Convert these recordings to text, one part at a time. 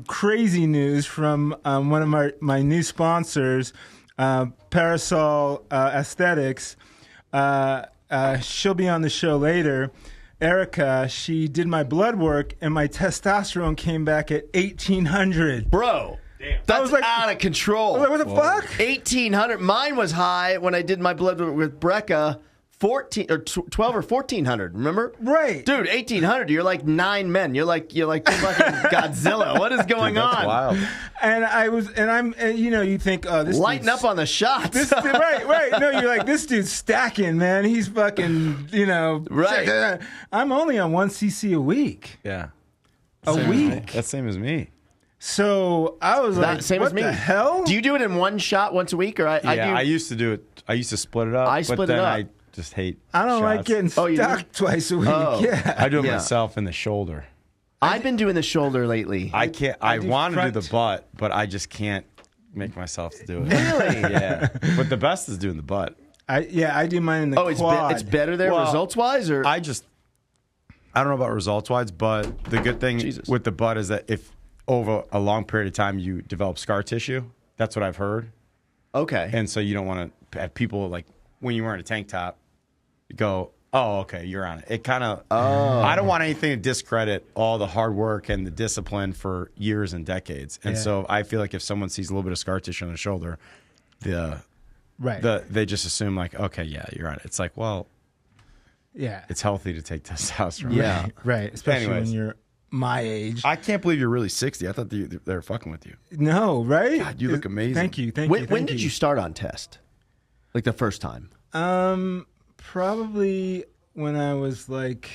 some crazy news from one of my new sponsors, Parasol Aesthetics. She'll be on the show later. Erica, she did my blood work, and my testosterone came back at 1,800. Bro. Damn. That's out of control. I was like, what the fuck? 1,800. Mine was high when I did my blood work with Brecca. 12 or 1,400. Remember? Right, dude. 1,800. You're like 9 men. You're like fucking Godzilla. What is going on? Wild. And you think, oh, this lighten up on the shots. Right. No, you're like, this dude's stacking, man. He's fucking, right. I'm only on 1 cc a week. Yeah, a week. That's same as me. So I was like, same what as me. The hell? Do you do it in one shot once a week, or I used to do it. I used to split it up. I just hate. I don't like getting stuck twice a week. Yeah, I do it myself in the shoulder. I've been doing the shoulder lately. I can't. I want to do the butt, but I just can't make myself to do it. Really? Yeah. But the best is doing the butt. I do mine in the quad. It's better there results wise, or I don't know about results wise, but the good thing with the butt is that if over a long period of time you develop scar tissue, that's what I've heard. Okay. And so you don't want to have people like when you're wearing a tank top, you go, oh, okay, you're on it. It kind of, I don't want anything to discredit all the hard work and the discipline for years and decades. And so I feel like if someone sees a little bit of scar tissue on their shoulder, they just assume like, okay, yeah, you're on it. It's like, well, yeah, it's healthy to take testosterone. Yeah, right. Especially when you're my age. I can't believe you're really 60. I thought they were fucking with you. No, right? God, you look amazing. Thank you. When did you start on test? Like the first time? Probably when I was like,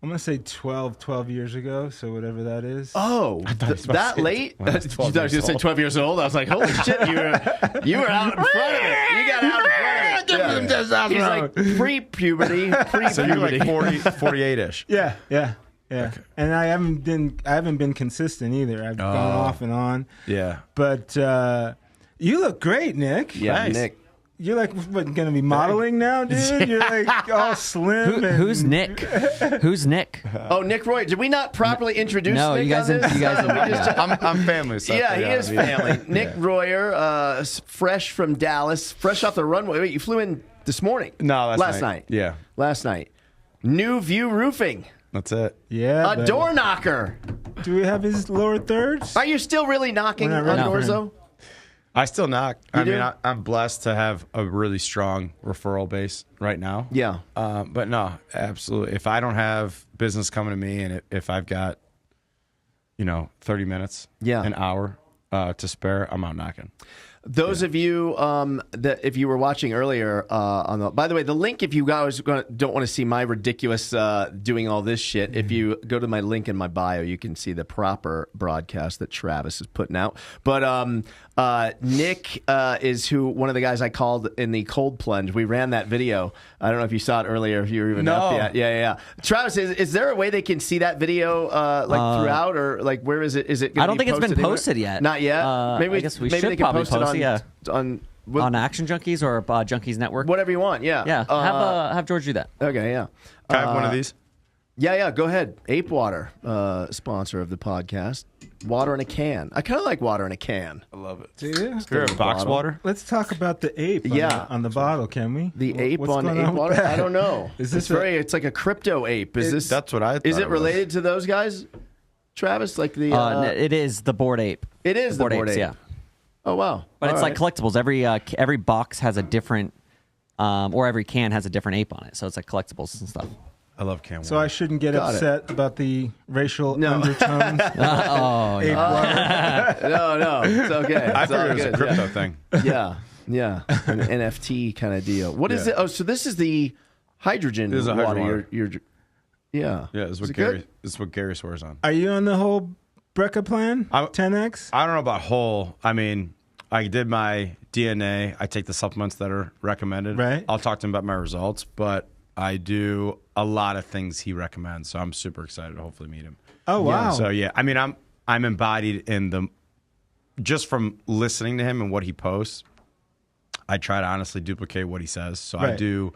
I'm going to say 12 years ago, so whatever that is. Oh, that late? You thought you were going to say 12 years old? I was like, holy shit, you were out in front of it. You got out in front of it. He's like pre-puberty. So you're like 48-ish. Yeah. Okay. And I haven't been consistent either. I've gone off and on. Yeah. But you look great, Nick. Yeah, nice. Nick. You're like, what, going to be modeling now, dude? You're like all slim. Who's Nick? Who's Nick? Oh, Nick Roy. Did we not properly introduce Nick? You guys I'm family. So yeah, he is family. Nick Royer, fresh from Dallas, fresh off the runway. Wait, you flew in this morning? No, last night. Yeah. Last night. New View Roofing. That's it. Yeah. A door knocker. Do we have his lower thirds? Are you still really knocking on doors, though? I still knock. I'm blessed to have a really strong referral base right now. Yeah. But no, absolutely. If I don't have business coming to me and if I've got, 30 minits, an hour to spare, I'm out knocking. Those of you that if you were watching earlier by the way, the link, if you guys don't want to see my ridiculous doing all this shit, if you go to my link in my bio, you can see the proper broadcast that Travis is putting out. But Nick is one of the guys I called in the cold plunge. We ran that video. I don't know if you saw it earlier, if you were even up yet. Yeah. Travis, is there a way they can see that video throughout, or like where is it? Is it? I don't think it's been posted yet. Not yet. I guess we should probably post it. On Action Junkeez or Junkeez Network, whatever you want. Yeah. Have George do that. Okay. Yeah. Can I have one of these? Yeah. Go ahead. Ape Water, sponsor of the podcast. Water in a can. I kind of like water in a can. I love it. Do you? Is there a box water? Let's talk about the ape. On the bottle, can we? The ape on Ape Water. I don't know. It's like a crypto ape. Is this? That's what I thought. Is it related to those guys, Travis? Like the? It is the Bored Ape. It is the Bored Ape. Yeah. Oh wow! But it's like collectibles. Every box has a different, or every can has a different ape on it. So it's like collectibles and stuff. I love can water. So I shouldn't get upset about the racial undertones. Ape water. No, it's okay. I thought it was a crypto thing. Yeah, an NFT kind of deal. What is it? Oh, so this is the hydrogen water. Yeah. This is what Gary swears on. Are you on the whole Brecca plan? 10X? I don't know about whole. I mean, I did my DNA. I take the supplements that are recommended. Right. I'll talk to him about my results, but I do a lot of things he recommends, so I'm super excited to hopefully meet him. Oh wow! So yeah, I mean, I'm embodied in the just from listening to him and what he posts. I try to honestly duplicate what he says. So I do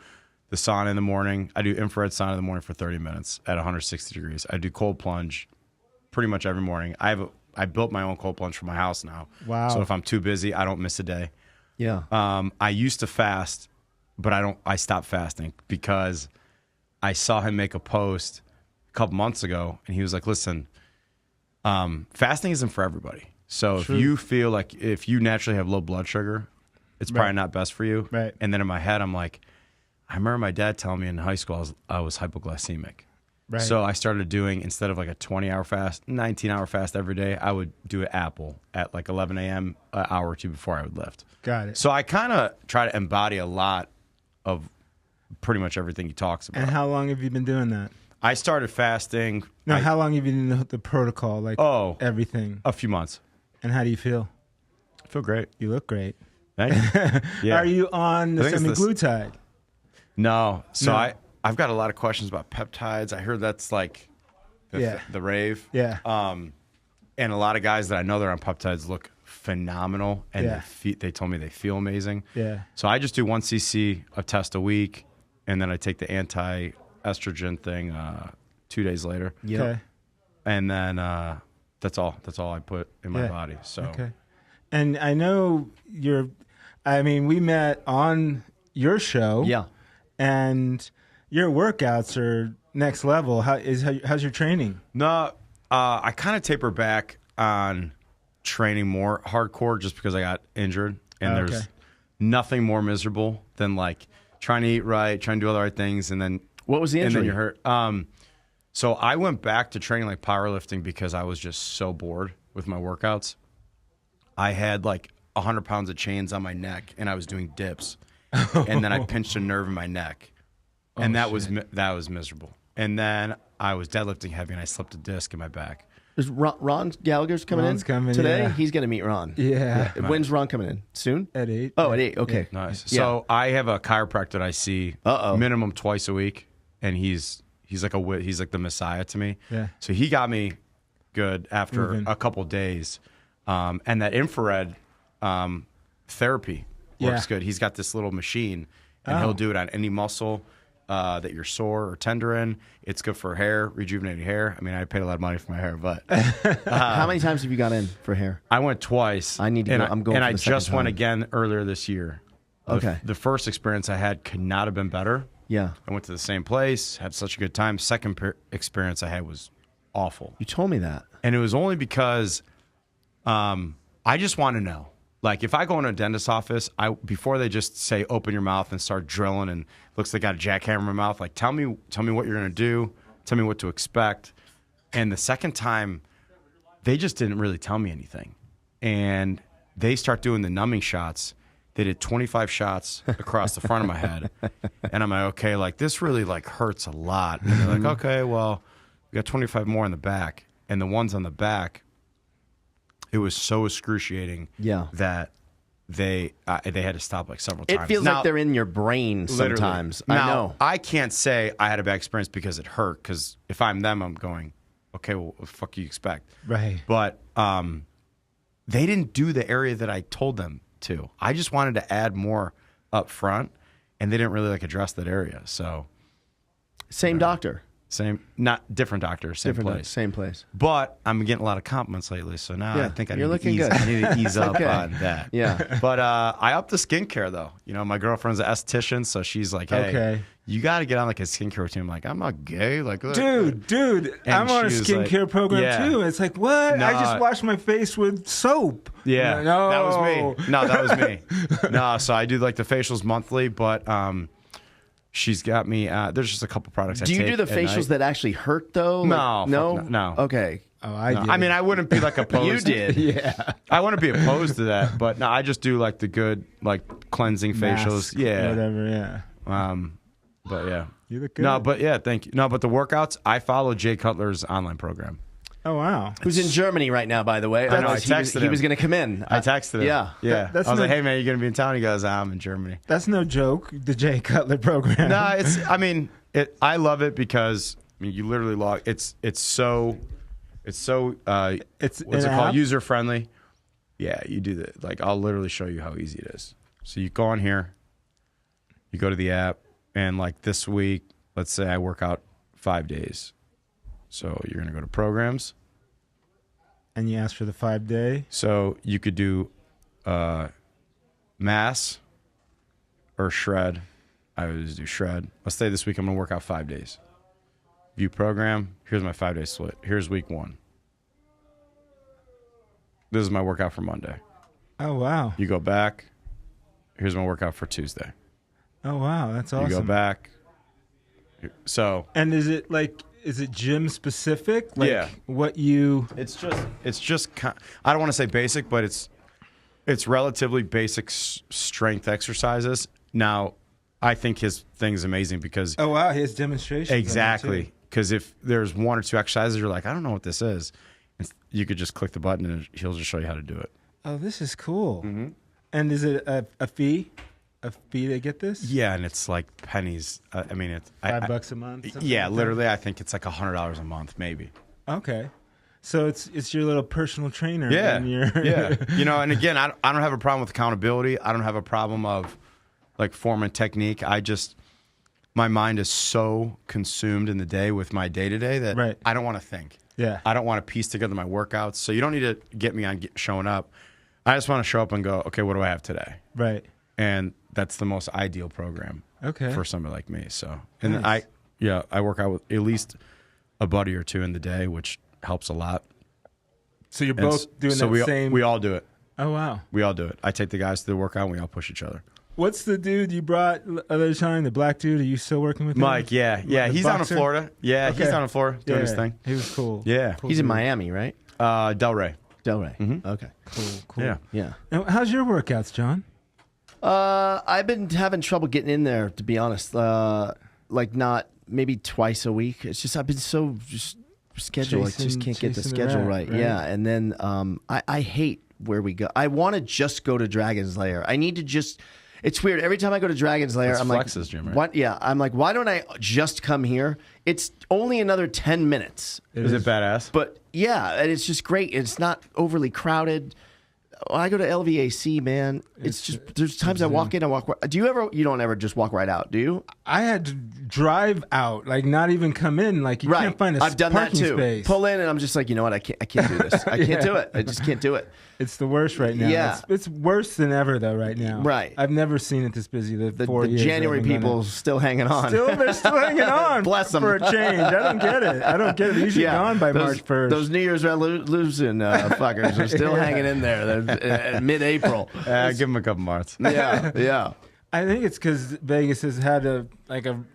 the sauna in the morning. I do infrared sauna in the morning for 30 minutes at 160 degrees. I do cold plunge pretty much every morning. I built my own cold plunge for my house now. Wow. So if I'm too busy, I don't miss a day. Yeah. I used to fast, but I stopped fasting because I saw him make a post a couple months ago, and he was like, listen, fasting isn't for everybody. So if you feel like if you naturally have low blood sugar, it's probably not best for you. Right. And then in my head, I'm like, I remember my dad telling me in high school I was hypoglycemic. Right. So I started doing, instead of like a 20-hour fast, 19-hour fast every day, I would do an apple at like 11 a.m., an hour or two before I would lift. Got it. So I kind of try to embody a lot of pretty much everything he talks about. And how long have you been doing that? I started fasting. No, how long have you been in the protocol? Like everything. A few months. And how do you feel? I feel great. You look great. Thank you. Yeah. Are you on the I think it's semaglutide? No. So No. I've got a lot of questions about peptides. I heard that's like the rave. Yeah. And a lot of guys that I know that are on peptides look phenomenal, and they told me they feel amazing. Yeah. So I just do 1 cc of test a week, and then I take the anti-estrogen thing 2 days later. Yep. Okay. And then that's all I put in my body. So Okay. And I know we met on your show. Yeah. And your workouts are next level. How's your training? No, I kind of taper back on training more hardcore just because I got injured, and there's nothing more miserable than like trying to eat right, trying to do all the right things, and then What was the injury? and then you're hurt. So I went back to training like powerlifting because I was just so bored with my workouts. I had like 100 pounds of chains on my neck, and I was doing dips, and then I pinched a nerve in my neck, and that was miserable. And then I was deadlifting heavy, and I slipped a disc in my back. Is Ron Gallagher's coming Ron's in coming, today? yeah. He's going to meet Ron. Yeah. When's Ron coming in? Soon? At 8. Oh, at 8. Okay. Nice. Yeah. So I have a chiropractor that I see minimum twice a week, and he's like the messiah to me. Yeah. So he got me good after Moving. a couple days, and that infrared therapy works good. He's got this little machine, and he'll do it on any muscle that you're sore or tender in. It's good for hair, rejuvenating hair. I mean, I paid a lot of money for my hair, but How many times have you gone in for hair? I went twice. I need to go. I'm going and for I the second just went time. again earlier this year. Okay. The first experience I had could not have been better. Yeah. I went to the same place, had such a good time. Second experience I had was awful. You told me that. And it was only because I just want to know. Like, if I go in a dentist's office, before they just say open your mouth and start drilling and looks like they got a jackhammer in my mouth, like tell me what you're gonna do, tell me what to expect. And the second time, they just didn't really tell me anything. And they start doing the numbing shots. They did 25 shots across the front of my head. And I'm like, okay, like this really like hurts a lot. And they're like, okay, well, we got 25 more in the back. And the ones on the back, it was so excruciating that they had to stop like several times. It feels like they're in your brain sometimes. I know. I can't say I had a bad experience because it hurt, because if I'm them, I'm going, okay, well, what the fuck do you expect? Right. But they didn't do the area that I told them to. I just wanted to add more up front, and they didn't really like address that area. So Same doctor. Not different doctor, same Different place. Same place. But I'm getting a lot of compliments lately, so now I think I you're need to looking ease, good. I need to ease up okay. on that. Yeah. But I upped the skincare though. You know, my girlfriend's an esthetician, so she's like, "Hey, you got to get on like a skincare routine." I'm like, "I'm not gay." Like, look. Dude, And I'm on a she was skincare like, program too. It's like, what? No. I just washed my face with soap. Yeah, No. that was me. No, that was me. No, so I do like the facials monthly, but she's got me. There's just a couple products. Do you do the facials that actually hurt though? No, Like, no. Okay. Oh, I No, did. I mean, I wouldn't be like opposed. You did. Yeah. I wouldn't be opposed to that, but no, I just do like the good, like cleansing facials. Mask, Yeah. whatever. Yeah. But yeah. You look good. No, but yeah, thank you. No, but the workouts, I follow Jay Cutler's online program. Oh wow. Who's in Germany right now, by the way? I know, I Otherwise, he was texted him. going to come in. I texted him. Yeah. Yeah. That's I was no- like, hey man, you gonna be in town? He goes, I'm in Germany. That's no joke. The Jay Cutler program. No, I love it because you literally log. It's so what's an it app? called? User friendly. Yeah, you do that. Like, I'll literally show you how easy it is. So you go on here, you go to the app, and like this week, let's say I work out 5 days. So you're gonna go to programs, And you asked for the 5-day? So you could do mass or shred. I always do shred. Let's say this week I'm going to work out 5 days. View program. Here's my 5-day split. Here's week 1. This is my workout for Monday. Oh, wow. You go back. Here's my workout for Tuesday. Oh, wow. That's awesome. You go back. So. And is it gym specific? Like Yeah. What you. It's just. I don't want to say basic, but it's relatively basic strength exercises. Now, I think his thing is amazing because. Oh, wow. He has demonstrations. Exactly. Because if there's 1 or 2 exercises, you're like, I don't know what this is. You could just click the button and he'll just show you how to do it. Oh, this is cool. Mm-hmm. And is it a fee? A fee to get this? Yeah, and it's like pennies. I mean, it's $5 a month. Yeah, like literally, I think it's like $100 a month, maybe. Okay, so it's your little personal trainer. Yeah, and your yeah. And again, I don't have a problem with accountability. I don't have a problem of like form and technique. My mind is so consumed in the day with my day to day that Right. I don't want to think. Yeah. I don't want to piece together my workouts. So you don't need to get me on showing up. I just want to show up and go, okay, what do I have today? Right. And that's the most ideal program Okay. for somebody like me. So, and Nice. I work out with at least a buddy or 2 in the day, which helps a lot. So you're And both doing so that same. we all do it. Oh, wow. We all do it. I take the guys to the workout and we all push each other. What's the dude you brought other time? The black dude? Are you still working with him? Mike, yeah. The He's down in boxer? Florida. Yeah, Okay. he's down in Florida doing his thing. He was cool. Yeah. Cool He's in dude. Miami, right? Delray. Delray. Mhm. Okay. Cool. Yeah. Yeah. Now, how's your workouts, John? I've been having trouble getting in there, to be honest. Like not maybe twice a week. It's just I've been so just schedule. I just can't get the chasing the schedule rat, right. Yeah, and then I hate where we go. I want to just go to Dragon's Lair. I need to just. It's weird. Every time I go to Dragon's Lair, That's I'm Flex's like, gym, right? what? Yeah, I'm like, why don't I just come here? It's only another 10 minutes. Is it badass? But yeah, and it's just great. It's not overly crowded. When I go to LVAC, man, it's just there's times I walk in, I walk. You don't ever just walk right out, do you? I had to drive out, like not even come in. Like you Right. can't find a I've done that parking too. space. Pull in, and I'm just like, you know what? I can't do this. I can't do it. I just can't do it. It's the worst right now. Yeah. It's worse than ever though right now. Right. I've never seen it this busy. The 4 The years January I've been doing people it. still hanging on. They're still hanging on. Bless 'em. for a change. I don't get it. They're usually gone by March 1st. Those New Year's resolution fuckers are still hanging in there. They're mid-April. Give him a couple months. Yeah, yeah, I think it's because Vegas has had a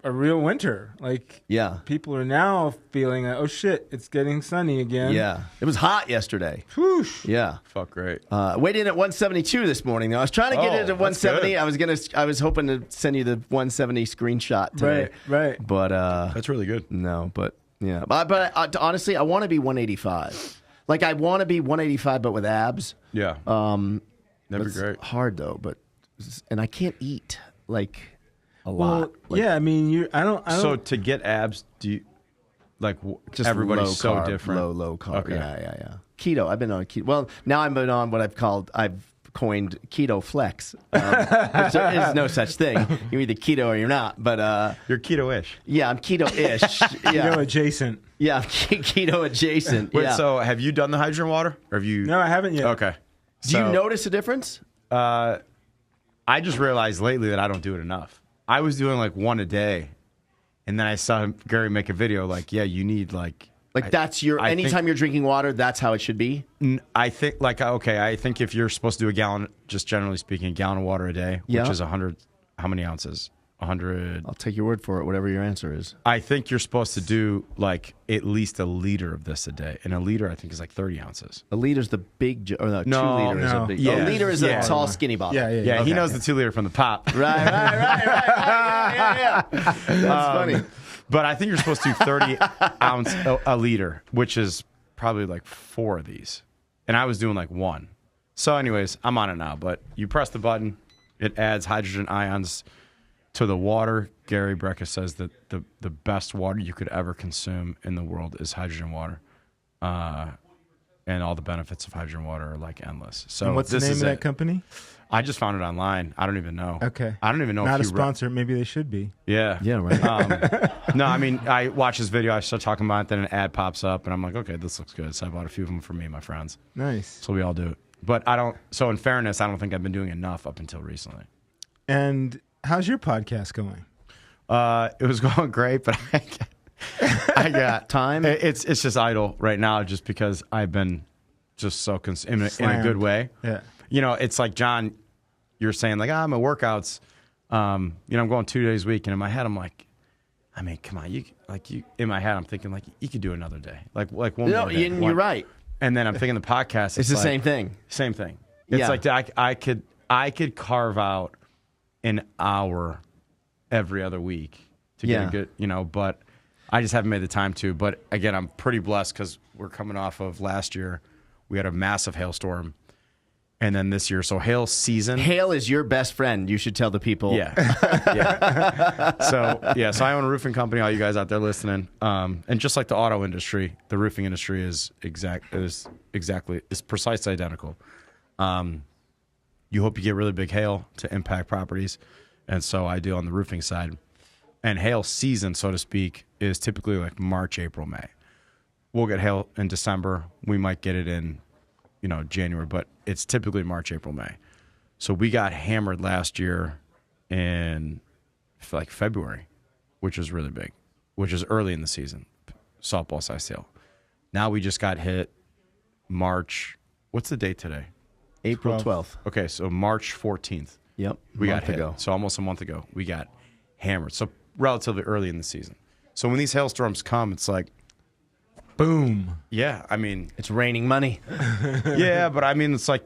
real winter. Like yeah, people are now feeling like, oh shit, it's getting sunny again. yeah. It was hot yesterday. Whoosh. Yeah. Fuck, great. Weighed in at 172 this morning. Though I was trying to get it at that's 170. I was hoping to send you the 170 screenshot today. Right. But That's really good. no, but yeah. But honestly, I want to be 185. Like I want to be 185, but with abs. Yeah. That'd be It's great. hard though, and I can't eat like a Well, lot. Like, yeah. I mean, I don't. So to get abs, do you like just everybody's low so carb, different? Low carb. Okay. Yeah. Keto. I've been on keto. Well, now I've been on what I've coined keto flex. Which there is no such thing. You're either keto or you're not. But You're keto-ish. yeah, I'm keto-ish. Yeah, adjacent. yeah, I'm keto adjacent. Wait, yeah. so have you done the hydrogen water? Or have you? No, I haven't yet. Okay. Do you notice a difference? I just realized lately that I don't do it enough. I was doing like 1 a day, and then I saw Gary make a video like, yeah, you need like. That's your. I Anytime think- you're drinking water, that's how it should be. I think like okay, I think if you're supposed to do a gallon, just generally speaking, a gallon of water a day, Yeah. which is 100. How many ounces? 100. I'll take your word for it. Whatever your answer is. I think you're supposed to do like at least a liter of this a day, and a liter I think is like 30 ounces. A liter's the big, or no, No, 2 liters is a no. big. Yeah. A liter is Yeah. a tall, skinny bottle. Yeah. Yeah, he Okay. knows the 2 liter from the pop. Right. Yeah. That's funny. But I think you're supposed to do 30 ounce a liter, which is probably like 4 of these. And I was doing like 1. So anyways, I'm on it now. But you press the button, it adds hydrogen ions to the water. Gary Brecka says that the best water you could ever consume in the world is hydrogen water. and all the benefits of hydrogen water are like endless. So And what's the this name is of that it. company? I just found it online. I don't even know. Okay. I don't even know Not a if you sponsor. Maybe they should be. Yeah. Yeah, right. No, I mean, I watch this video. I start talking about it. Then an ad pops up, and I'm like, okay, this looks good. So I bought a few of them for me and my friends. Nice. So we all do it. But I don't. So in fairness, I don't think I've been doing enough up until recently. And how's your podcast going? It was going great, but I got Time? It's just idle right now, just because I've been just so in a good way. Yeah. You know, it's like, John, you're saying like, my workouts. You know, I'm going 2 days a week, and in my head, I'm like, I mean, come on, you in my head, I'm thinking like you could do another day, like one more day. You're right. And then I'm thinking the podcast. It's the like, same thing. Same thing. It's Yeah. like I could carve out an hour every other week to get a good, you know, but I just haven't made the time to. But again, I'm pretty blessed because we're coming off of last year. We had a massive hailstorm. And then this year, so hail season. Hail is your best friend. You should tell the people. Yeah. Yeah. So I own a roofing company, all you guys out there listening. And just like the auto industry, the roofing industry is precisely identical. You hope you get really big hail to impact properties. And so I do on the roofing side. And hail season, so to speak, is typically like March, April, May. We'll get hail in December. We might get it in, January, but it's typically March, April, May. So we got hammered last year in like February, which was really big, which is early in the season, softball size hail. Now we just got hit March. What's the date today? April 12th. Okay, so March 14th. Yep. We got hit. Ago. So almost a month ago, we got hammered. So relatively early in the season. So when these hailstorms come, it's like, boom. Yeah, I mean, it's raining money. Yeah, but I mean, it's like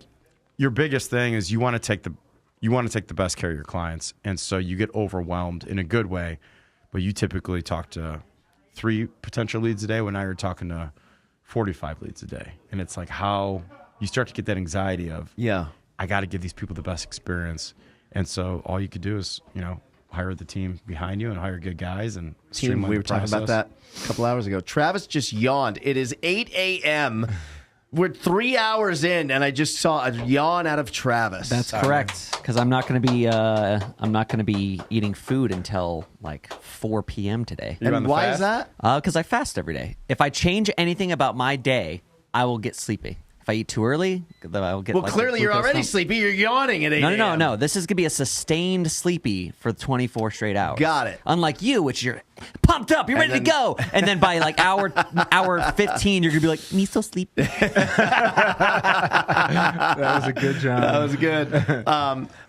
your biggest thing is you want to take the best care of your clients, and so you get overwhelmed in a good way. But you typically talk to 3 potential leads a day, when now you're talking to 45 leads a day, and it's like how you start to get that anxiety of, I got to give these people the best experience, and so all you could do is hire the team behind you and hire good guys and streamline We the were talking process. about that a couple hours ago. Travis just yawned. It is 8 a.m. We're 3 hours in, and I just saw a yawn out of Travis. That's correct. Because I'm not going to be eating food until like 4 p.m. today. And why is that? Because I fast every day. If I change anything about my day, I will get sleepy. If I eat too early, then I'll get. Well, like, clearly you're glucose already dump. sleepy. You're yawning at 8 No. This is gonna be a sustained sleepy for 24 straight hours. Got it. Unlike you, which you're pumped up, you're ready to go, and then by like hour 15, you're gonna be like, me so sleepy. That was a good job. That was good.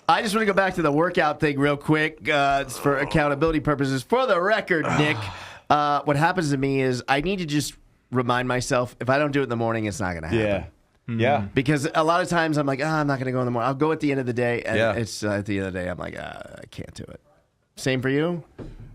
I just want to go back to the workout thing real quick for accountability purposes. For the record, Nick, what happens to me is I need to just remind myself, if I don't do it in the morning, it's not going to happen. Yeah. Yeah. Because a lot of times I'm like, I'm not going to go in the morning. I'll go at the end of the day. And Yeah. it's at the end of the day, I'm like, I can't do it. Same for you?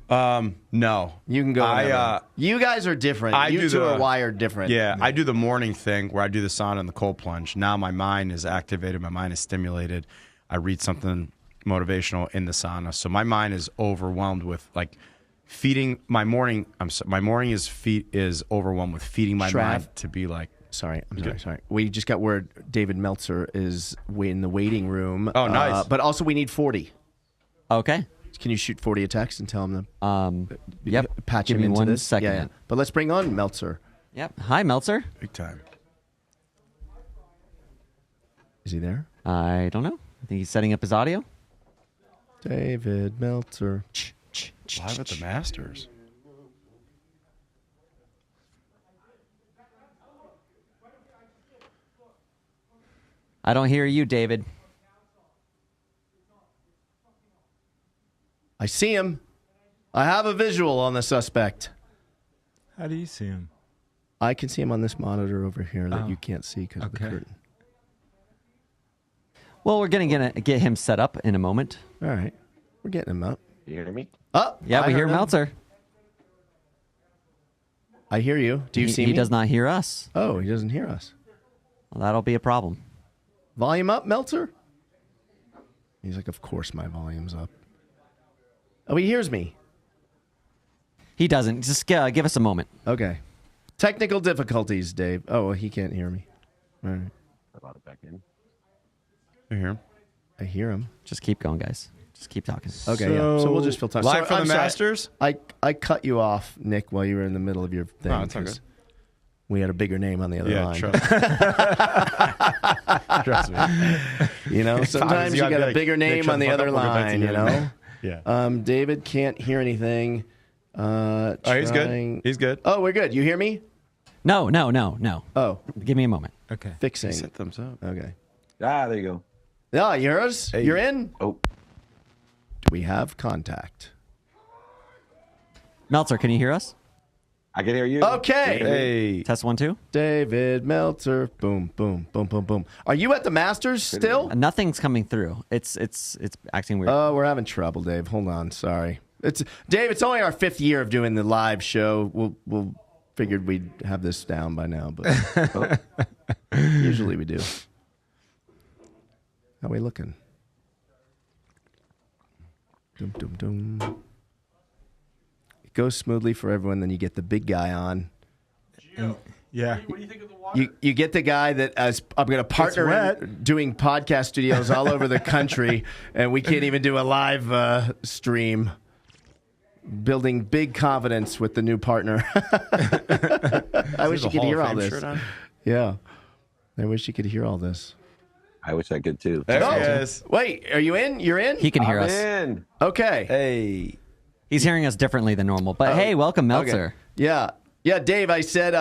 No. You can go. You guys are different. You two are wired different. Yeah, I do the morning thing where I do the sauna and the cold plunge. Now my mind is activated. My mind is stimulated. I read something motivational in the sauna. So my mind is overwhelmed with like feeding my morning. My morning is overwhelmed with feeding my mind to be like. Sorry. We just got word David Meltzer is in the waiting room. Oh, nice. But also we need 40. Okay. Can you shoot 40 a text and tell him to Yep. patch Give him me into 1 this? second. Yeah. But let's bring on Meltzer. Yep. Hi, Meltzer. Big time. Is he there? I don't know. I think he's setting up his audio. David Meltzer. Live at the Masters. I don't hear you, David. I see him. I have a visual on the suspect. How do you see him? I can see him on this monitor over here that you can't see because of the curtain. Well, we're going to get him set up in a moment. All right. We're getting him up. You hear me? Oh, Yeah, we hear Meltzer. I hear you. Do you see me? He does not hear us. Oh, he doesn't hear us. Well, that'll be a problem. Volume up, Meltzer? He's like, of course my volume's up. Oh, he hears me. He doesn't. Just give us a moment. Okay. Technical difficulties, Dave. Oh, he can't hear me. right. I brought it back in. You hear him? I hear him. Just keep going, guys. Just keep talking. Okay, yeah. So we'll just fill time. Live from I'm the sorry. Masters? I cut you off, Nick, while you were in the middle of your thing. Oh, it's all 'cause good. we had a bigger name on the other Yeah, line. trust me. You know, sometimes you got a bigger name on the other We'll go back line, you together. know? Yeah. David can't hear anything. Oh, he's good. He's good. Oh, we're good. You hear me? No. Oh, Give me a moment. Okay. fixing. He said thumbs up. Okay. Ah, there you go. Yeah, you hear us? Hey. You're in? Oh, Do we have contact? Meltzer, can you hear us? I can hear you. Okay. Hey. Test 1, 2. David Meltzer. Boom, boom, boom, boom, boom. Are you at the Masters still? Nothing's coming through. It's acting weird. Oh, we're having trouble, Dave. Hold on. Sorry. Dave, it's only our 5th year of doing the live show. We'll figured we'd have this down by now, but usually we do. How we looking? Dum, dum, dum. It goes smoothly for everyone, then you get the big guy on. Yeah. What do you think of the water? You get the guy that I'm going to partner wet. in doing podcast studios all over the country, and we can't even do a live stream. Building big confidence with the new partner. I wish you could hear all this. Yeah. I wish you could hear all this. I wish I could too. There Oh. he is. Wait, are you in? You're in? He can hear I'm us. in. Okay. Hey. He's hearing us differently than normal. But hey, welcome, Meltzer. Okay. Yeah. Yeah, Dave, I said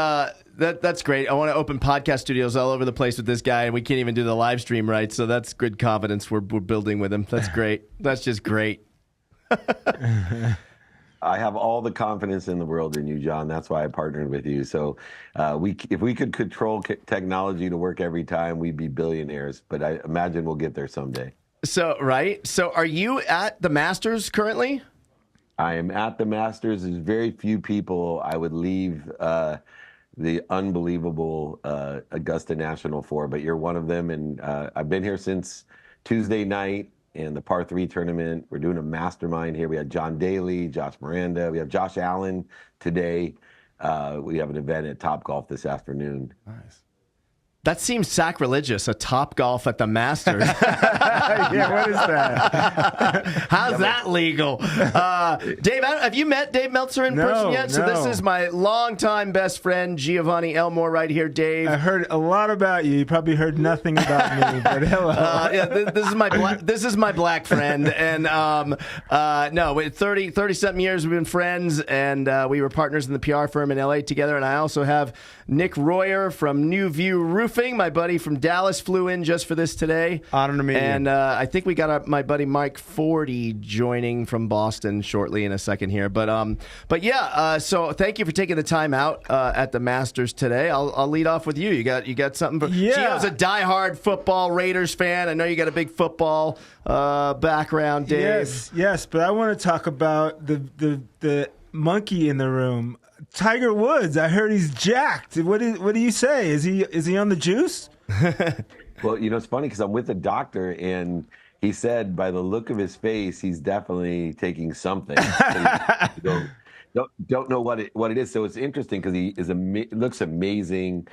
that's great. I want to open podcast studios all over the place with this guy, and we can't even do the live stream right. So that's good confidence we're building with him. That's great. That's just great. I have all the confidence in the world in you, John. That's why I partnered with you. So if we could control technology to work every time, we'd be billionaires. But I imagine we'll get there someday. So, right. So are you at the Masters currently? I am at the Masters. There's very few people I would leave the unbelievable Augusta National for, but you're one of them. And I've been here since Tuesday night in the par 3 tournament. We're doing a mastermind here. We have John Daly, Josh Miranda. We have Josh Allen today. We have an event at Topgolf this afternoon. Nice. That seems sacrilegious, a Top Golf at the Masters. Yeah, what is that? How's that legal? Dave, have you met Dave Meltzer in No, person yet? So this no. is my longtime best friend, Giovanni Elmore, right here, Dave. I heard a lot about you. You probably heard nothing about me, but hello. Yeah, this is my black friend, and no, 30-something years we've been friends, and we were partners in the PR firm in LA together. And I also have Nick Royer from New View Roofing, my buddy from Dallas, flew in just for this today. Honor to meet you. And I think we got my buddy Mike Forty joining from Boston shortly in a second here. But yeah, so thank you for taking the time out at the Masters today. I'll lead off with you. You got something for Yeah. Gio's a diehard football Raiders fan. I know you got a big football background, Dave. Yes, but I want to talk about the monkey in the room. Tiger Woods, I heard he's jacked. What do you say? Is he on the juice? Well, it's funny because I'm with a doctor, and he said by the look of his face, he's definitely taking something. Don't know what it is. So it's interesting because he looks amazing.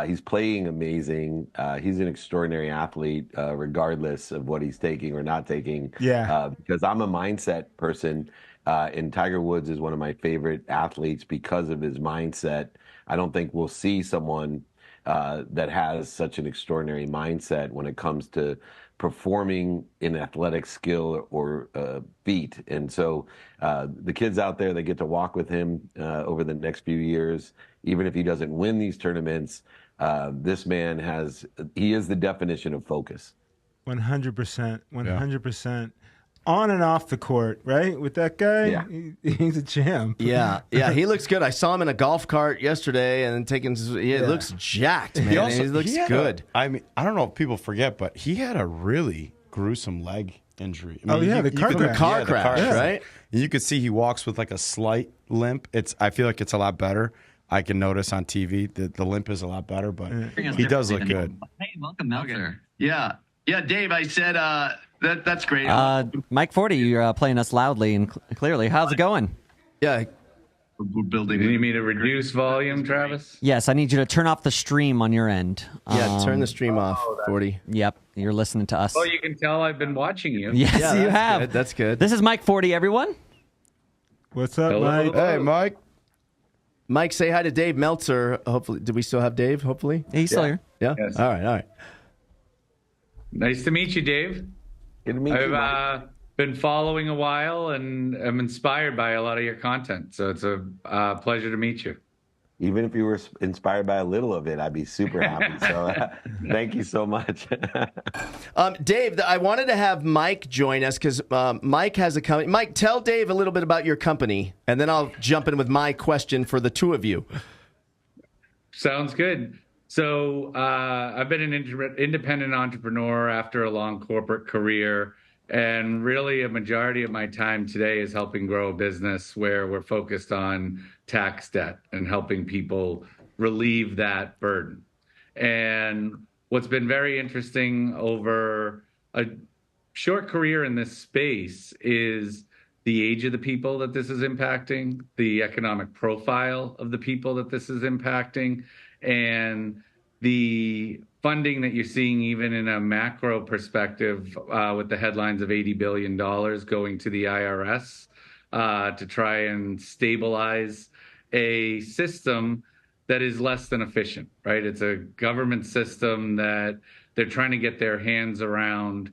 He's playing amazing. He's an extraordinary athlete, regardless of what he's taking or not taking. Yeah. Because I'm a mindset person, and Tiger Woods is one of my favorite athletes because of his mindset. I don't think we'll see someone that has such an extraordinary mindset when it comes to performing in athletic skill or feat. And so the kids out there, they get to walk with him over the next few years. Even if he doesn't win these tournaments, this man he is the definition of focus. 100%. 100%. On and off the court, right? With that guy, Yeah. He's a champ. Yeah, he looks good. I saw him in a golf cart yesterday and taking. It looks jacked, man. He looks good. I don't know if people forget, but he had a really gruesome leg injury. The car crash. Car crash, right? You could see he walks with like a slight limp. I feel like it's a lot better. I can notice on TV that the limp is a lot better, but he does look good. Hey, welcome, Meltzer. Yeah, Dave. I said that's great. Mike Forty, you're playing us loudly and clearly. How's it going? Yeah. we're building. Do you need me to reduce volume, Travis? Yes, I need you to turn off the stream on your end. Yeah, turn the stream off, 40. Yep, you're listening to us. Oh, you can tell I've been watching you. Yes, Yeah, you that's have. good, that's good. This is Mike 40, everyone. What's up, Hello. Mike? Hey, Mike. Mike, say hi to Dave Meltzer. Hopefully, do we still have Dave? Hopefully, He's still here. yeah. Yes. All right. Nice to meet you, Dave. Good to meet you, Mike. I've been following a while, and I'm inspired by a lot of your content. So it's a pleasure to meet you. Even if you were inspired by a little of it, I'd be super happy. So thank you so much. Dave, I wanted to have Mike join us because Mike has a company. Mike, tell Dave a little bit about your company, and then I'll jump in with my question for the two of you. Sounds good. So I've been an independent entrepreneur after a long corporate career. And really, a majority of my time today is helping grow a business where we're focused on tax debt and helping people relieve that burden. And what's been very interesting over a short career in this space is the age of the people that this is impacting, the economic profile of the people that this is impacting, and the funding that you're seeing even in a macro perspective with the headlines of $80 billion going to the IRS to try and stabilize a system that is less than efficient, right? It's a government system that they're trying to get their hands around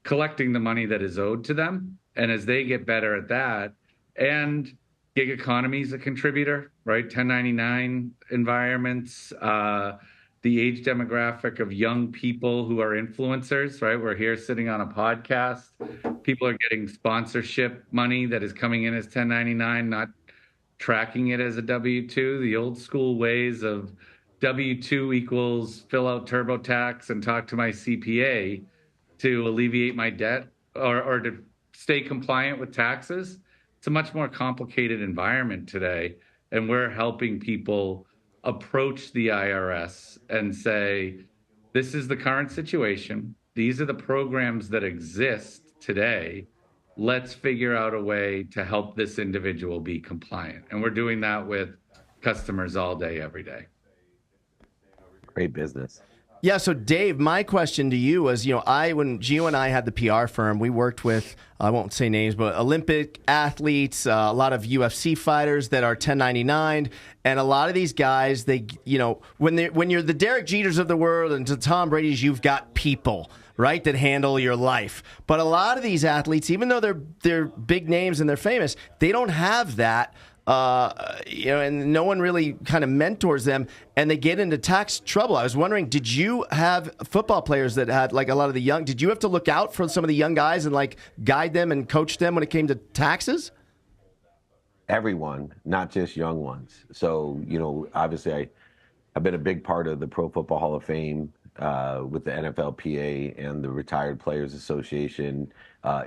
collecting the money that is owed to them. And as they get better at that, and gig economy is a contributor, right? 1099 environments, the age demographic of young people who are influencers, right? We're here sitting on a podcast. People are getting sponsorship money that is coming in as 1099, not tracking it as a W-2. The old school ways of W-2 equals fill out TurboTax and talk to my CPA to alleviate my debt or to stay compliant with taxes. It's a much more complicated environment today. And we're helping people approach the IRS and say, this is the current situation. These are the programs that exist today. Let's figure out a way to help this individual be compliant. And we're doing that with customers all day, every day. Great business. Yeah, so Dave, my question to you was, when Gio and I had the PR firm, we worked with, I won't say names, but Olympic athletes, a lot of UFC fighters that are 1099, and a lot of these guys, they, when you're the Derek Jeters of the world and to Tom Brady's, you've got people, right, that handle your life. But a lot of these athletes, even though they're big names and they're famous, they don't have that. And no one really kind of mentors them, and they get into tax trouble. I was wondering, did you have football players that had like a lot of the young? Did you have to look out for some of the young guys and like guide them and coach them when it came to taxes? Everyone, not just young ones. So, obviously I've been a big part of the Pro Football Hall of Fame with the NFLPA and the Retired Players Association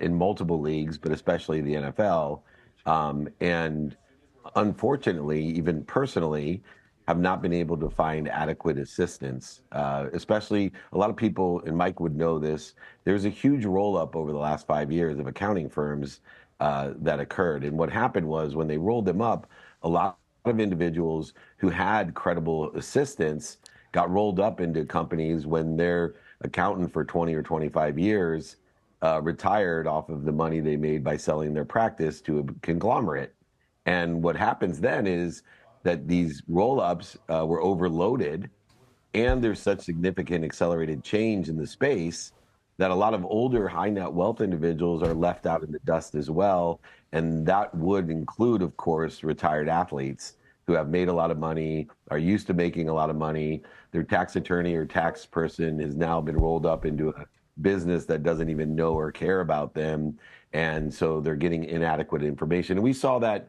in multiple leagues, but especially the NFL. And unfortunately, even personally, have not been able to find adequate assistance, especially a lot of people, and Mike would know this, there's a huge roll-up over the last 5 years of accounting firms that occurred. And what happened was when they rolled them up, a lot of individuals who had credible assistance got rolled up into companies when their accountant for 20 or 25 years retired off of the money they made by selling their practice to a conglomerate. And what happens then is that these roll-ups were overloaded, and there's such significant accelerated change in the space that a lot of older high net wealth individuals are left out in the dust as well. And that would include, of course, retired athletes who have made a lot of money, are used to making a lot of money. Their tax attorney or tax person has now been rolled up into a business that doesn't even know or care about them. And so they're getting inadequate information. And we saw that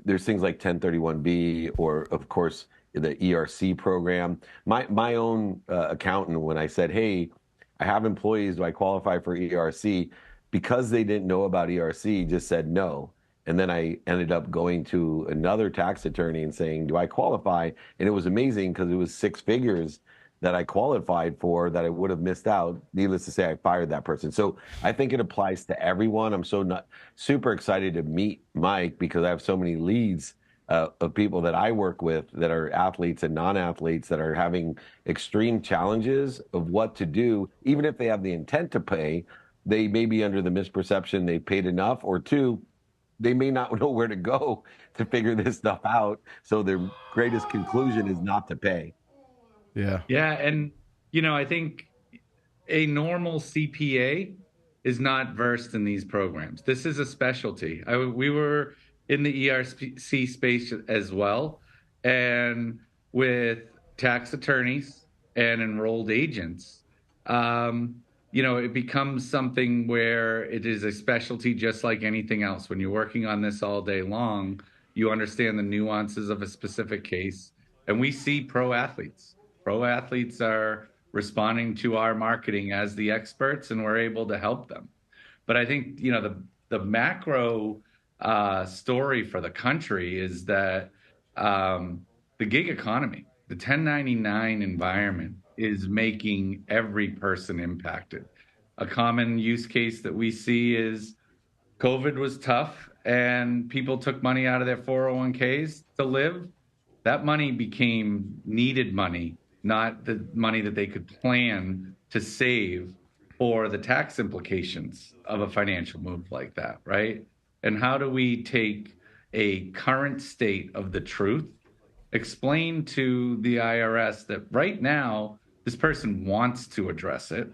there's things like 1031B or, of course, the ERC program. My own accountant, when I said, hey, I have employees, do I qualify for ERC? Because they didn't know about ERC, just said no. And then I ended up going to another tax attorney and saying, do I qualify? And it was amazing because it was 6 figures that I qualified for that I would have missed out. Needless to say, I fired that person. So I think it applies to everyone. I'm super excited to meet Mike because I have so many leads of people that I work with that are athletes and non-athletes that are having extreme challenges of what to do, even if they have the intent to pay. They may be under the misperception they paid enough, or two, they may not know where to go to figure this stuff out. So their greatest conclusion is not to pay. Yeah. Yeah, and I think a normal CPA is not versed in these programs. This is a specialty. We were in the ERC space as well, and with tax attorneys and enrolled agents, it becomes something where it is a specialty just like anything else. When you're working on this all day long, you understand the nuances of a specific case, and we see pro athletes. Pro athletes are responding to our marketing as the experts, and we're able to help them. But I think the macro story for the country is that the gig economy, the 1099 environment, is making every person impacted. A common use case that we see is COVID was tough, and people took money out of their 401ks to live. That money became needed money, not the money that they could plan to save for the tax implications of a financial move like that, right? And how do we take a current state of the truth, explain to the IRS that right now this person wants to address it,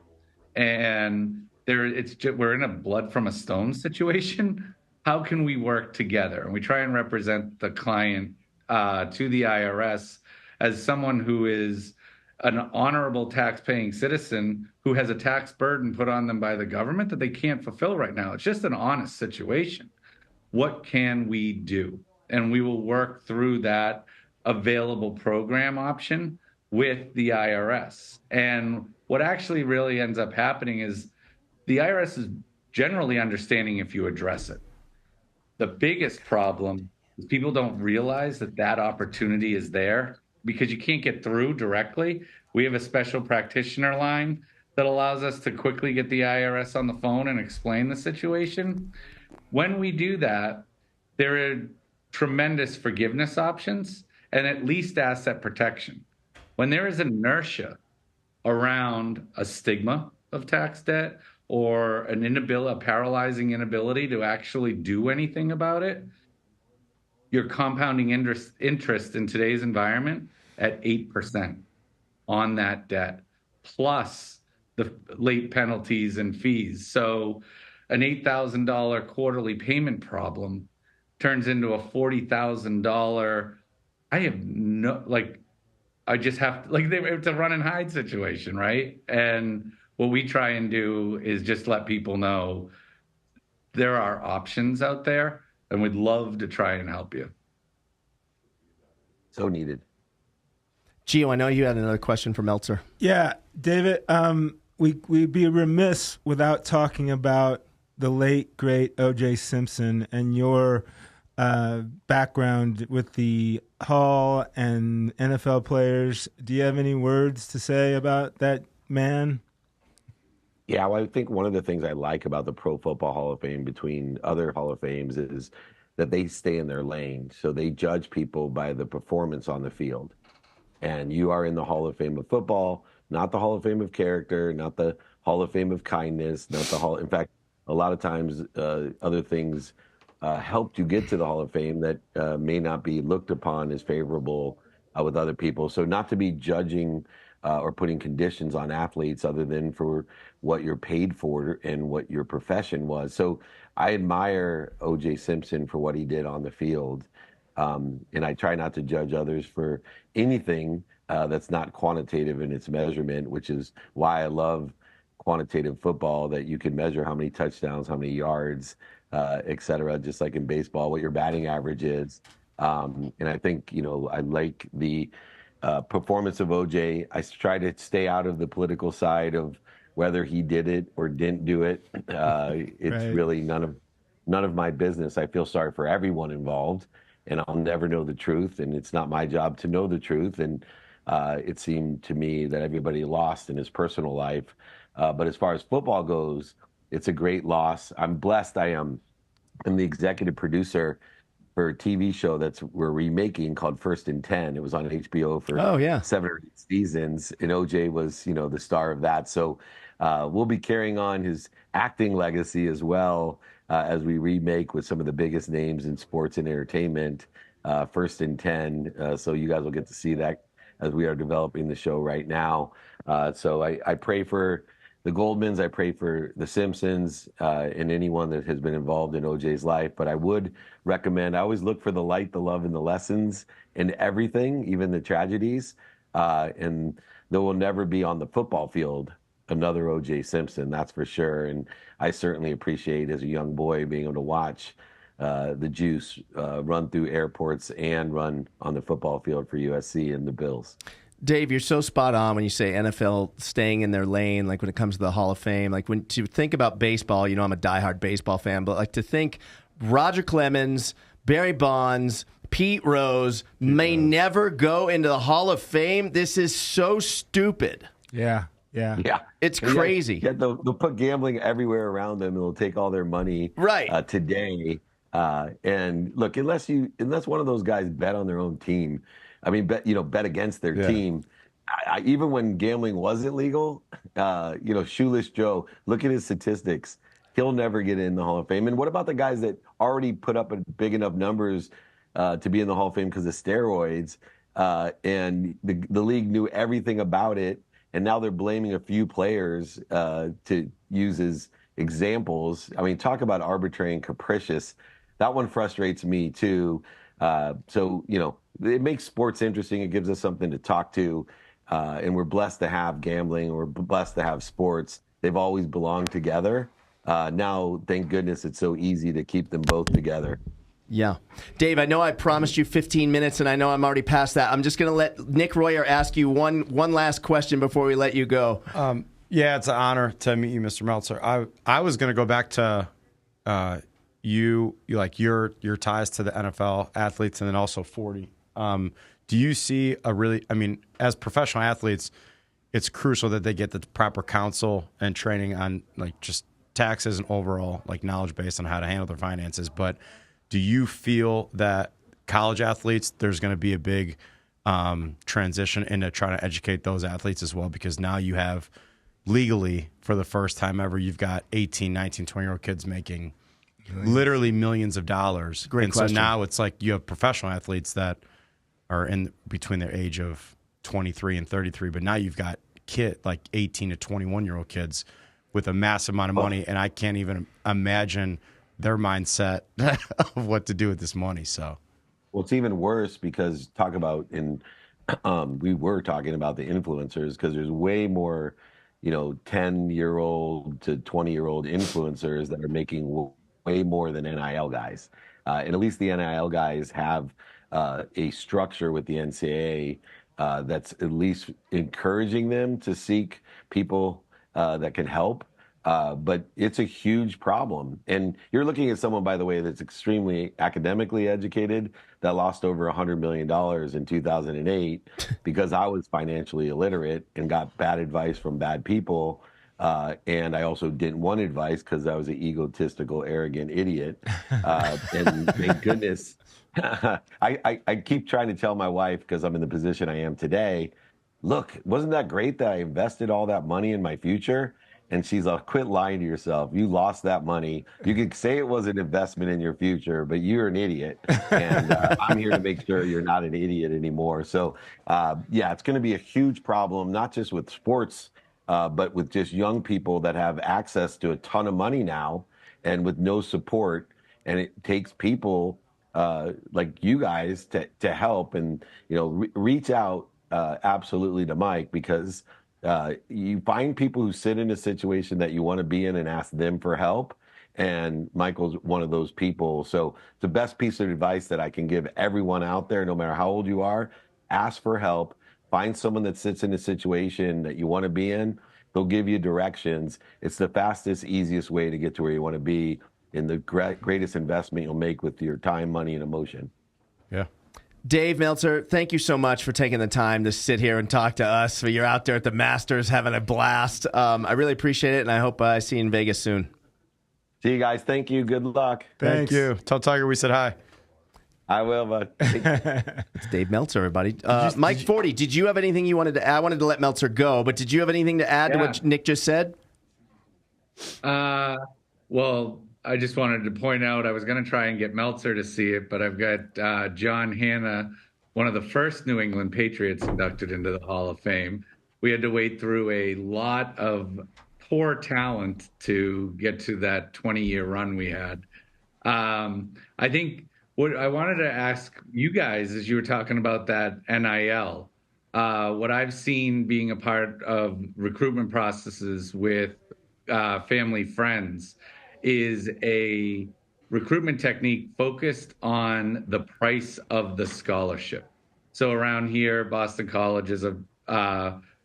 and we're in a blood from a stone situation. How can we work together? And we try and represent the client to the IRS as someone who is an honorable tax-paying citizen who has a tax burden put on them by the government that they can't fulfill right now. It's just an honest situation. What can we do? And we will work through that available program option with the IRS. And what actually really ends up happening is the IRS is generally understanding if you address it. The biggest problem is people don't realize that opportunity is there because you can't get through directly. We have a special practitioner line that allows us to quickly get the IRS on the phone and explain the situation. When we do that, there are tremendous forgiveness options and at least asset protection. When there is inertia around a stigma of tax debt or a paralyzing inability to actually do anything about it, you're compounding interest in today's environment at 8% on that debt, plus the late penalties and fees. So an $8,000 quarterly payment problem turns into a $40,000. It's a run and hide situation, right? And what we try and do is just let people know there are options out there, and we'd love to try and help you. So needed. Gio, I know you had another question for Meltzer. Yeah, David, we'd be remiss without talking about the late, great O.J. Simpson and your background with the Hall and NFL players. Do you have any words to say about that man? Yeah, well, I think one of the things I like about the Pro Football Hall of Fame between other Hall of Fames is that they stay in their lane. So they judge people by the performance on the field. And you are in the Hall of Fame of football, not the Hall of Fame of character, not the Hall of Fame of kindness, not the Hall. In fact, a lot of times other things helped you get to the Hall of Fame that may not be looked upon as favorable with other people. So not to be judging or putting conditions on athletes other than for what you're paid for and what your profession was. So I admire O.J. Simpson for what he did on the field. And I try not to judge others for anything that's not quantitative in its measurement, which is why I love quantitative football, that you can measure how many touchdowns, how many yards, et cetera, just like in baseball, what your batting average is. And I think, I like the performance of OJ. I try to stay out of the political side of whether he did it or didn't do it. It's really none of my business. I feel sorry for everyone involved, and I'll never know the truth, and it's not my job to know the truth. And it seemed to me that everybody lost in his personal life. But as far as football goes, it's a great loss. I'm blessed. I'm the executive producer for a TV show we're remaking called First and 10. It was on HBO for 7 or 8 seasons, and OJ was, the star of that. So we'll be carrying on his acting legacy as well as we remake with some of the biggest names in sports and entertainment, First and 10. So you guys will get to see that as we are developing the show right now. So I pray for the Goldmans, I pray for the Simpsons, and anyone that has been involved in OJ's life. But I would recommend, I always look for the light, the love, and the lessons in everything, even the tragedies. And there will never be on the football field another OJ Simpson, that's for sure. And I certainly appreciate, as a young boy, being able to watch the juice run through airports and run on the football field for USC and the Bills. Dave, you're so spot on when you say NFL staying in their lane, like when it comes to the Hall of Fame. Like when to think about baseball, I'm a diehard baseball fan, but like to think Roger Clemens, Barry Bonds, Pete Rose may never go into the Hall of Fame. This is so stupid. Yeah. It's crazy. Yeah, they'll put gambling everywhere around them, and they'll take all their money today. And look, unless one of those guys bet on their own team, bet against their team. Even when gambling wasn't legal, Shoeless Joe, look at his statistics. He'll never get in the Hall of Fame. And what about the guys that already put up big enough numbers to be in the Hall of Fame because of steroids? And the league knew everything about it, and now they're blaming a few players to use as examples. I mean, talk about arbitrary and capricious. That one frustrates me too. It makes sports interesting. It gives us something to talk to. And we're blessed to have gambling. We're blessed to have sports. They've always belonged together. Now, thank goodness, it's so easy to keep them both together. Yeah. Dave, I know I promised you 15 minutes, and I know I'm already past that. I'm just going to let Nick Royer ask you one last question before we let you go. It's an honor to meet you, Mr. Meltzer. I was going to go back to your ties to the NFL athletes and then also 40. Do you see as professional athletes, it's crucial that they get the proper counsel and training on just taxes and overall knowledge base on how to handle their finances. But do you feel that college athletes, there's going to be a big transition into trying to educate those athletes as well? Because now you have legally, for the first time ever, you've got 18, 19, 20-year-old kids making literally millions of dollars. Great question. So now it's you have professional athletes that are in between their age of 23 and 33, but now you've got 18 to 21-year-old kids with a massive amount of money, and I can't even imagine their mindset of what to do with this money. So, well, it's even worse because we were talking about the influencers, because there's way more, 10-year-old to 20-year-old influencers that are making way more than NIL guys. And at least the NIL guys have a structure with the NCAA that's at least encouraging them to seek people that can help. But it's a huge problem. And you're looking at someone, by the way, that's extremely academically educated that lost over $100 million in 2008 because I was financially illiterate and got bad advice from bad people. And I also didn't want advice because I was an egotistical, arrogant idiot. And thank goodness, I keep trying to tell my wife, because I'm in the position I am today, look, wasn't that great that I invested all that money in my future? And she's like, quit lying to yourself. You lost that money. You could say it was an investment in your future, but you're an idiot. And I'm here to make sure you're not an idiot anymore. So, it's going to be a huge problem, not just with sports, but with just young people that have access to a ton of money now and with no support. And it takes people like you guys to help and, reach out absolutely to Mike, because you find people who sit in a situation that you want to be in and ask them for help. And Michael's one of those people. So the best piece of advice that I can give everyone out there, no matter how old you are, ask for help. Find someone that sits in a situation that you want to be in. They'll give you directions. It's the fastest, easiest way to get to where you want to be, and the greatest investment you'll make with your time, money, and emotion. Yeah. Dave Meltzer, thank you so much for taking the time to sit here and talk to us. You're out there at the Masters having a blast. I really appreciate it, and I hope I see you in Vegas soon. See you guys. Thank you. Good luck. Thank you. Tell Tiger we said hi. I will, bud. It's Dave Meltzer, everybody. Mike 40, did you have anything you wanted to add? I wanted to let Meltzer go, but did you have anything to add to what Nick just said? Well, I just wanted to point out, I was going to try and get Meltzer to see it, but I've got John Hanna, one of the first New England Patriots inducted into the Hall of Fame. We had to wait through a lot of poor talent to get to that 20-year run we had. I think what I wanted to ask you guys, as you were talking about that NIL, what I've seen being a part of recruitment processes with family friends is a recruitment technique focused on the price of the scholarship. So around here, Boston College is a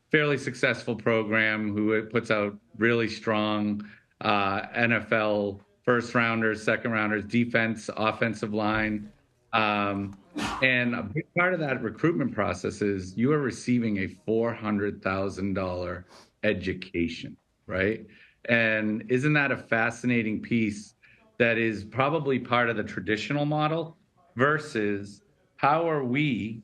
fairly successful program who puts out really strong NFL first rounders, second rounders, defense, offensive line. And a big part of that recruitment process is you are receiving a $400,000 education, right? And isn't that a fascinating piece that is probably part of the traditional model versus how are we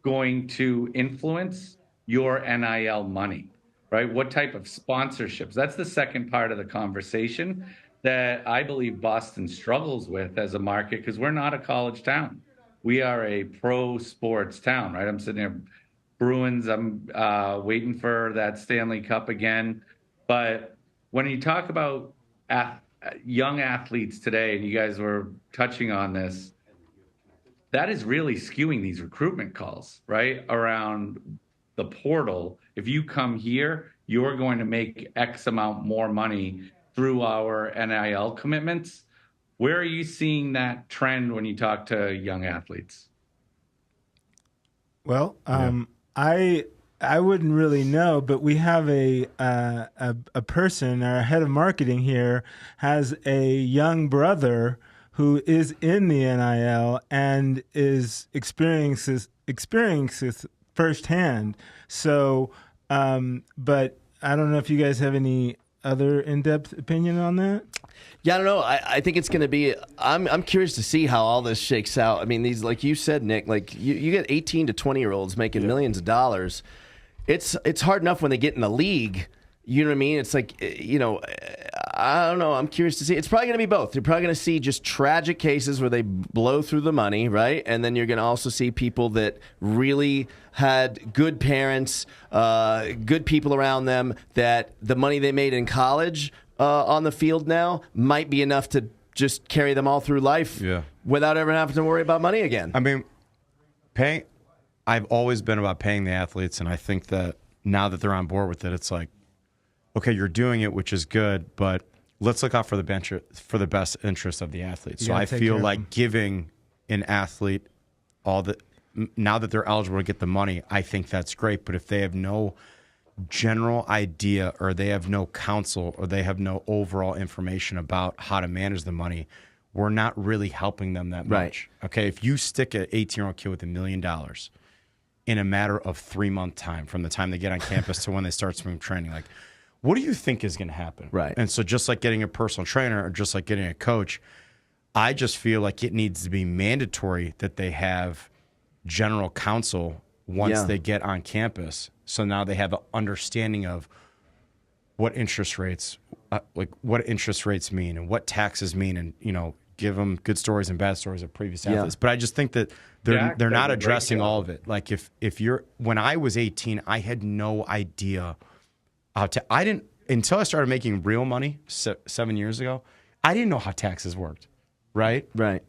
going to influence your NIL money, right? What type of sponsorships? That's the second part of the conversation that I believe Boston struggles with as a market because we're not a college town. We are a pro sports town, right? I'm sitting there, Bruins, I'm waiting for that Stanley Cup again. But when you talk about young athletes today, and you guys were touching on this, that is really skewing these recruitment calls, right? Around the portal. If you come here, you're going to make X amount more money through our NIL commitments. Where are you seeing that trend when you talk to young athletes? Well, I wouldn't really know, but we have a person, our head of marketing here, has a young brother who is in the NIL and is experiences firsthand. So, but I don't know if you guys have any other in-depth opinion on that. Yeah, I don't know. I think it's going to be. I'm curious to see how all this shakes out. I mean, these, like you said, Nick, like you get 18 to 20-year-olds making millions of dollars. It's hard enough when they get in the league. You know what I mean? It's like, I don't know. I'm curious to see. It's probably going to be both. You're probably going to see just tragic cases where they blow through the money, right? And then you're going to also see people that really had good parents, good people around them, that the money they made in college on the field now might be enough to just carry them all through life without ever having to worry about money again. I mean, I've always been about paying the athletes, and I think that now that they're on board with it, it's like, okay, you're doing it, which is good, but let's look out for the best interest of the athlete. So I feel like giving an athlete now that they're eligible to get the money, I think that's great. But if they have no general idea, or they have no counsel, or they have no overall information about how to manage the money, we're not really helping them that much. Right. Okay, if you stick an 18-year-old kid with $1 million in a matter of 3-month time, from the time they get on campus to when they start spring training, like, what do you think is going to happen? Right. And so just like getting a personal trainer or just like getting a coach, I just feel like it needs to be mandatory that they have general counsel once they get on campus. So now they have an understanding of what interest rates, mean and what taxes mean, and, give them good stories and bad stories of previous athletes. But I just think that they're not addressing all of it. Like when I was 18, I had no idea I didn't, until I started making real money 7 years ago, I didn't know how taxes worked, right? Right.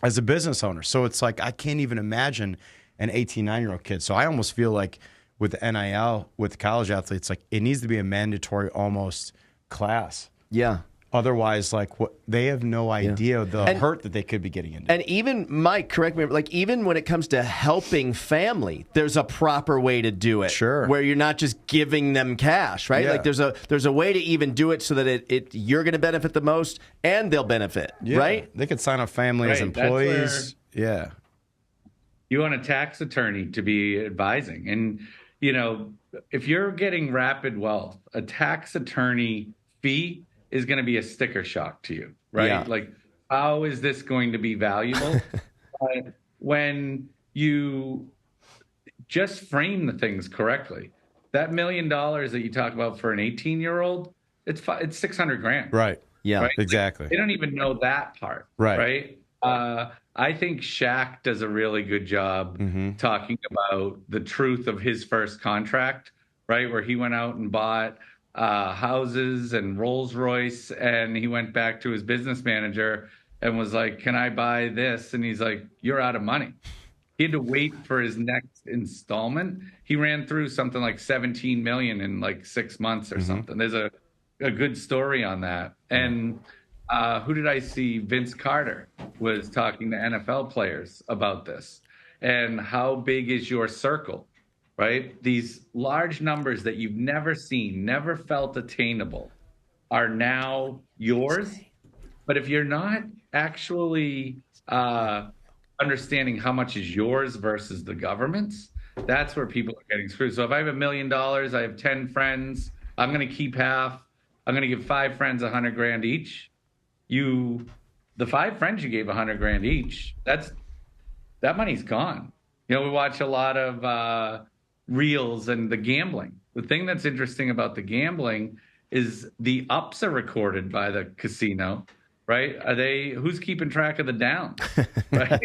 As a business owner. So it's like, I can't even imagine an 18, 9-year-old kid. So I almost feel like with NIL, with college athletes, like it needs to be a mandatory almost class. Yeah. Otherwise, like they have no idea the hurt that they could be getting into. And even, Mike, correct me, like even when it comes to helping family, there's a proper way to do it. Sure. Where you're not just giving them cash, right? Yeah. Like there's a way to even do it so that you're going to benefit the most and they'll benefit, right? They could sign up family as employees. Yeah. You want a tax attorney to be advising. And, if you're getting rapid wealth, a tax attorney fee is going to be a sticker shock to you, right? Yeah. Like, how is this going to be valuable? But when you just frame the things correctly. That $1 million that you talk about for an 18-year-old, it's $600,000. Right. Yeah. Right? Exactly. They don't even know that part. Right. I think Shaq does a really good job talking about the truth of his first contract, right? Where he went out and bought houses and Rolls Royce, and he went back to his business manager and was like, "Can I buy this?" And he's like, "You're out of money." He had to wait for his next installment. He ran through something like 17 million in like 6 months or something. There's a good story on that. And who did I see? Vince Carter was talking to NFL players about this. And how big is your circle, right? These large numbers that you've never seen, never felt attainable, are now yours. But if you're not actually understanding how much is yours versus the government's, that's where people are getting screwed. So if I have $1 million, I have 10 friends, I'm going to keep half. I'm going to give 5 friends $100,000 each. The 5 friends you gave $100,000 each, that money's gone. You know, we watch a lot of reels and the gambling. The thing that's interesting about the gambling is the ups are recorded by the casino, right? Who's keeping track of the downs, right?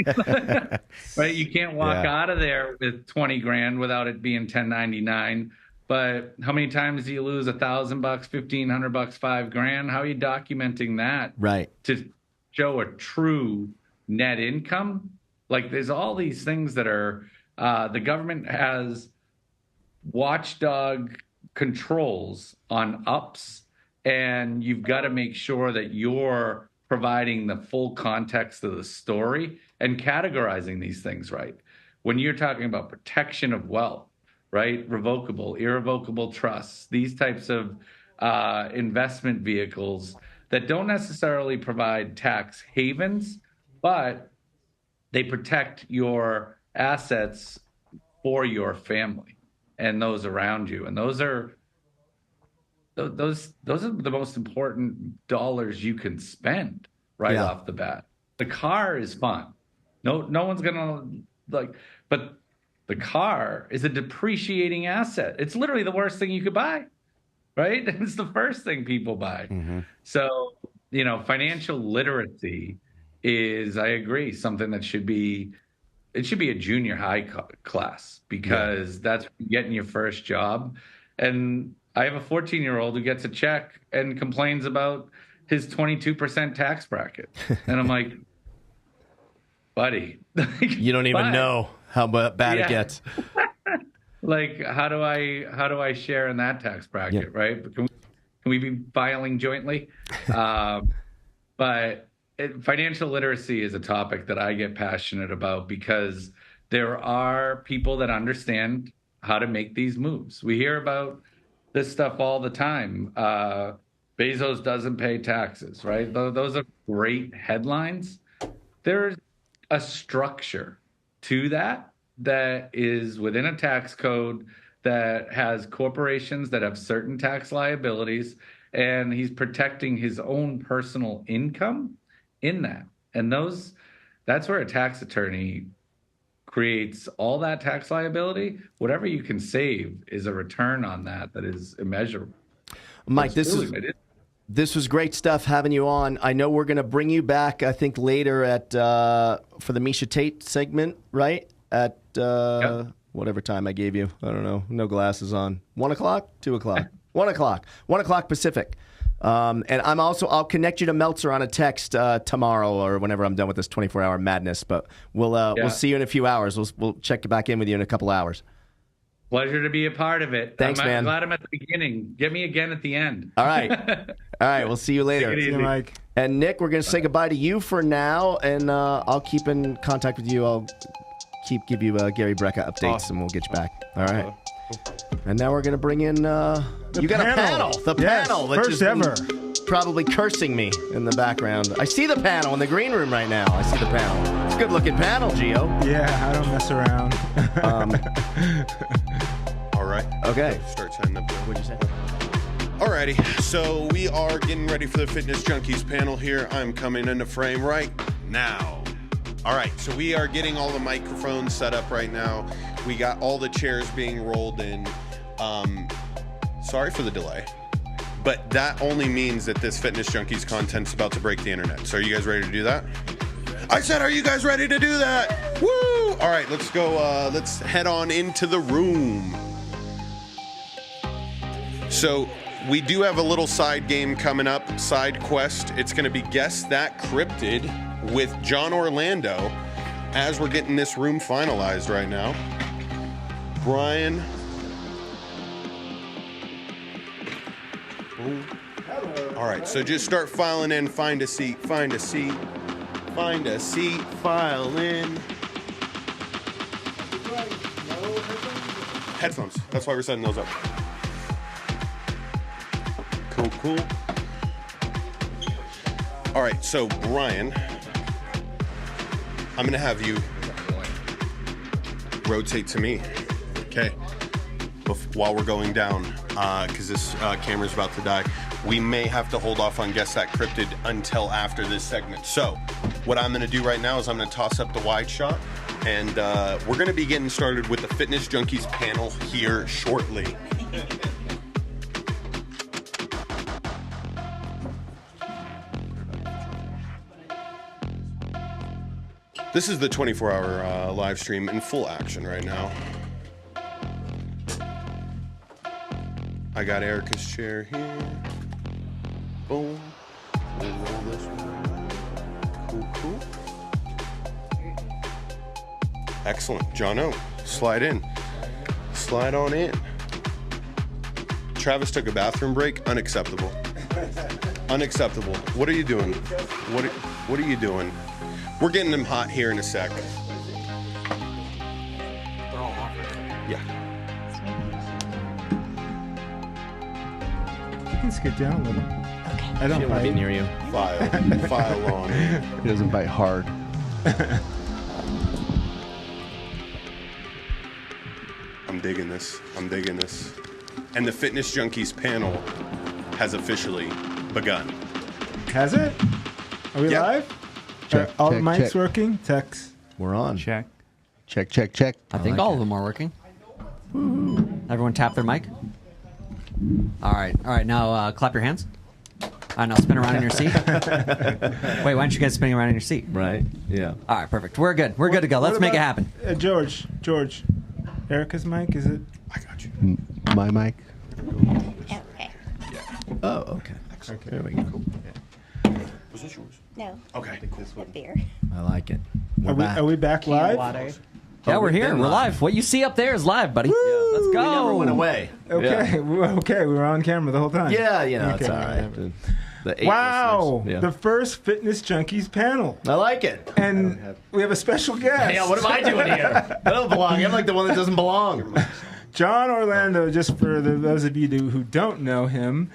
Right? You can't walk out of there with $20,000 without it being 1099. But how many times do you lose $1,000, $1,500, $5,000? How are you documenting that? Right. To show a true net income? Like, there's all these things that are, the government has watchdog controls on ups, and you've got to make sure that you're providing the full context of the story and categorizing these things right. When you're talking about protection of wealth, right? Revocable, irrevocable trusts, these types of investment vehicles that don't necessarily provide tax havens, but they protect your assets for your family and those around you. And those are the most important dollars you can spend right off the bat. The car is fun. No one's gonna but the car is a depreciating asset. It's literally the worst thing you could buy, right? It's the first thing people buy. So, financial literacy is, I agree, something that should be a junior high class, because that's getting your first job. And I have a 14-year-old who gets a check and complains about his 22% tax bracket. And I'm like, buddy, you don't even know how bad it gets. Like, how do I share in that tax bracket, right? Can we be filing jointly? But financial literacy is a topic that I get passionate about, because there are people that understand how to make these moves. We hear about this stuff all the time. Bezos doesn't pay taxes, right? Those are great headlines. There's a structure to that is within a tax code that has corporations that have certain tax liabilities, and he's protecting his own personal income in that. And that's where a tax attorney creates all that tax liability. Whatever you can save is a return on that is immeasurable. Mike, this was great stuff having you on. I know we're going to bring you back, I think, later for the Misha Tate segment, right? At whatever time I gave you. I don't know. No glasses on. 1 o'clock? 2 o'clock? 1 o'clock. 1 o'clock Pacific. And I'll connect you to Meltzer on a text tomorrow or whenever I'm done with this 24-hour madness. But we'll see you in a few hours. We'll check back in with you in a couple hours. Pleasure to be a part of it. Thanks, man. I'm glad I'm at the beginning. Get me again at the end. All right. All right. We'll see you later. Take it easy. See you, Mike. And Nick, we're going to say goodbye to you for now, and I'll keep in contact with you. I'll give you Gary Brecka updates, and we'll get you back. All right. And now we're going to bring in you got a panel. The panel. That First ever. Probably cursing me in the background. I see the panel in the green room right now. I see the panel. It's a good-looking panel, Gio. Yeah, I don't mess around. All right. Okay. Start setting up. What'd you say? Alrighty, so we are getting ready for the Fitness Junkeez panel here. I'm coming into frame right now. All right, so we are getting all the microphones set up right now. We got all the chairs being rolled in. Sorry for the delay, but that only means that this Fitness Junkeez content's about to break the internet. So are you guys ready to do that? I said, are you guys ready to do that? Woo! All right, let's go. Let's head on into the room. So we do have a little side game coming up, side quest. It's going to be Guess That Cryptid with John Orlando as we're getting this room finalized right now. Brian. Boom. All right, so just start filing in. Find a seat, find a seat, find a seat, file in. Headphones. That's why we're setting those up. Cool, cool. All right, so Brian, I'm gonna have you rotate to me, okay? While we're going down, because this camera's about to die. We may have to hold off on Guess That Cryptid until after this segment. So what I'm gonna do right now is I'm gonna toss up the wide shot, and we're gonna be getting started with the Fitness Junkeez panel here shortly. This is the 24-hour live stream in full action right now. I got Erica's chair here. Boom. We'll roll this one. Cool, cool. Excellent. Jono, slide in. Slide on in. Travis took a bathroom break. Unacceptable. Unacceptable. What are you doing? What are you doing? We're getting them hot here in a sec. Yeah. You can skip down a little. Okay. I don't She don't want to be bite. near you. File on in. He doesn't bite hard. I'm digging this. I'm digging this. And the Fitness Junkeez panel has officially begun. Has it? Are we Yep. live? Check, Are all check, mics check. working? Text. We're on. Check, check. I think all of them are working. Everyone tap their mic. All right. Now clap your hands. All right, now spin around in your seat. Wait, why aren't you guys spinning around in your seat? Right? Yeah. All right, perfect. We're good. We're good to go. Let's What make it about- happen. George. Erica's mic, is it? I got you. My mic. Okay. Oh, okay. Okay. There we go. Was this yours? No. Okay. A beer. I like it. Are we back live? Yeah, we're we've here. been We're live. live. What you see up there is live, buddy. Yeah. Let's go. We never went away. Okay. Okay. We were on camera the whole time. Yeah, you know, it's Okay. all right. The 8 Wow. listeners. The first Fitness Junkeez panel. I like it. And we have a special guest. Yeah, what am I doing here? I don't belong. I'm like the one that doesn't belong. John Orlando, just for those of you who don't know him,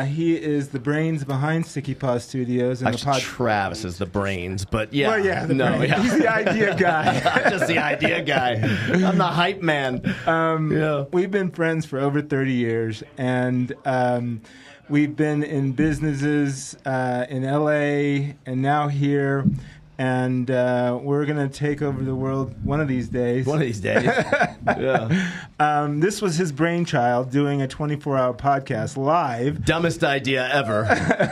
he is the brains behind Sticky Paw Studios and the Actually, pod. Travis is the brains, but yeah. Well, yeah, the no, brains. yeah. He's the idea guy. I'm just the idea guy. I'm the hype man. Yeah. We've been friends for over 30 years, and we've been in businesses in LA and now here, and we're going to take over the world one of these days. One of these days. Yeah. This was his brainchild, doing a 24-hour podcast live. Dumbest idea ever.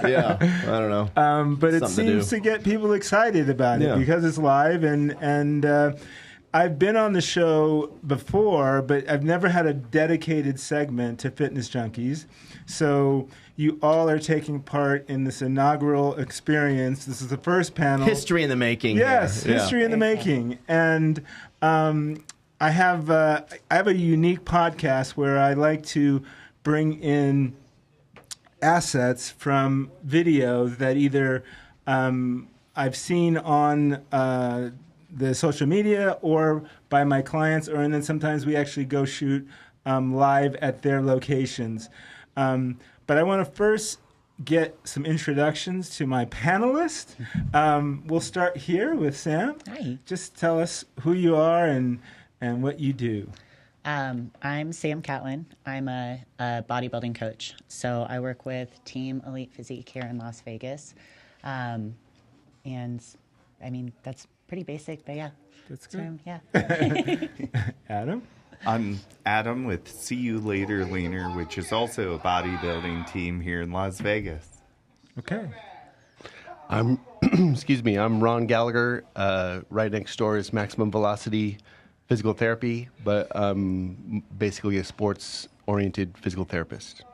Yeah. I don't know. But it Something to seems do. to get people excited about it Yeah. because it's live, and I've been on the show before, but I've never had a dedicated segment to Fitness Junkeez. So you all are taking part in this inaugural experience. This is the first panel. History in the making. Yes, here. Yeah. history in the making. And I have a unique podcast where I like to bring in assets from videos that either I've seen on the social media or by my clients, and then sometimes we actually go shoot live at their locations. But I want to first get some introductions to my panelists. We'll start here with Sam. Hi. Just tell us who you are and what you do. I'm Sam Catlin. I'm a bodybuilding coach. So I work with Team Elite Physique here in Las Vegas. And I mean, that's pretty basic, but yeah. That's good. Yeah. Adam? I'm Adam with See You Later Leaner, which is also a bodybuilding team here in Las Vegas. Okay. I'm, excuse me, I'm Ron Gallagher. Right next door is Maximum Velocity Physical Therapy, but I'm basically a sports-oriented physical therapist.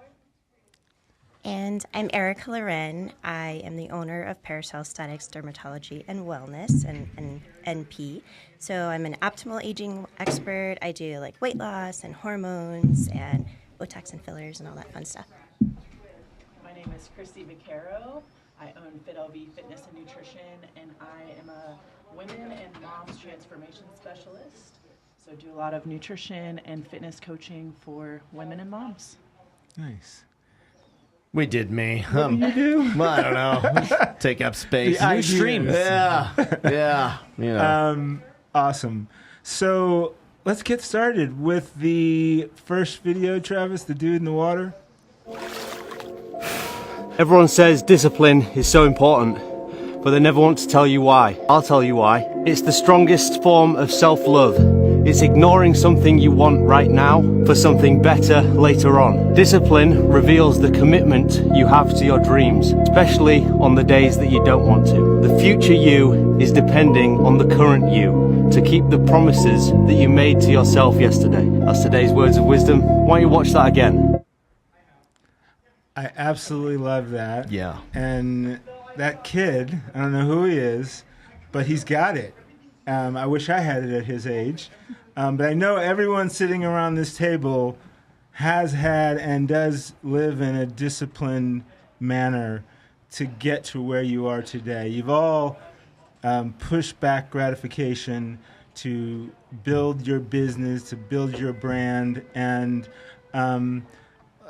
And I'm Erica Loren. I am the owner of Parasol Aesthetics Dermatology and Wellness, and NP. So I'm an optimal aging expert. I do like weight loss and hormones and Botox and fillers and all that fun stuff. My name is Christy Vaccaro. I own FitLV Fitness and Nutrition, and I am a women and moms transformation specialist. So do a lot of nutrition and fitness coaching for women and moms. Nice. We did me. What do you do? Well, I don't know. Take up space. The New stream. ideas. Yeah. You know. Awesome. So let's get started with the first video, Travis, the dude in the water. Everyone says discipline is so important, but they never want to tell you why. I'll tell you why. It's the strongest form of self-love. It's ignoring something you want right now for something better later on. Discipline reveals the commitment you have to your dreams, especially on the days that you don't want to. The future you is depending on the current you to keep the promises that you made to yourself yesterday. That's today's words of wisdom. Why don't you watch that again? I absolutely love that. Yeah. And that kid, I don't know who he is, but he's got it. I wish I had it at his age. But I know everyone sitting around this table has had and does live in a disciplined manner to get to where you are today. You've all pushed back gratification to build your business, to build your brand, and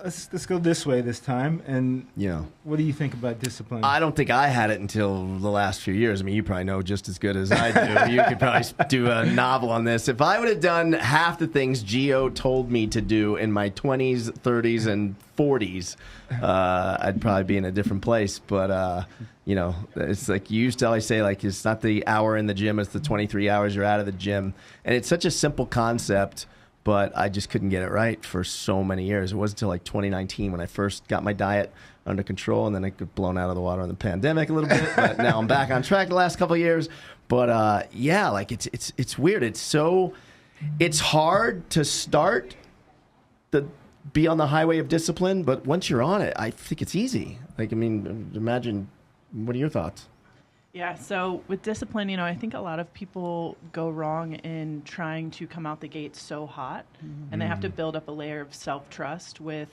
let's go this way this time. And Yeah. what do you think about discipline? I don't think I had it until the last few years. I mean, you probably know just as good as I do. You could probably do a novel on this. If I would have done half the things Gio told me to do in my 20s, 30s, and 40s, I'd probably be in a different place. But, you know, it's like you used to always say, like, it's not the hour in the gym, it's the 23 hours you're out of the gym. And it's such a simple concept, but I just couldn't get it right for so many years. It wasn't until like 2019 when I first got my diet under control, and then it got blown out of the water in the pandemic a little bit. But now I'm back on track the last couple of years. But yeah, like it's weird. It's hard to start be on the highway of discipline, but once you're on it, I think it's easy. Like, I mean, imagine. What are your thoughts? Yeah, so with discipline, you know, I think a lot of people go wrong in trying to come out the gate so hot, and they have to build up a layer of self-trust with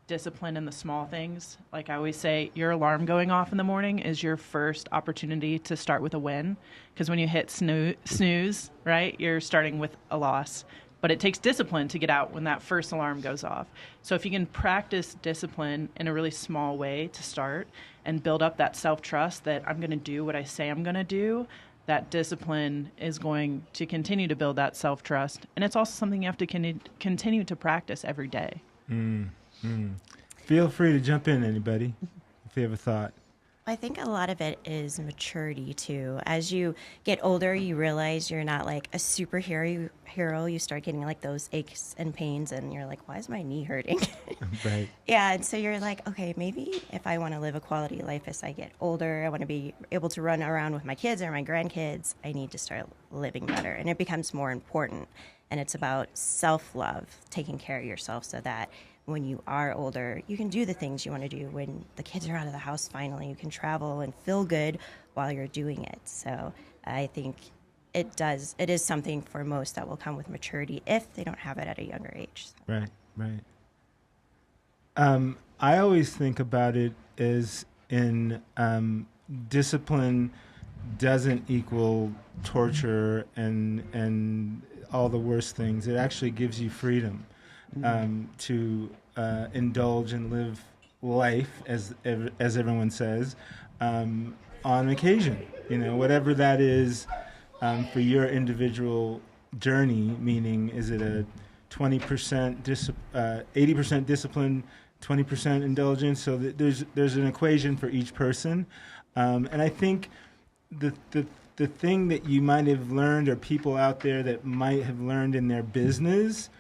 discipline in the small things. Like I always say, your alarm going off in the morning is your first opportunity to start with a win, because when you hit snooze, right, you're starting with a loss. But it takes discipline to get out when that first alarm goes off. So if you can practice discipline in a really small way to start and build up that self-trust that I'm going to do what I say I'm going to do, that discipline is going to continue to build that self-trust. And it's also something you have to continue to practice every day. Feel free to jump in, anybody, if you have a thought. I think a lot of it is maturity too. As you get older, you realize you're not like a superhero. You start getting like those aches and pains, and you're like, why is my knee hurting? Right. Yeah, and so you're like, okay, maybe if I want to live a quality life as I get older, I want to be able to run around with my kids or my grandkids, I need to start living better. And it becomes more important. And it's about self-love, taking care of yourself so that when you are older, you can do the things you want to do. When the kids are out of the house, finally, you can travel and feel good while you're doing it. So I think it is something for most that will come with maturity if they don't have it at a younger age. So. Right. I always think about it as in discipline doesn't equal torture and all the worst things. It actually gives you freedom to indulge and live life, as everyone says, on occasion. You know, whatever that is for your individual journey. Meaning, is it a 20% 80% discipline, 20% indulgence? So there's an equation for each person, and I think the the thing that you might have learned, or people out there that might have learned in their business,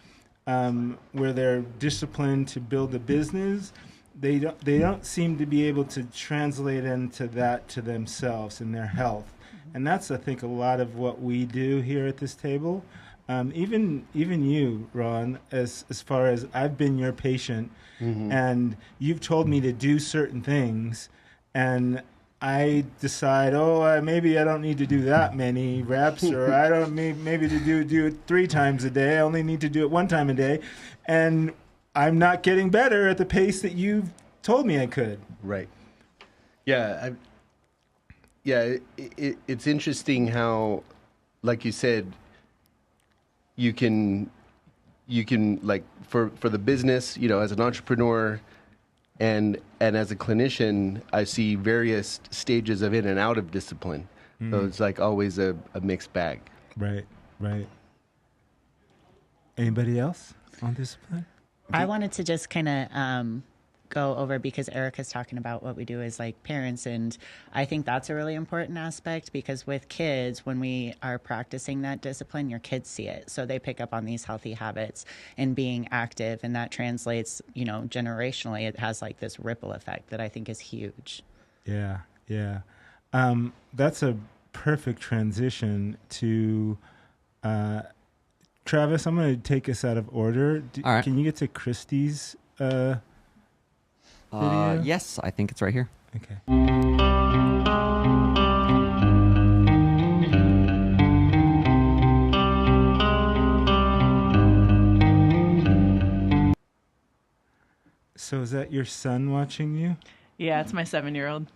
where they're disciplined to build a business, they don't seem to be able to translate into that to themselves and their health. And that's, I think, a lot of what we do here at this table. Even you, Ron, as far as I've been your patient, and you've told me to do certain things, and I decide, maybe I don't need to do that many reps, or I don't maybe to do it 3 times a day. I only need to do it 1 time a day, and I'm not getting better at the pace that you've told me I could. Right. Yeah. It's interesting how, like you said, you can like for the business, as an entrepreneur and as a clinician, I see various stages of in and out of discipline. So it's like always a mixed bag. Right. Anybody else on discipline? I wanted to just kind of go over, because Erica's talking about what we do as like parents, and I think that's a really important aspect, because with kids, when we are practicing that discipline, your kids see it, so they pick up on these healthy habits and being active, and that translates, generationally. It has like this ripple effect that I think is huge. Yeah. That's a perfect transition to Travis. I'm going to take us out of order. All right. Can you get to Christie's video? Yes, I think it's right here. Okay. So is that your son watching you? Yeah, it's my 7-year-old.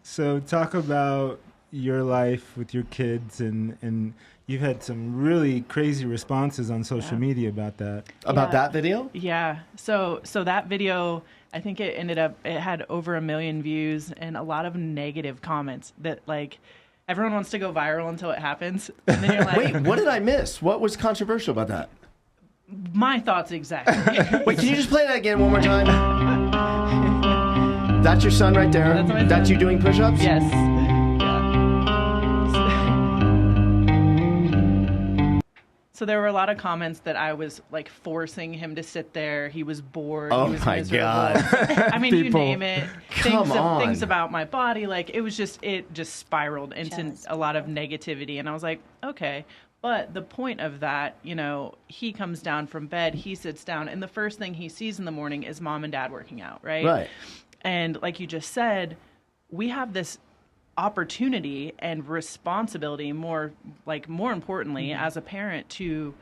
So talk about your life with your kids, and you've had some really crazy responses on social media about that. About that video? Yeah. So that video, I think it had over 1 million views and a lot of negative comments that, like, everyone wants to go viral until it happens. And then you're like, wait, what did I miss? What was controversial about that? My thoughts exactly. Wait, can you just play that again one more time? That's your son right there? That's my son. That's you doing push-ups? Yes. So there were a lot of comments that I was like forcing him to sit there. He was bored. Oh he was my miserable. God. I mean, People. you name it. Things about my body. Like it just spiraled into a lot of negativity. And I was like, okay. But the point of that, he comes down from bed, he sits down, and the first thing he sees in the morning is mom and dad working out, right? Right. And like you just said, we have this opportunity and responsibility, more importantly, as a parent, to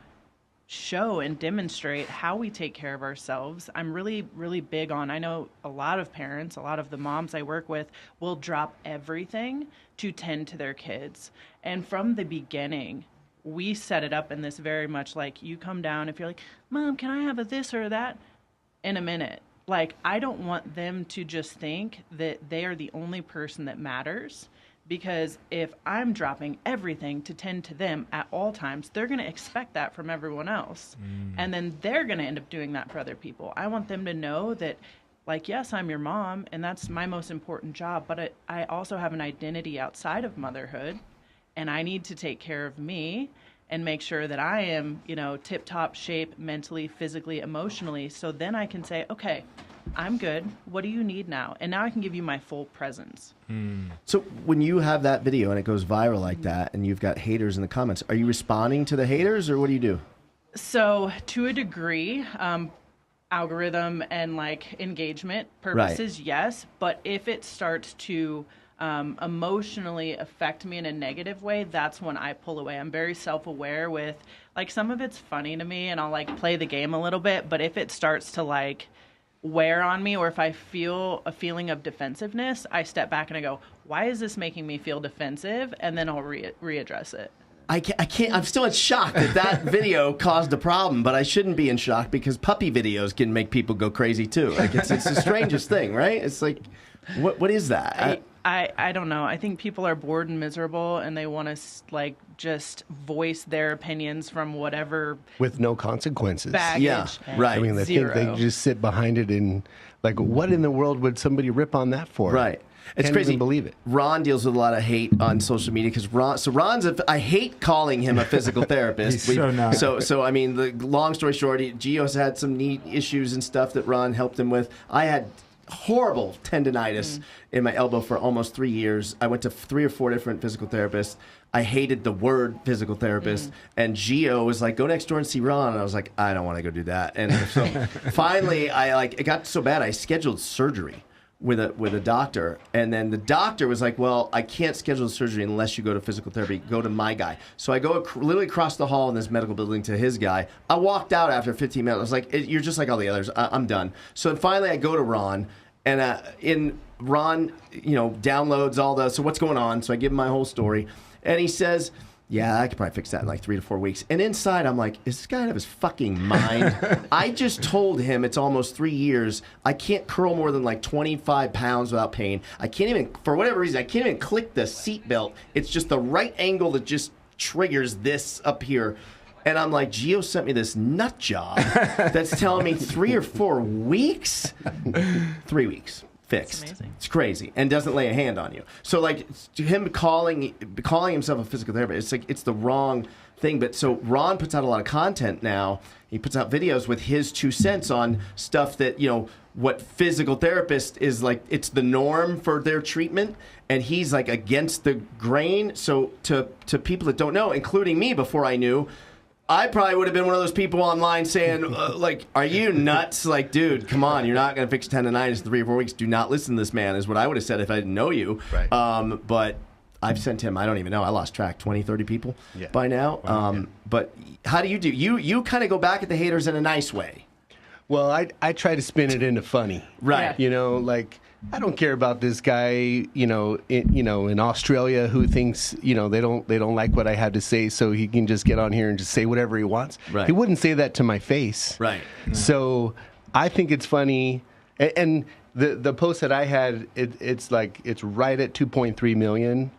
show and demonstrate how we take care of ourselves. I'm really, really big on, I know a lot of parents, a lot of the moms I work with will drop everything to tend to their kids. And from the beginning, we set it up in this very much like, you come down, if you're like, Mom, can I have a this or that? In a minute. Like, I don't want them to just think that they are the only person that matters, because if I'm dropping everything to tend to them at all times, they're going to expect that from everyone else. And then they're going to end up doing that for other people. I want them to know that, like, yes, I'm your mom, and that's my most important job, but I also have an identity outside of motherhood, and I need to take care of me and make sure that I am, tip-top shape mentally, physically, emotionally. So then I can say, okay, I'm good. What do you need now? And now I can give you my full presence. So when you have that video and it goes viral like that and you've got haters in the comments, are you responding to the haters or what do you do? So to a degree, algorithm and like engagement purposes, yes. But if it starts to emotionally affect me in a negative way, that's when I pull away. I'm very self-aware with, like, some of it's funny to me and I'll like play the game a little bit, but if it starts to like wear on me, or if I feel a feeling of defensiveness, I step back and I go, why is this making me feel defensive? And then I'll readdress it. I can't, I'm still in shock that video caused a problem, but I shouldn't be in shock because puppy videos can make people go crazy too. Like it's the strangest thing, right? It's like, what is that? I don't know. I think people are bored and miserable, and they want to like just voice their opinions from whatever with no consequences. Baggage. Yeah, right. I mean, they think they just sit behind it and Like, what in the world would somebody rip on that for? Right. It's Can't crazy. even believe it. Ron deals with a lot of hate on social media because Ron's I hate calling him a physical therapist. He's so not. So I mean, the long story short, Gio's had some neat issues and stuff that Ron helped him with. I had horrible tendonitis in my elbow for almost 3 years. I went to 3 or 4 different physical therapists. I hated the word physical therapist, and Gio was like, "Go next door and see Ron." And I was like, "I don't want to go do that." And so finally, it got so bad, I scheduled surgery with a doctor, and then the doctor was like, "Well, I can't schedule the surgery unless you go to physical therapy. Go to my guy." So I go literally across the hall in this medical building to his guy. I walked out after 15 minutes. I was like, "You're just like all the others. I'm done." So finally, I go to Ron, and Ron, downloads all the. So what's going on? So I give him my whole story, and he says, "Yeah, I could probably fix that in like 3 to 4 weeks." And inside, I'm like, is this guy out of his fucking mind? I just told him it's almost 3 years. I can't curl more than like 25 pounds without pain. I can't even, for whatever reason, I can't even click the seatbelt. It's just the right angle that just triggers this up here. And I'm like, Gio sent me this nut job that's telling me 3 or 4 weeks? 3 weeks. Fixed. It's crazy, and doesn't lay a hand on you. So like him calling himself a physical therapist, it's the wrong thing. But so Ron puts out a lot of content now. He puts out videos with his 2 cents on stuff that what physical therapist is like. It's the norm for their treatment, and he's like against the grain. So to people that don't know, including me before I knew, I probably would have been one of those people online saying, like, "Are you nuts? Like, dude, come on. You're not going to fix tendonitis in 3 or 4 weeks. Do not listen to this man," is what I would have said if I didn't know you. Right. But I've sent him, I don't even know, I lost track, 20, 30 people by now. But how do? You kind of go back at the haters in a nice way. Well, I try to spin it into funny. Right. Like, I don't care about this guy, in Australia who thinks, they don't like what I had to say, so he can just get on here and just say whatever he wants. Right. He wouldn't say that to my face. Right. So I think it's funny. And the post that I had, it's right at 2.3 million.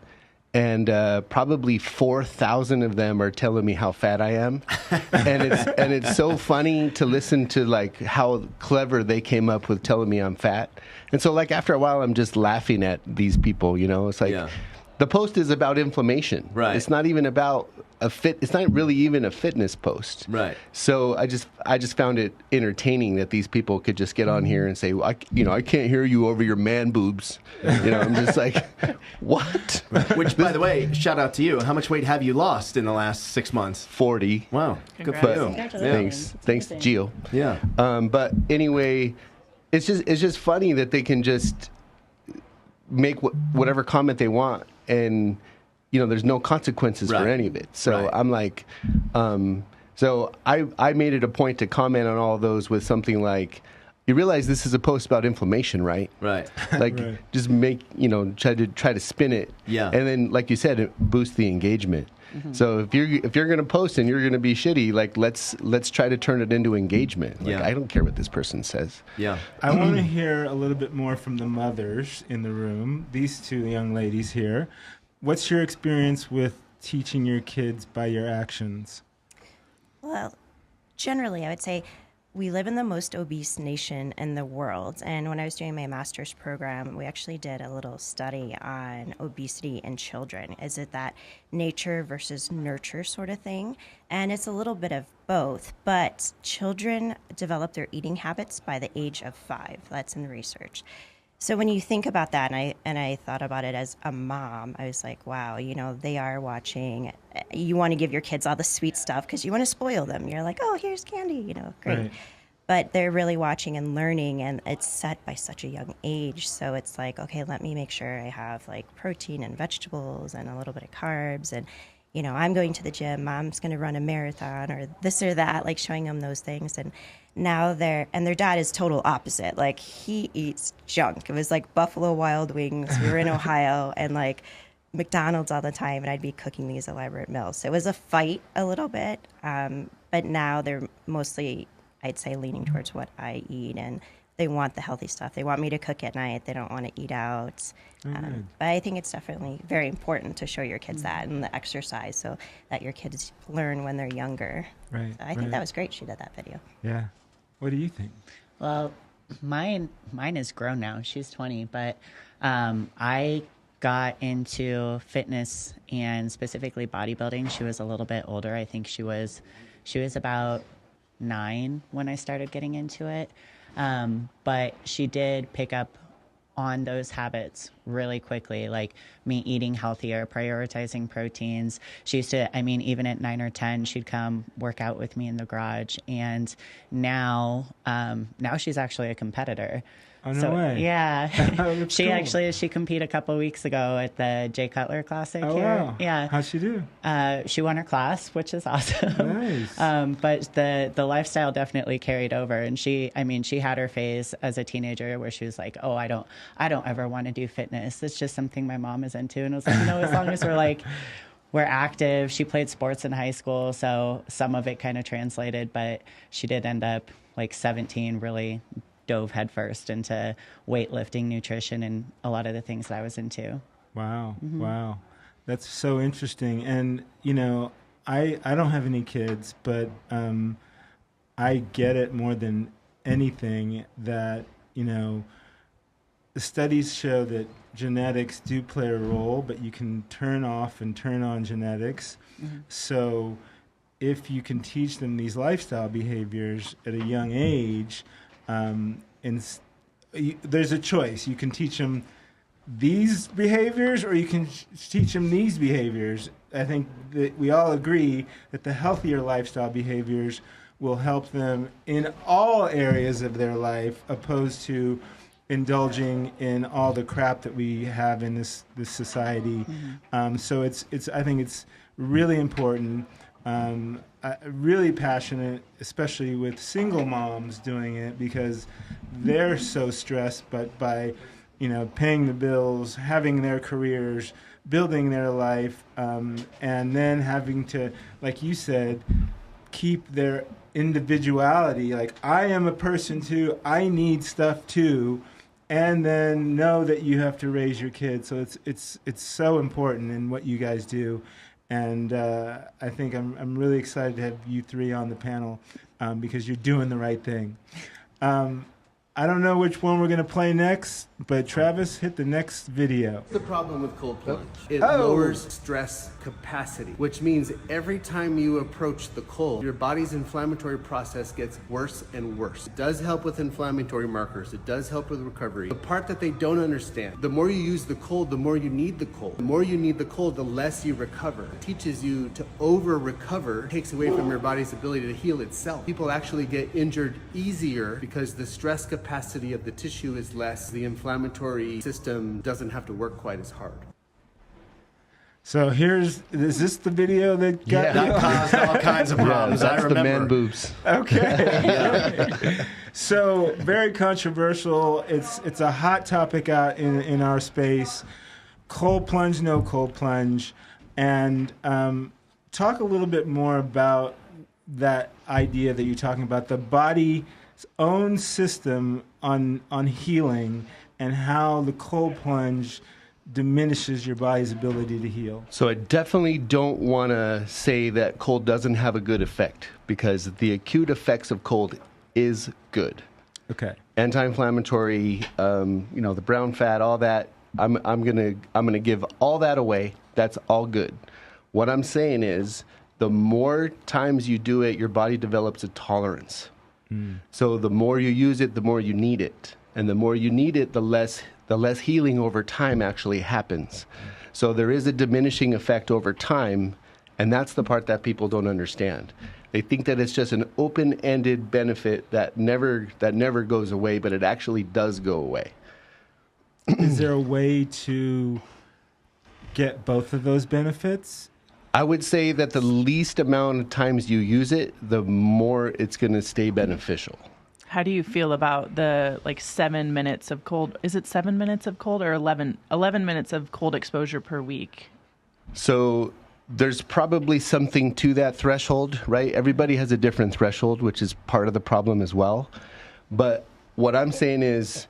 And probably 4,000 of them are telling me how fat I am, and it's so funny to listen to like how clever they came up with telling me I'm fat. And so like after a while, I'm just laughing at these people. It's like the post is about inflammation. Right. It's not even about it's not really even a fitness post. Right. So I just found it entertaining that these people could just get on here and say, I can't hear you over your man boobs. I'm just like, what? Which, by the way, shout out to you. How much weight have you lost in the last 6 months? 40. Wow. Good for you. Thanks, Gio. Yeah. But anyway, it's just funny that they can just make whatever comment they want, and there's no consequences for any of it. So I'm like, so I made it a point to comment on all of those with something like, you realize this is a post about inflammation, right? Right. Like, just make, try to spin it. Yeah. And then, like you said, it boosts the engagement. Mm-hmm. So if you're going to post and you're going to be shitty, like let's try to turn it into engagement. Like, I don't care what this person says. Yeah. I want to hear a little bit more from the mothers in the room. These 2 young ladies here. What's your experience with teaching your kids by your actions? Well, generally, I would say we live in the most obese nation in the world. And when I was doing my master's program, we actually did a little study on obesity in children. Is it that nature versus nurture sort of thing? And it's a little bit of both. But children develop their eating habits by the age of 5. That's in the research. So when you think about that, and I thought about it as a mom, I was like, wow, they are watching. You want to give your kids all the sweet stuff because you want to spoil them. You're like, oh, here's candy, great. Right. But they're really watching and learning, and it's set by such a young age. So it's like, okay, let me make sure I have like protein and vegetables and a little bit of carbs. And, I'm going to the gym, mom's going to run a marathon or this or that, like showing them those things. And now their dad is total opposite. Like, he eats junk. It was like Buffalo Wild Wings. We were in Ohio, and like McDonald's all the time, and I'd be cooking these elaborate meals. So it was a fight a little bit, but now they're mostly, I'd say, leaning towards what I eat, and they want the healthy stuff. They want me to cook at night. They don't want to eat out. But I think it's definitely very important to show your kids that, and the exercise, so that your kids learn when they're younger. Right. So I think that was great she did that video. Yeah. What do you think? Well, Mine is grown now. She's 20, but I got into fitness and specifically bodybuilding. She was a little bit older. I think she was about 9 when I started getting into it. But she did pick up on those habits really quickly, like me eating healthier, prioritizing proteins. She used to, even at 9 or 10, she'd come work out with me in the garage. And now she's actually a competitor. Oh, no way. Yeah. She she competed a couple of weeks ago at the Jay Cutler Classic here. Wow. Yeah. How'd she do? She won her class, which is awesome. Nice. But the lifestyle definitely carried over, and she had her phase as a teenager where she was like, "Oh, I don't ever want to do fitness. It's just something my mom is into." And I was like, "No, as long as we're active." She played sports in high school, so some of it kind of translated, but she did end up 17, really dove headfirst into weightlifting, nutrition, and a lot of the things that I was into. Wow. Mm-hmm. Wow. That's so interesting. And, I don't have any kids, but I get it more than anything that, the studies show that genetics do play a role, but you can turn off and turn on genetics. Mm-hmm. So if you can teach them these lifestyle behaviors at a young age, there's a choice. You can teach them these behaviors, or you can teach them these behaviors. I think that we all agree that the healthier lifestyle behaviors will help them in all areas of their life, opposed to indulging in all the crap that we have in this society. Mm-hmm. So I think it's really important. Really passionate, especially with single moms doing it, because they're so stressed, but by paying the bills, having their careers, building their life, and then having to, like you said, keep their individuality. Like, I am a person too, I need stuff too, and then know that you have to raise your kids. So it's so important in what you guys do. And I think I'm really excited to have you three on the panel because you're doing the right thing. I don't know which one we're going to play next, but Travis, hit the next video. The problem with cold plunge, it lowers stress capacity, which means every time you approach the cold, your body's inflammatory process gets worse and worse. It does help with inflammatory markers. It does help with recovery. The part that they don't understand, the more you use the cold, the more you need the cold. The more you need the cold, the less you recover. It teaches you to over-recover, takes away from your body's ability to heal itself. People actually get injured easier because the stress capacity of the tissue is less. The inflammatory system doesn't have to work quite as hard. So is this the video that got that caused all kinds of problems? That's I remember. the man boobs. Okay. So very controversial. It's a hot topic out in our space. Cold plunge, no cold plunge, and talk a little bit more about that idea that you're talking about, the body's own system on healing, and how the cold plunge diminishes your body's ability to heal. So I definitely don't want to say that cold doesn't have a good effect, because the acute effects of cold is good. Okay. Anti-inflammatory, the brown fat, all that. I'm gonna give all that away. That's all good. What I'm saying is, the more times you do it, your body develops a tolerance. So the more you use it, the more you need it, and the more you need it, the less healing over time actually happens. So there is a diminishing effect over time, and that's the part that people don't understand. They think that it's just an open-ended benefit that never goes away, but it actually does go away. Is there a way to get both of those benefits? I would say that the least amount of times you use it, the more it's going to stay beneficial. How do you feel about the 7 minutes of cold? Is it 7 minutes of cold or 11 minutes of cold exposure per week? So there's probably something to that threshold, right? Everybody has a different threshold, which is part of the problem as well. But what I'm saying is,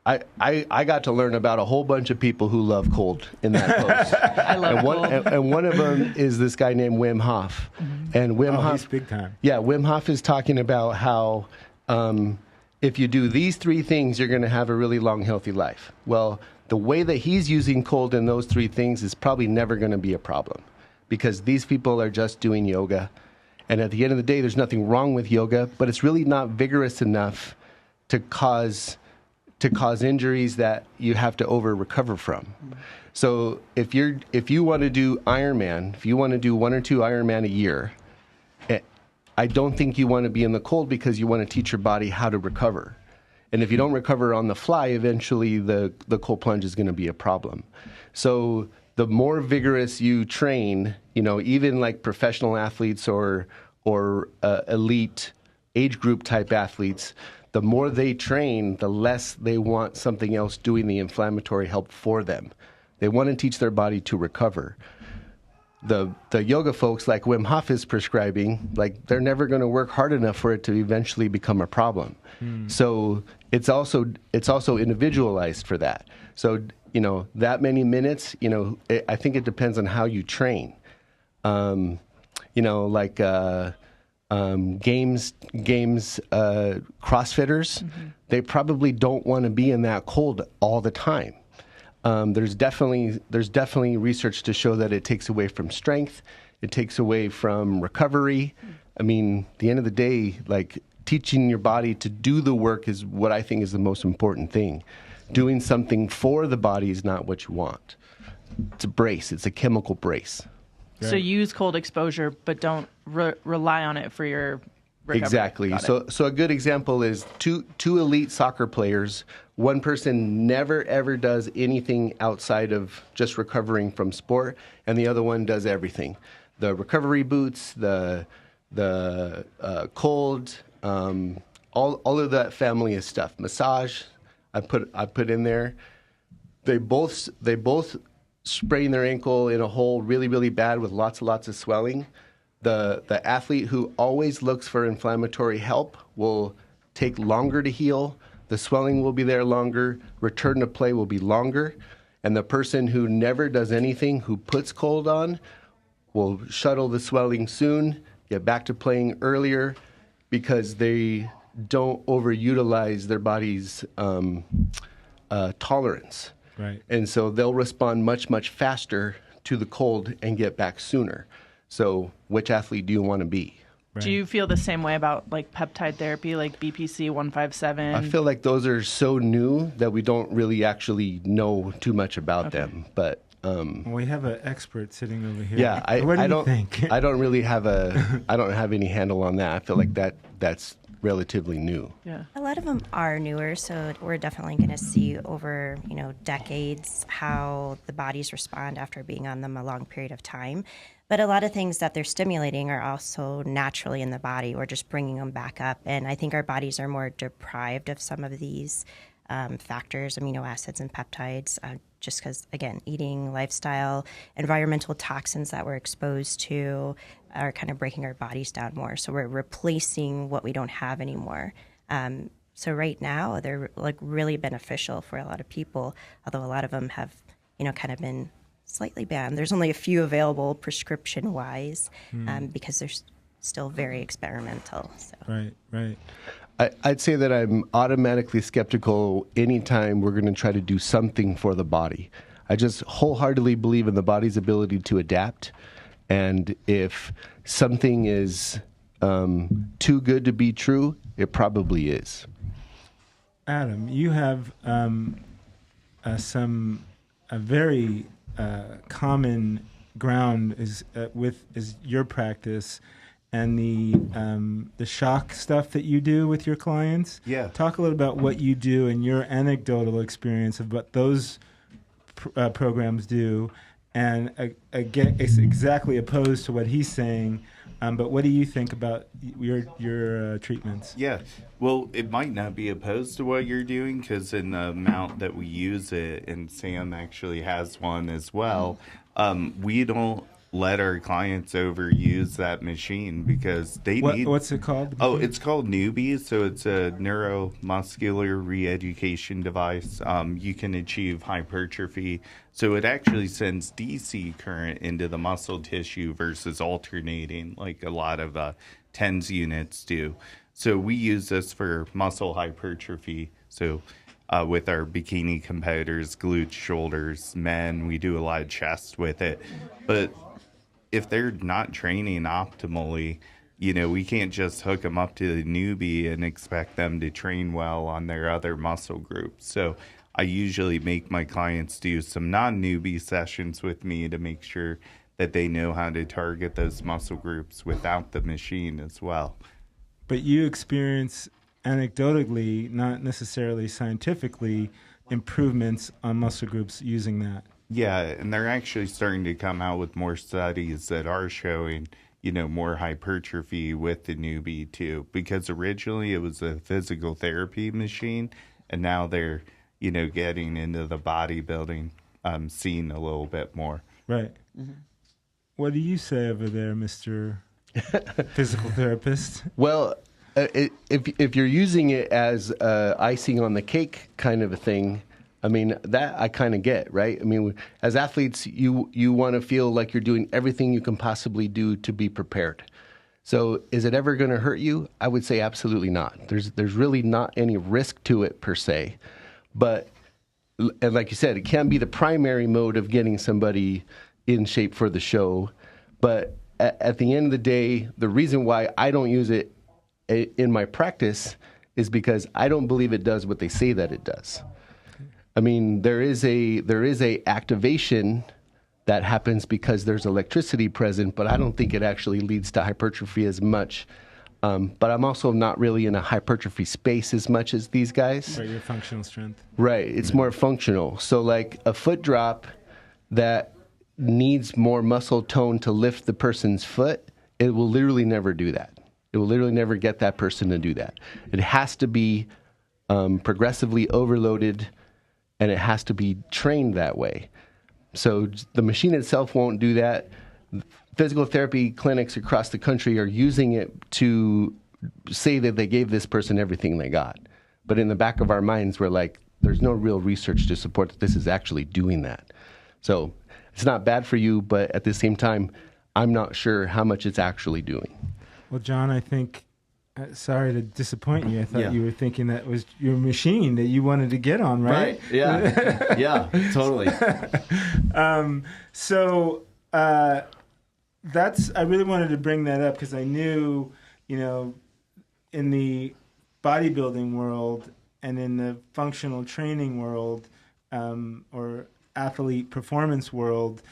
I got to learn about a whole bunch of people who love cold in that post. I love cold. And one of them is this guy named Wim Hof. Mm-hmm. And Wim Hof, he's big time. Yeah, Wim Hof is talking about how if you do these 3 things, you're going to have a really long, healthy life. Well, the way that he's using cold in those 3 things is probably never going to be a problem because these people are just doing yoga. And at the end of the day, there's nothing wrong with yoga, but it's really not vigorous enough to cause injuries that you have to recover from. So if you want to do Ironman, if you want to do 1 or 2 Ironman a year, I don't think you want to be in the cold because you want to teach your body how to recover. And if you don't recover on the fly, eventually the cold plunge is going to be a problem. So the more vigorous you train, even like professional athletes or elite age group type athletes, the more they train, the less they want something else doing the inflammatory help for them. They want to teach their body to recover. The yoga folks like Wim Hof is prescribing, like they're never going to work hard enough for it to eventually become a problem. So it's also individualized for that. So that many minutes, I think it depends on how you train. Games CrossFitters, they probably don't want to be in that cold all the time. There's definitely research to show that it takes away from strength, it takes away from recovery. I mean, at the end of the day, like teaching your body to do the work is what I think is the most important thing. Doing something for the body is not what you want. It's a brace. It's a chemical brace. So use cold exposure, but don't rely on it for your recovery. Exactly. So a good example is two elite soccer players. One person never, ever does anything outside of just recovering from sport, and the other one does everything. The recovery boots, the cold, all of that family of stuff. Massage, I put in there. They both sprain their ankle in a hole really, really bad with lots of swelling. The athlete who always looks for inflammatory help will take longer to heal. The swelling will be there longer. Return to play will be longer. And the person who never does anything, who puts cold on, will shuttle the swelling soon, get back to playing earlier because they don't overutilize their body's tolerance. Right. And so they'll respond much, much faster to the cold and get back sooner. So which athlete do you want to be? Right. Do you feel the same way about like peptide therapy, like BPC 157? I feel like those are so new that we don't really actually know too much about them. But we have an expert sitting over here. yeah, what do you don't think? I don't really have I don't have any handle on that. I feel like that's relatively new. Yeah. A lot of them are newer, so we're definitely going to see over, decades how the bodies respond after being on them a long period of time. But a lot of things that they're stimulating are also naturally in the body. We're just bringing them back up. And I think our bodies are more deprived of some of these factors, amino acids and peptides, just because, again, eating, lifestyle, environmental toxins that we're exposed to are kind of breaking our bodies down more. So we're replacing what we don't have anymore. So right now, they're like really beneficial for a lot of people, although a lot of them have, kind of been slightly banned. There's only a few available prescription-wise because they're still very experimental. So. Right. I'd say that I'm automatically skeptical anytime we're going to try to do something for the body. I just wholeheartedly believe in the body's ability to adapt. And if something is too good to be true, it probably is. Adam, you have a very common ground is your practice and the shock stuff that you do with your clients. Yeah. Talk a little about what you do and your anecdotal experience of what those programs do. And again, it's exactly opposed to what he's saying. But what do you think about your treatments? Yeah. Well, it might not be opposed to what you're doing because in the amount that we use it, and Sam actually has one as well, we don't let our clients overuse that machine because they need... What's it called? Oh, it's called Newbies. So it's a neuromuscular re-education device. You can achieve hypertrophy. So it actually sends DC current into the muscle tissue versus alternating like a lot of TENS units do. So we use this for muscle hypertrophy. So with our bikini competitors, glutes, shoulders, men, we do a lot of chest with it. But if they're not training optimally, we can't just hook them up to the newbie and expect them to train well on their other muscle groups. So I usually make my clients do some non-newbie sessions with me to make sure that they know how to target those muscle groups without the machine as well. But you experience anecdotally, not necessarily scientifically, improvements on muscle groups using that. Yeah, and they're actually starting to come out with more studies that are showing, more hypertrophy with the newbie too. Because originally it was a physical therapy machine, and now they're, getting into the bodybuilding scene a little bit more. Right. Mm-hmm. What do you say over there, Mr. Physical Therapist? Well, if you're using it as icing on the cake kind of a thing, I mean, that I kind of get, right? I mean, as athletes, you want to feel like you're doing everything you can possibly do to be prepared. So is it ever going to hurt you? I would say absolutely not. There's really not any risk to it per se. But, and like you said, it can be the primary mode of getting somebody in shape for the show. But at the end of the day, the reason why I don't use it in my practice is because I don't believe it does what they say that it does. I mean, there is a activation that happens because there's electricity present, but I don't think it actually leads to hypertrophy as much. But I'm also not really in a hypertrophy space as much as these guys. Right, your functional strength. Right, it's more functional. So like a foot drop that needs more muscle tone to lift the person's foot, it will literally never do that. It will literally never get that person to do that. It has to be progressively overloaded, and it has to be trained that way. So the machine itself won't do that. Physical therapy clinics across the country are using it to say that they gave this person everything they got. But in the back of our minds, we're like, there's no real research to support that this is actually doing that. So it's not bad for you, but at the same time, I'm not sure how much it's actually doing. Well, John, I think, sorry to disappoint you. I thought you were thinking that was your machine that you wanted to get on, right? Right, yeah. Yeah, totally. I really wanted to bring that up because I knew, in the bodybuilding world and in the functional training world or athlete performance world,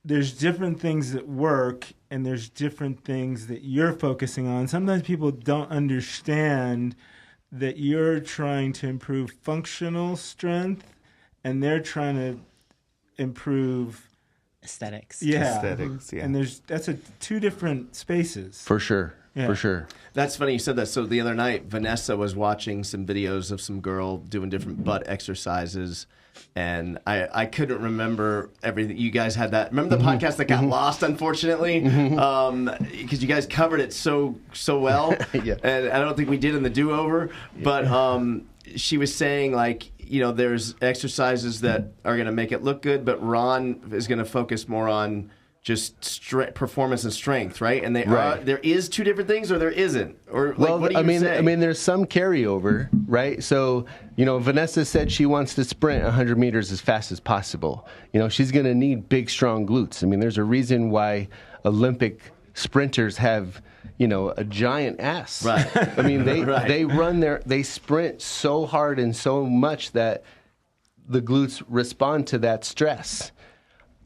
there's different things that work and there's different things that you're focusing on. Sometimes people don't understand that you're trying to improve functional strength and they're trying to improve aesthetics. Yeah. Aesthetics, yeah. And that's two different spaces. For sure. Yeah. For sure. That's funny you said that. So the other night, Vanessa was watching some videos of some girl doing different butt exercises, and I couldn't remember everything. You guys had that. Remember the podcast that got lost, unfortunately, because you guys covered it so well. Yeah. And I don't think we did in the do-over. Yeah. But she was saying, like, there's exercises that are going to make it look good, but Ron is going to focus more on just performance and strength, right? And there is two different things, or there isn't, or well, what do you say? I mean, there's some carryover, right? So, Vanessa said she wants to sprint 100 meters as fast as possible. She's going to need big, strong glutes. I mean, there's a reason why Olympic sprinters have, a giant ass. Right. I mean, they sprint so hard and so much that the glutes respond to that stress.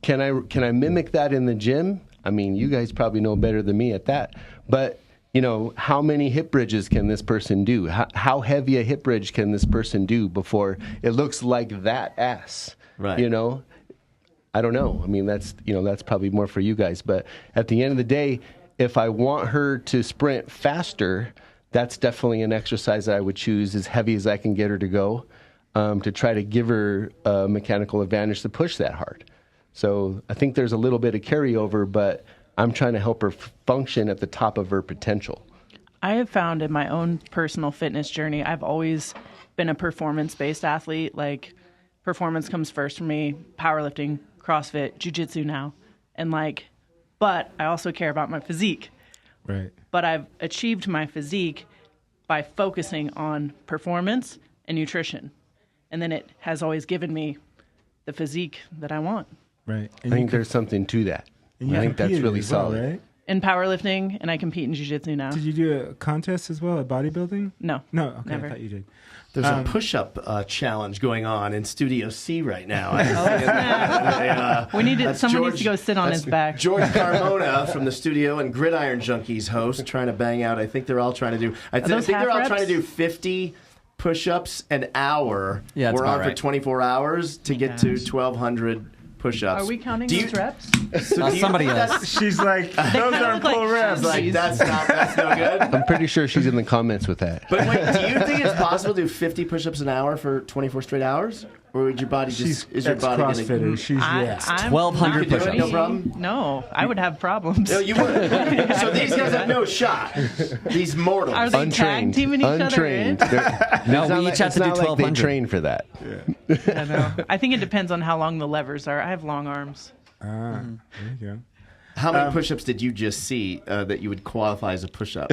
Can I mimic that in the gym? I mean, you guys probably know better than me at that. But, how many hip bridges can this person do? How heavy a hip bridge can this person do before it looks like that ass? Right. I don't know. I mean, that's probably more for you guys. But at the end of the day, if I want her to sprint faster, that's definitely an exercise that I would choose as heavy as I can get her to go, to try to give her a mechanical advantage to push that hard. So I think there's a little bit of carryover, but I'm trying to help her function at the top of her potential. I have found in my own personal fitness journey, I've always been a performance-based athlete. Like, performance comes first for me, powerlifting, CrossFit, jiu-jitsu now. And but I also care about my physique. Right. But I've achieved my physique by focusing on performance and nutrition. And then it has always given me the physique that I want. Right. I think there's something to that. I think that's really solid. Right? In powerlifting, and I compete in jiu-jitsu now. Did you do a contest as well at bodybuilding? No. No, okay, Never. I thought you did. There's a push-up challenge going on in Studio C right now. We need someone needs to go sit on his back. George Carmona from the studio and Gridiron Junkeez host trying to bang out. I think they're all trying to do. I think they're all trying to do 50 push-ups an hour. Yeah, we're on for 24 hours to get to 1,200 push-ups. Are we counting those reps? So somebody else. She's like, those aren't full reps. Like, that's no good. I'm pretty sure she's in the comments with that. But wait, do you think it's possible to do 50 push-ups an hour for 24 straight hours? Or would your body just... Is your body going CrossFitter. She's, I'm 1,200 not push-ups. No problem? No, I would have problems. No, you would. So these guys have no shot. These mortals. Are they tag teaming each Untrained. other in? No, we Like- each have it's to do not like they 1,200. train for that. I know. I think it depends on how long the levers are. I have long arms. there you go. How many push-ups did you just see that you would qualify as a push-up?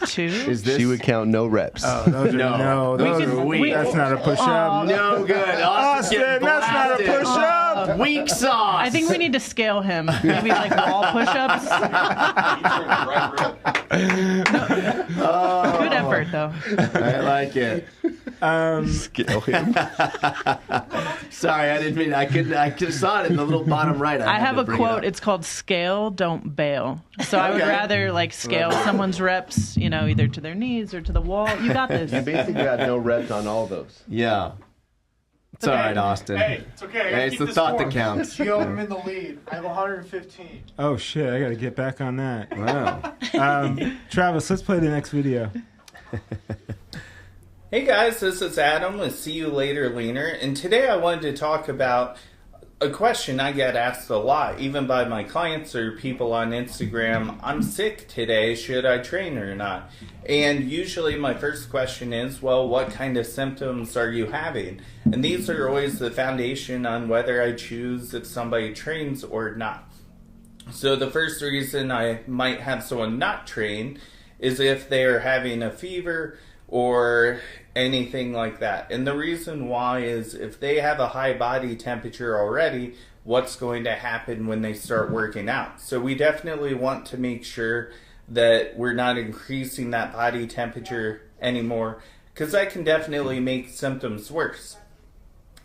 2? Is this... She would count no reps. Oh, those are those are weak. That's not a push-up. No good. Austin, that's not a push-up. Weak sauce. I think we need to scale him. Maybe like wall push-ups. Good effort, though. I like it. Scale him. Sorry, I didn't mean... I could saw it in the little bottom right. I had have to a bring quote. It It's called "Scale, don't bail." So I would Okay. rather like scale someone's reps, either to their knees or to the wall. You got this. You basically got no reps on all those. Yeah. It's all right, Austin. Hey, it's okay. I gotta Hey, it's keep the this thought warm. that counts. Yo, I'm in the lead. I have 115. Oh, shit. I got to get back on that. Wow. Travis, let's play the next video. Hey guys, this is Adam with See You Later Leaner, and today I wanted to talk about a question I get asked a lot, even by my clients or people on Instagram. I'm sick today, should I train or not? And usually my first question is, well, what kind of symptoms are you having? And these are always the foundation on whether I choose if somebody trains or not. So the first reason I might have someone not train is if they are having a fever or anything like that. And the reason why is if they have a high body temperature already, what's going to happen when they start working out? So we definitely want to make sure that we're not increasing that body temperature anymore, because that can definitely make symptoms worse.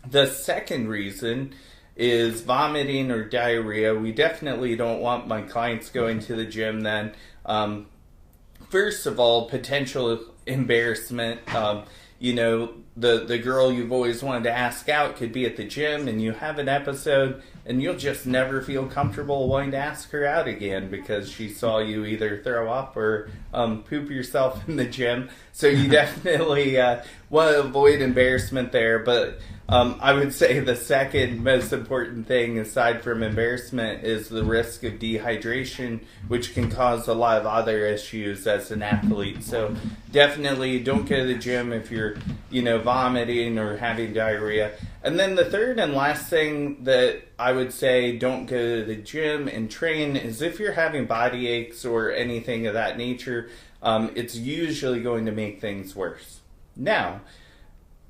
The second reason is vomiting or diarrhea. We definitely don't want my clients going to the gym then. First of all, potential embarrassment. The girl you've always wanted to ask out could be at the gym and you have an episode and you'll just never feel comfortable wanting to ask her out again because she saw you either throw up or poop yourself in the gym. So you definitely want to avoid embarrassment there. But I would say the second most important thing aside from embarrassment is the risk of dehydration, which can cause a lot of other issues as an athlete. So definitely don't go to the gym if you're, vomiting or having diarrhea. And then the third and last thing that I would say don't go to the gym and train is if you're having body aches or anything of that nature, it's usually going to make things worse. Now,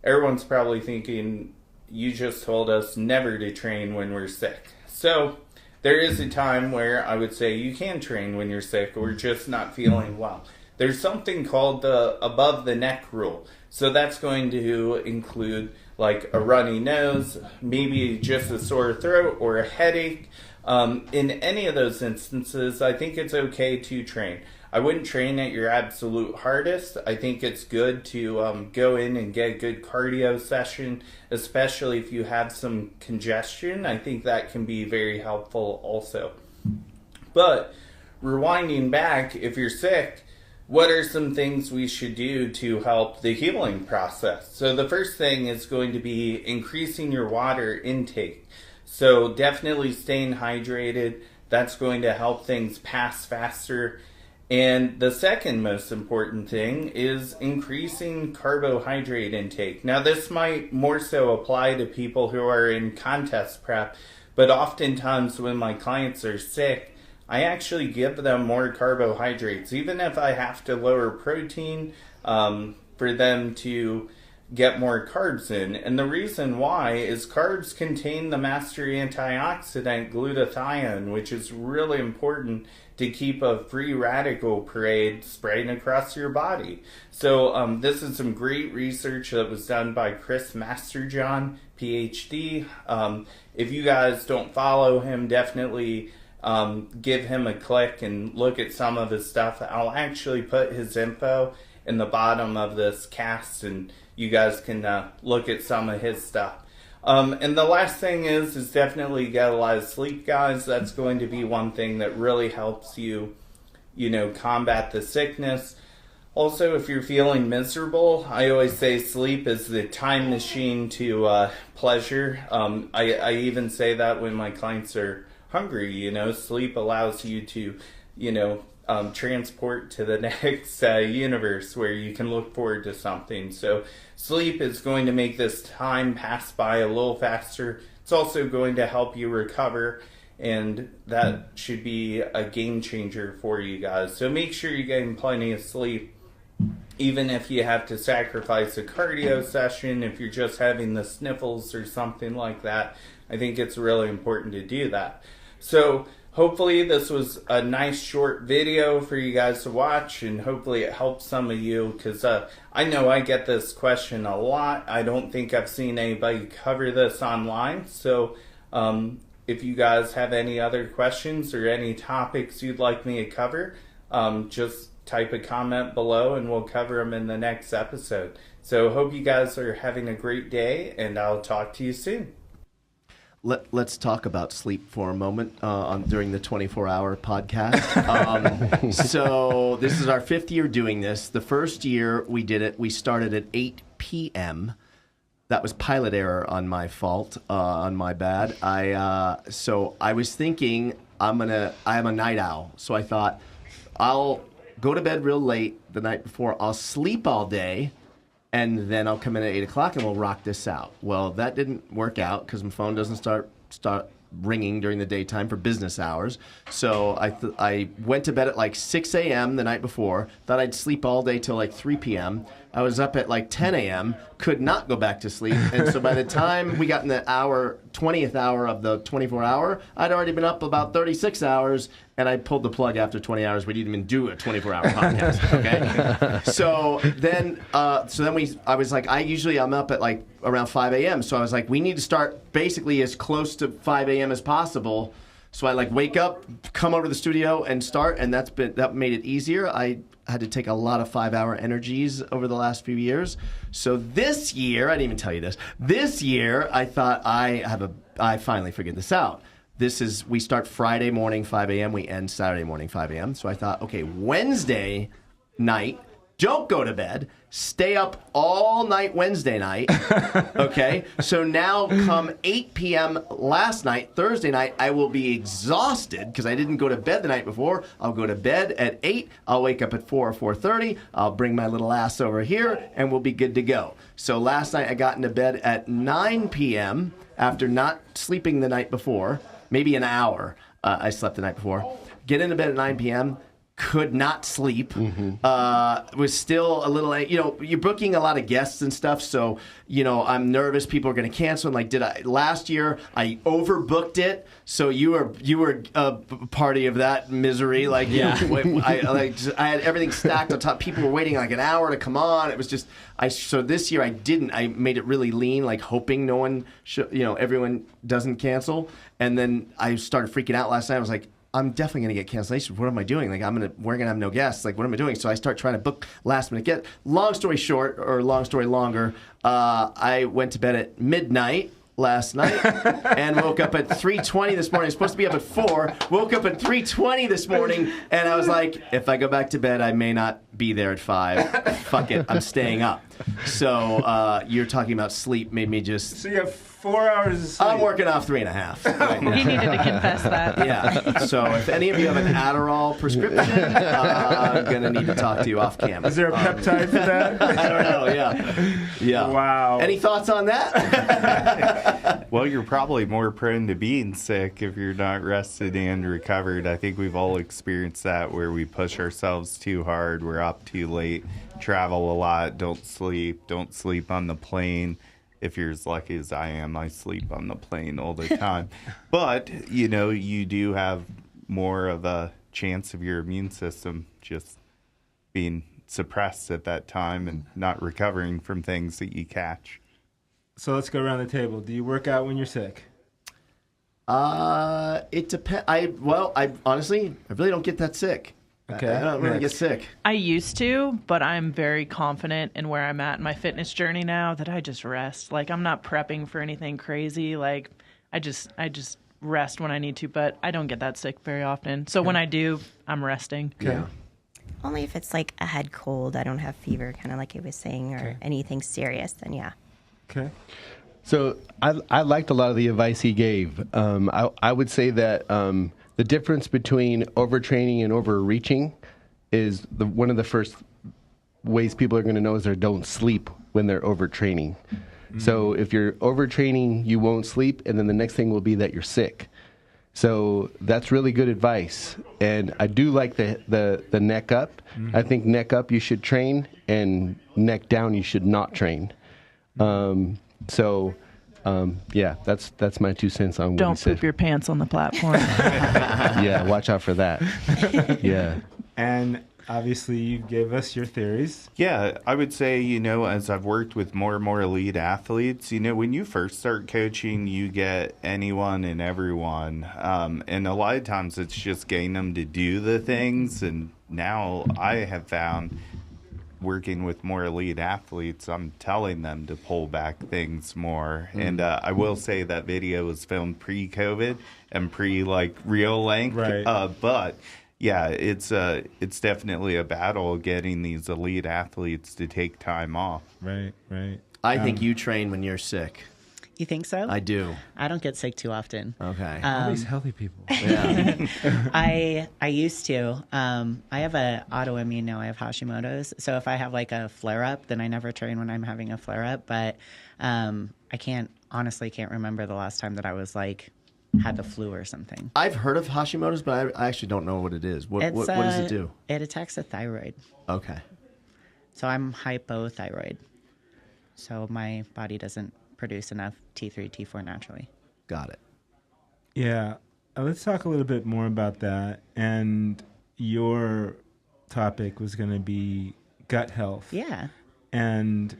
everyone's probably thinking, you just told us never to train when we're sick. So there is a time where I would say you can train when you're sick or just not feeling well. There's something called the above the neck rule. So that's going to include like a runny nose, maybe just a sore throat or a headache. In any of those instances, I think it's okay to train. I wouldn't train at your absolute hardest. I think it's good to go in and get a good cardio session, especially if you have some congestion. I think that can be very helpful also. But rewinding back, if you're sick, what are some things we should do to help the healing process? So the first thing is going to be increasing your water intake. So definitely staying hydrated. That's going to help things pass faster. And the second most important thing is increasing carbohydrate intake. Now this might more so apply to people who are in contest prep, but oftentimes when my clients are sick, I actually give them more carbohydrates, even if I have to lower protein for them to get more carbs in. And the reason why is carbs contain the master antioxidant glutathione, which is really important to keep a free radical parade spraying across your body. So this is some great research that was done by Chris Masterjohn, PhD. If you guys don't follow him, definitely give him a click and look at some of his stuff. I'll actually put his info in the bottom of this cast, and you guys can look at some of his stuff. And the last thing is definitely get a lot of sleep, guys. That's going to be one thing that really helps you, combat the sickness. Also, if you're feeling miserable, I always say sleep is the time machine to pleasure. I even say that when my clients are hungry, sleep allows you to, transport to the next universe where you can look forward to something. So sleep is going to make this time pass by a little faster. It's also going to help you recover, and that should be a game changer for you guys. So make sure you're getting plenty of sleep, even if you have to sacrifice a cardio session, if you're just having the sniffles or something like that. I think it's really important to do that. So hopefully this was a nice short video for you guys to watch, and hopefully it helps some of you, because I know I get this question a lot. I don't think I've seen anybody cover this online. So if you guys have any other questions or any topics you'd like me to cover, just type a comment below and we'll cover them in the next episode. So hope you guys are having a great day, and I'll talk to you soon. Let's talk about sleep for a moment during the 24-hour podcast. So this is our 5th year doing this. The first year we did it, we started at 8 p.m. That was pilot error on my fault, on my bad. So I was thinking I am a night owl. So I thought I'll go to bed real late the night before. I'll sleep all day, and then I'll come in at 8 o'clock and we'll rock this out. Well, that didn't work out because my phone doesn't start ringing during the daytime for business hours. So I went to bed at like 6 a.m. the night before, thought I'd sleep all day till like 3 p.m. I was up at like 10 a.m., could not go back to sleep. And so by the time we got in the 20th hour of the 24-hour, I'd already been up about 36 hours, and I pulled the plug after 20 hours. We didn't even do a 24-hour podcast, okay? So then I was like, I'm up at like around 5 a.m. So I was like, we need to start basically as close to 5 a.m. as possible. So I like wake up, come over to the studio and start, and that made it easier. I had to take a lot of 5-hour energies over the last few years. So this year, I didn't even tell you this. This year, I thought I finally figured this out. We start Friday morning, 5 a.m. We end Saturday morning, 5 a.m. So I thought, okay, Wednesday night, don't go to bed. Stay up all night Wednesday night. Okay? So now come 8 p.m. last night, Thursday night, I will be exhausted because I didn't go to bed the night before. I'll go to bed at 8. I'll wake up at 4 or 4:30. I'll bring my little ass over here, and we'll be good to go. So last night I got into bed at 9 p.m. after not sleeping the night before. Maybe an hour I slept the night before. Get into bed at 9 p.m., could not sleep. Was still a little, you're booking a lot of guests and stuff, so, I'm nervous people are going to cancel. And last year, I overbooked it, so you were a party of that misery. I had everything stacked on top. People were waiting like an hour to come on. It was just, so this year I made it really lean, hoping no one, everyone doesn't cancel. And then I started freaking out last night. I was like, I'm definitely going to get cancellations. What am I doing? We're going to have no guests. What am I doing? So I start trying to book last minute guests. Long story short, or long story longer, I went to bed at midnight last night and woke up at 3:20 this morning. I was supposed to be up at 4. Woke up at 3:20 this morning, and I was like, if I go back to bed, I may not be there at 5. Fuck it, I'm staying up. So you're talking about sleep made me just... So you have 4 hours of sleep. I'm working off 3.5 right now. He needed to confess that. Yeah. So if any of you have an Adderall prescription, I'm going to need to talk to you off camera. Is there a peptide for that? I don't know, yeah. Wow. Any thoughts on that? Well, you're probably more prone to being sick if you're not rested and recovered. I think we've all experienced that where we push ourselves too hard, we're up too late, travel a lot, don't sleep on the plane. If you're as lucky as I am, I sleep on the plane all the time. But, you do have more of a chance of your immune system just being suppressed at that time and not recovering from things that you catch. So let's go around the table. Do you work out when you're sick? It depends. I honestly, I really don't get that sick. Okay. I don't really get sick. I used to, but I'm very confident in where I'm at in my fitness journey now that I just rest. Like, I'm not prepping for anything crazy. Like, I just rest when I need to, but I don't get that sick very often. So when I do, I'm resting. Okay. Yeah. Only if it's like a head cold, I don't have fever, kind of like he was saying, or anything serious, then yeah. Okay. So I liked a lot of the advice he gave. I would say that the difference between overtraining and overreaching is one of the first ways people are going to know is they don't sleep when they're overtraining. Mm-hmm. So if you're overtraining, you won't sleep, and then the next thing will be that you're sick. So that's really good advice. And I do like the neck up. Mm-hmm. I think neck up you should train, and neck down you should not train. Yeah, that's my 2 cents on what Don't he said. poop your pants on the platform. Yeah, watch out for that. Yeah. And obviously you gave us your theories. Yeah, I would say, as I've worked with more and more elite athletes, when you first start coaching, you get anyone and everyone. And a lot of times it's just getting them to do the things. And now I have found working with more elite athletes, I'm telling them to pull back things more. And I will say that video was filmed pre-COVID and real length. Right. But yeah, it's definitely a battle getting these elite athletes to take time off. Right. I think you train when you're sick. You think so? I do. I don't get sick too often. Okay. All these healthy people. Yeah. I used to. I have a autoimmune now. I have Hashimoto's. So if I have like a flare up, then I never train when I'm having a flare up. But I honestly can't remember the last time that I was had the flu or something. I've heard of Hashimoto's, but I actually don't know what it is. What does it do? It attacks the thyroid. Okay. So I'm hypothyroid. So my body doesn't produce enough T3, T4 naturally. Got it. Yeah. Let's talk a little bit more about that. And your topic was going to be gut health. Yeah. And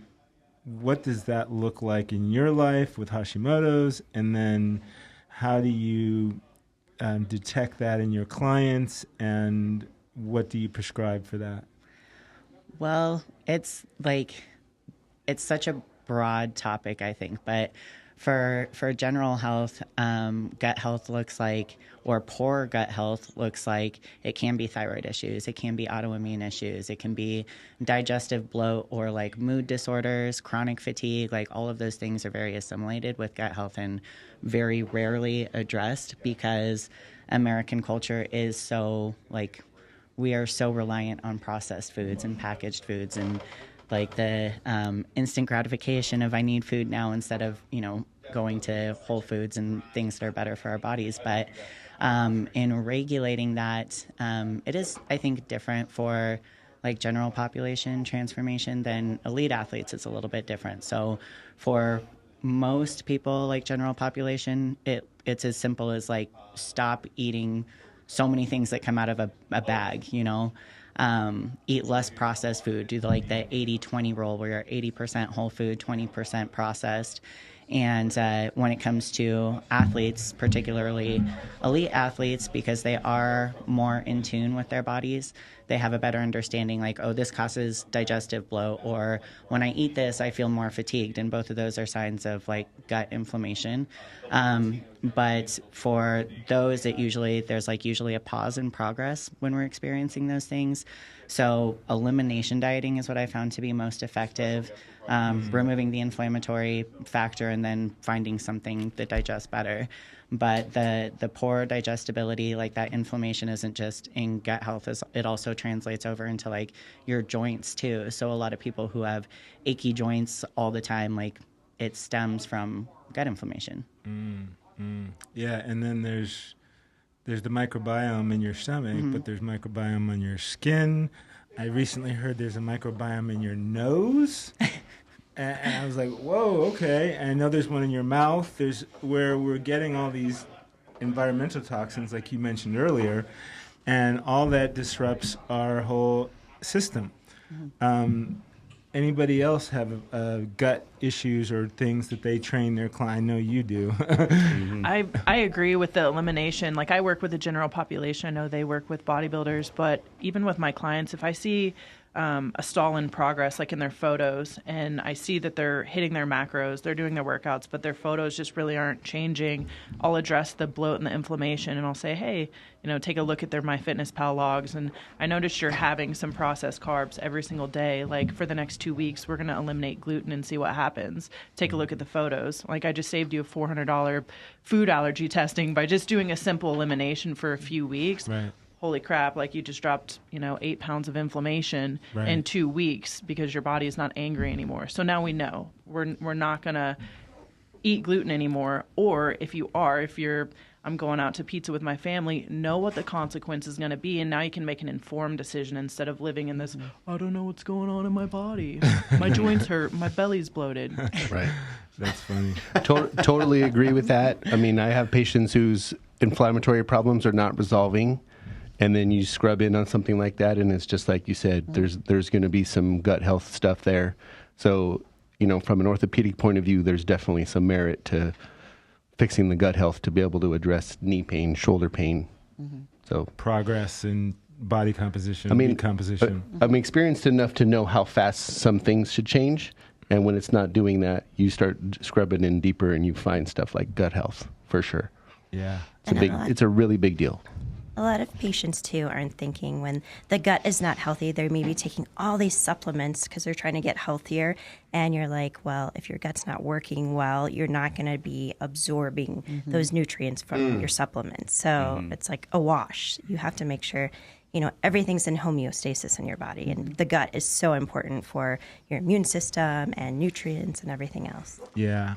what does that look like in your life with Hashimoto's? And then how do you detect that in your clients? And what do you prescribe for that? Well, it's such a broad topic, I think, but for general health, gut health looks like, or poor gut health looks like, it can be thyroid issues, it can be autoimmune issues, it can be digestive bloat or mood disorders, chronic fatigue. All of those things are very assimilated with gut health and very rarely addressed because American culture is so we are so reliant on processed foods and packaged foods and the instant gratification of I need food now instead of, going to Whole Foods and things that are better for our bodies. But in regulating that, it is, I think, different for general population transformation than elite athletes. It's a little bit different. So for most people, general population, it's as simple as stop eating so many things that come out of a bag, eat less processed food, do the 80-20 rule where you're 80% whole food, 20% processed. And when it comes to athletes, particularly elite athletes, because they are more in tune with their bodies, they have a better understanding this causes digestive bloat, or when I eat this, I feel more fatigued. And both of those are signs of gut inflammation. But for those that there's usually a pause in progress when we're experiencing those things. So elimination dieting is what I found to be most effective. Removing the inflammatory factor and then finding something that digests better. But the poor digestibility, that inflammation isn't just in gut health, it also translates over into your joints too. So a lot of people who have achy joints all the time, it stems from gut inflammation. Yeah, and then there's the microbiome in your stomach, but there's microbiome on your skin. I recently heard there's a microbiome in your nose. And I was like, whoa, okay. And I know there's one in your mouth. There's where we're getting all these environmental toxins, like you mentioned earlier, and all that disrupts our whole system. Anybody else have gut issues or things that they train their client? I know you do. I agree with the elimination. Like, I work with the general population. I know they work with bodybuilders, but even with my clients, if I see a stall in progress, like in their photos, and I see that they're hitting their macros, they're doing their workouts, but their photos just really aren't changing, I'll address the bloat and the inflammation, and I'll say, hey, take a look at their MyFitnessPal logs, and I noticed you're having some processed carbs every single day. Like, for the next 2 weeks, we're going to eliminate gluten and see what happens. Take a look at the photos. Like, I just saved you a $400 food allergy testing by just doing a simple elimination for a few weeks. Right. Holy crap, like, you just dropped, 8 pounds of inflammation in 2 weeks because your body is not angry anymore. So now we know we're not going to eat gluten anymore. Or if I'm going out to pizza with my family, know what the consequence is going to be. And now you can make an informed decision instead of living in this, I don't know what's going on in my body. My joints hurt. My belly's bloated. Right. That's funny. Totally agree with that. I mean, I have patients whose inflammatory problems are not resolving. And then you scrub in on something like that, and it's just like you said, there's going to be some gut health stuff there. So, from an orthopedic point of view, there's definitely some merit to fixing the gut health to be able to address knee pain, shoulder pain. So progress in body composition, meat composition. I'm experienced enough to know how fast some things should change, and when it's not doing that, you start scrubbing in deeper, and you find stuff like gut health for sure. Yeah, it's a really big deal. A lot of patients, too, aren't thinking when the gut is not healthy, they're maybe taking all these supplements because they're trying to get healthier. And you're like, well, if your gut's not working well, you're not going to be absorbing those nutrients from your supplements. So it's like a wash. You have to make sure, everything's in homeostasis in your body. And the gut is so important for your immune system and nutrients and everything else. Yeah.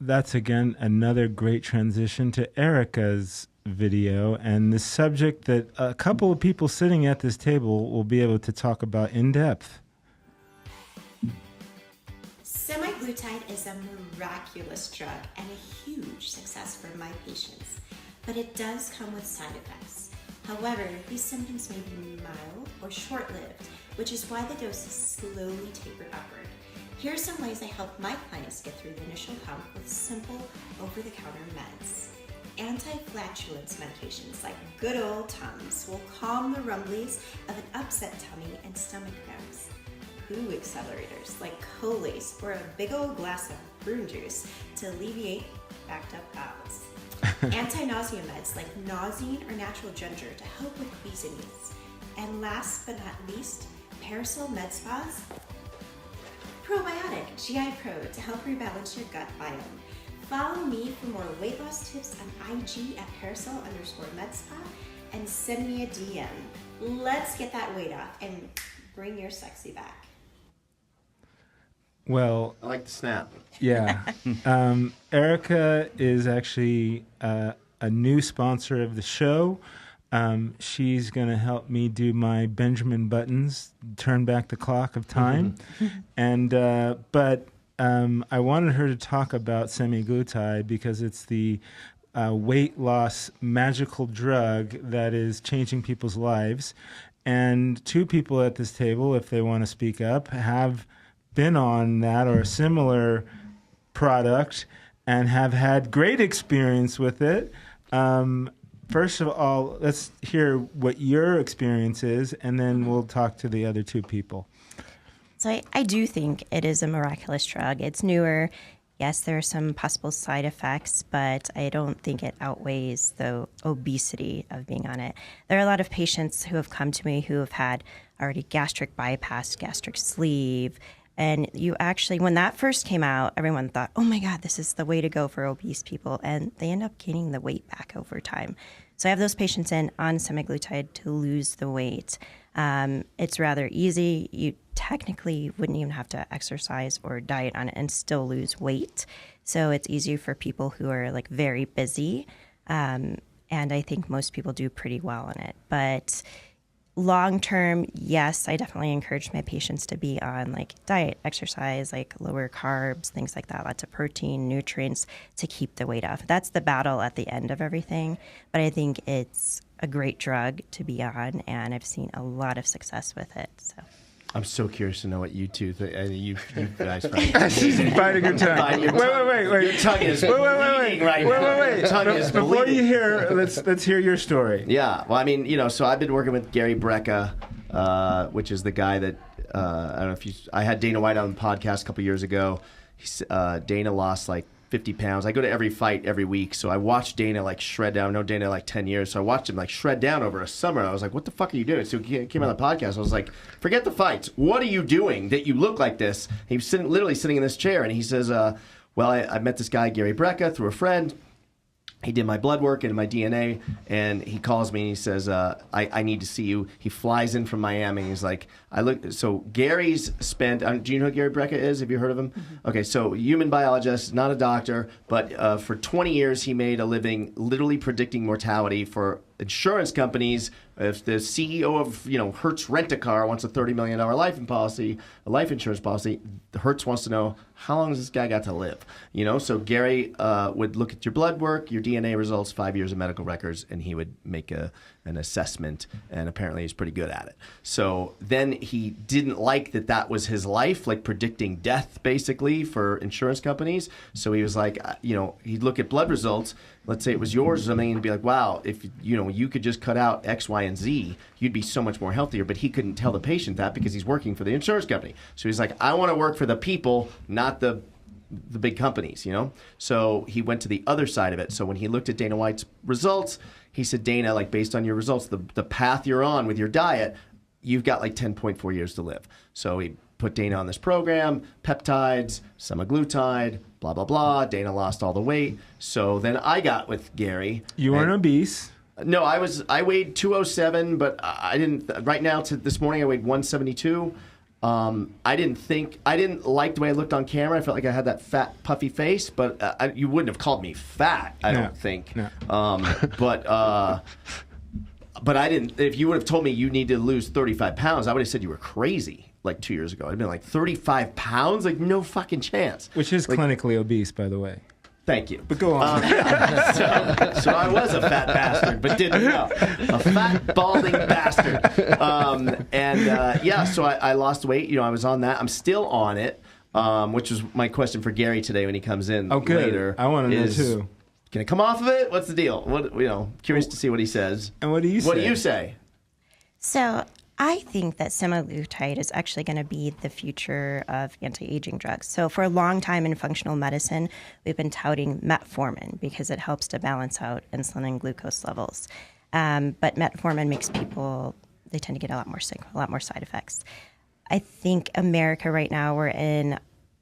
That's, again, another great transition to Erica's video and the subject that a couple of people sitting at this table will be able to talk about in depth. Semaglutide is a miraculous drug and a huge success for my patients, but it does come with side effects. However, these symptoms may be mild or short-lived, which is why the doses slowly taper upward. Here are some ways I help my clients get through the initial hump with simple over-the-counter meds. Anti-flatulence medications like good old Tums will calm the rumblies of an upset tummy and stomach cramps. Poo accelerators like Colace or a big old glass of prune juice to alleviate backed up bowels. Anti-nausea meds like Nausine or natural ginger to help with queasiness. And last but not least, Parasol Med Spa's Probiotic GI Pro to help rebalance your gut biome. Follow me for more weight loss tips on IG at Parasol_MedSpa and send me a DM. Let's get that weight off and bring your sexy back. Well, I like the snap. Yeah. Erica is actually a new sponsor of the show. She's going to help me do my Benjamin Buttons, turn back the clock of time. But I wanted her to talk about semaglutide because it's the weight loss magical drug that is changing people's lives. And two people at this table, if they want to speak up, have been on that or a similar product and have had great experience with it. First of all, let's hear what your experience is, and then we'll talk to the other two people. So I do think it is a miraculous drug. It's newer. Yes, there are some possible side effects, but I don't think it outweighs the obesity of being on it. There are a lot of patients who have come to me who have had already gastric bypass, gastric sleeve. And you actually, when that first came out, everyone thought, oh my God, this is the way to go for obese people. And they end up gaining the weight back over time. So I have those patients in on semaglutide to lose the weight. It's rather easy. You technically wouldn't even have to exercise or diet on it and still lose weight. So it's easier for people who are like very busy. And I think most people do pretty well on it. But long term, yes, I definitely encourage my patients to be on like diet, exercise, like lower carbs, things like that, lots of protein, nutrients to keep the weight off. That's the battle at the end of everything. But I think it's a great drug to be on, and I've seen a lot of success with it. So. I'm so curious to know what you two think. You guys find. She's biting her tongue. Wait. Your tongue is bleeding right now. Wait. Your tongue is Before bleeding. you hear, let's hear your story. Yeah. Well, I mean, so I've been working with Gary Brecka, which is the guy that I don't know if you. I had Dana White on the podcast a couple years ago. Dana lost like 50 pounds. I go to every fight every week, so I watched Dana like shred down. I know Dana like 10 years, so I watched him like shred down over a summer. I was like, what the fuck are you doing? So he came on the podcast. I was like, forget the fights. What are you doing that you look like this? He was literally sitting in this chair, and he says, well, I met this guy, Gary Brecka, through a friend. He did my blood work and my DNA, and he calls me and he says, I need to see you. He flies in from Miami. He's like, so Gary's spent, do you know who Gary Brecka is? Have you heard of him? Mm-hmm. Okay, so human biologist, not a doctor, but for 20 years he made a living literally predicting mortality for insurance companies. If the CEO of Hertz Rent-A-Car wants a $30 million life insurance policy, Hertz wants to know how long has this guy got to live. So Gary would look at your blood work, your DNA results, 5 years of medical records, and he would make an assessment. And apparently he's pretty good at it. So then he didn't like that was his life, like predicting death basically for insurance companies. So he was like, he'd look at blood results. Let's say it was yours or something, and be like, wow, if you could just cut out X, Y, and Z, you'd be so much more healthier. But he couldn't tell the patient that because he's working for the insurance company. So he's like, I want to work for the people, not the big companies, So he went to the other side of it. So when he looked at Dana White's results, he said, Dana, like based on your results, the path you're on with your diet, you've got like 10.4 years to live. So he put Dana on this program, peptides, semaglutide, blah, blah, blah. Dana lost all the weight. So then I got with Gary. You weren't obese. No, I weighed 207, but I didn't, right now this morning I weighed 172. I didn't like the way I looked on camera. I felt like I had that fat, puffy face, but you wouldn't have called me fat, I don't think. No. But I didn't, if you would have told me you need to lose 35 pounds, I would have said you were crazy. Like 2 years ago, I'd been like 35 pounds, like no fucking chance. Which is clinically obese, by the way. Thank you. But go on. So I was a fat bastard, but didn't know. A fat, balding bastard. So I lost weight. I was on that. I'm still on it, which was my question for Gary today when he comes in later. I want to know too. Can I come off of it? What's the deal? Curious to see what he says. And what do you say? What do you say? So I think that semaglutide is actually going to be the future of anti-aging drugs. So for a long time in functional medicine, we've been touting metformin because it helps to balance out insulin and glucose levels. But metformin makes people, they tend to get a lot more sick, a lot more side effects. I think America right now, we're in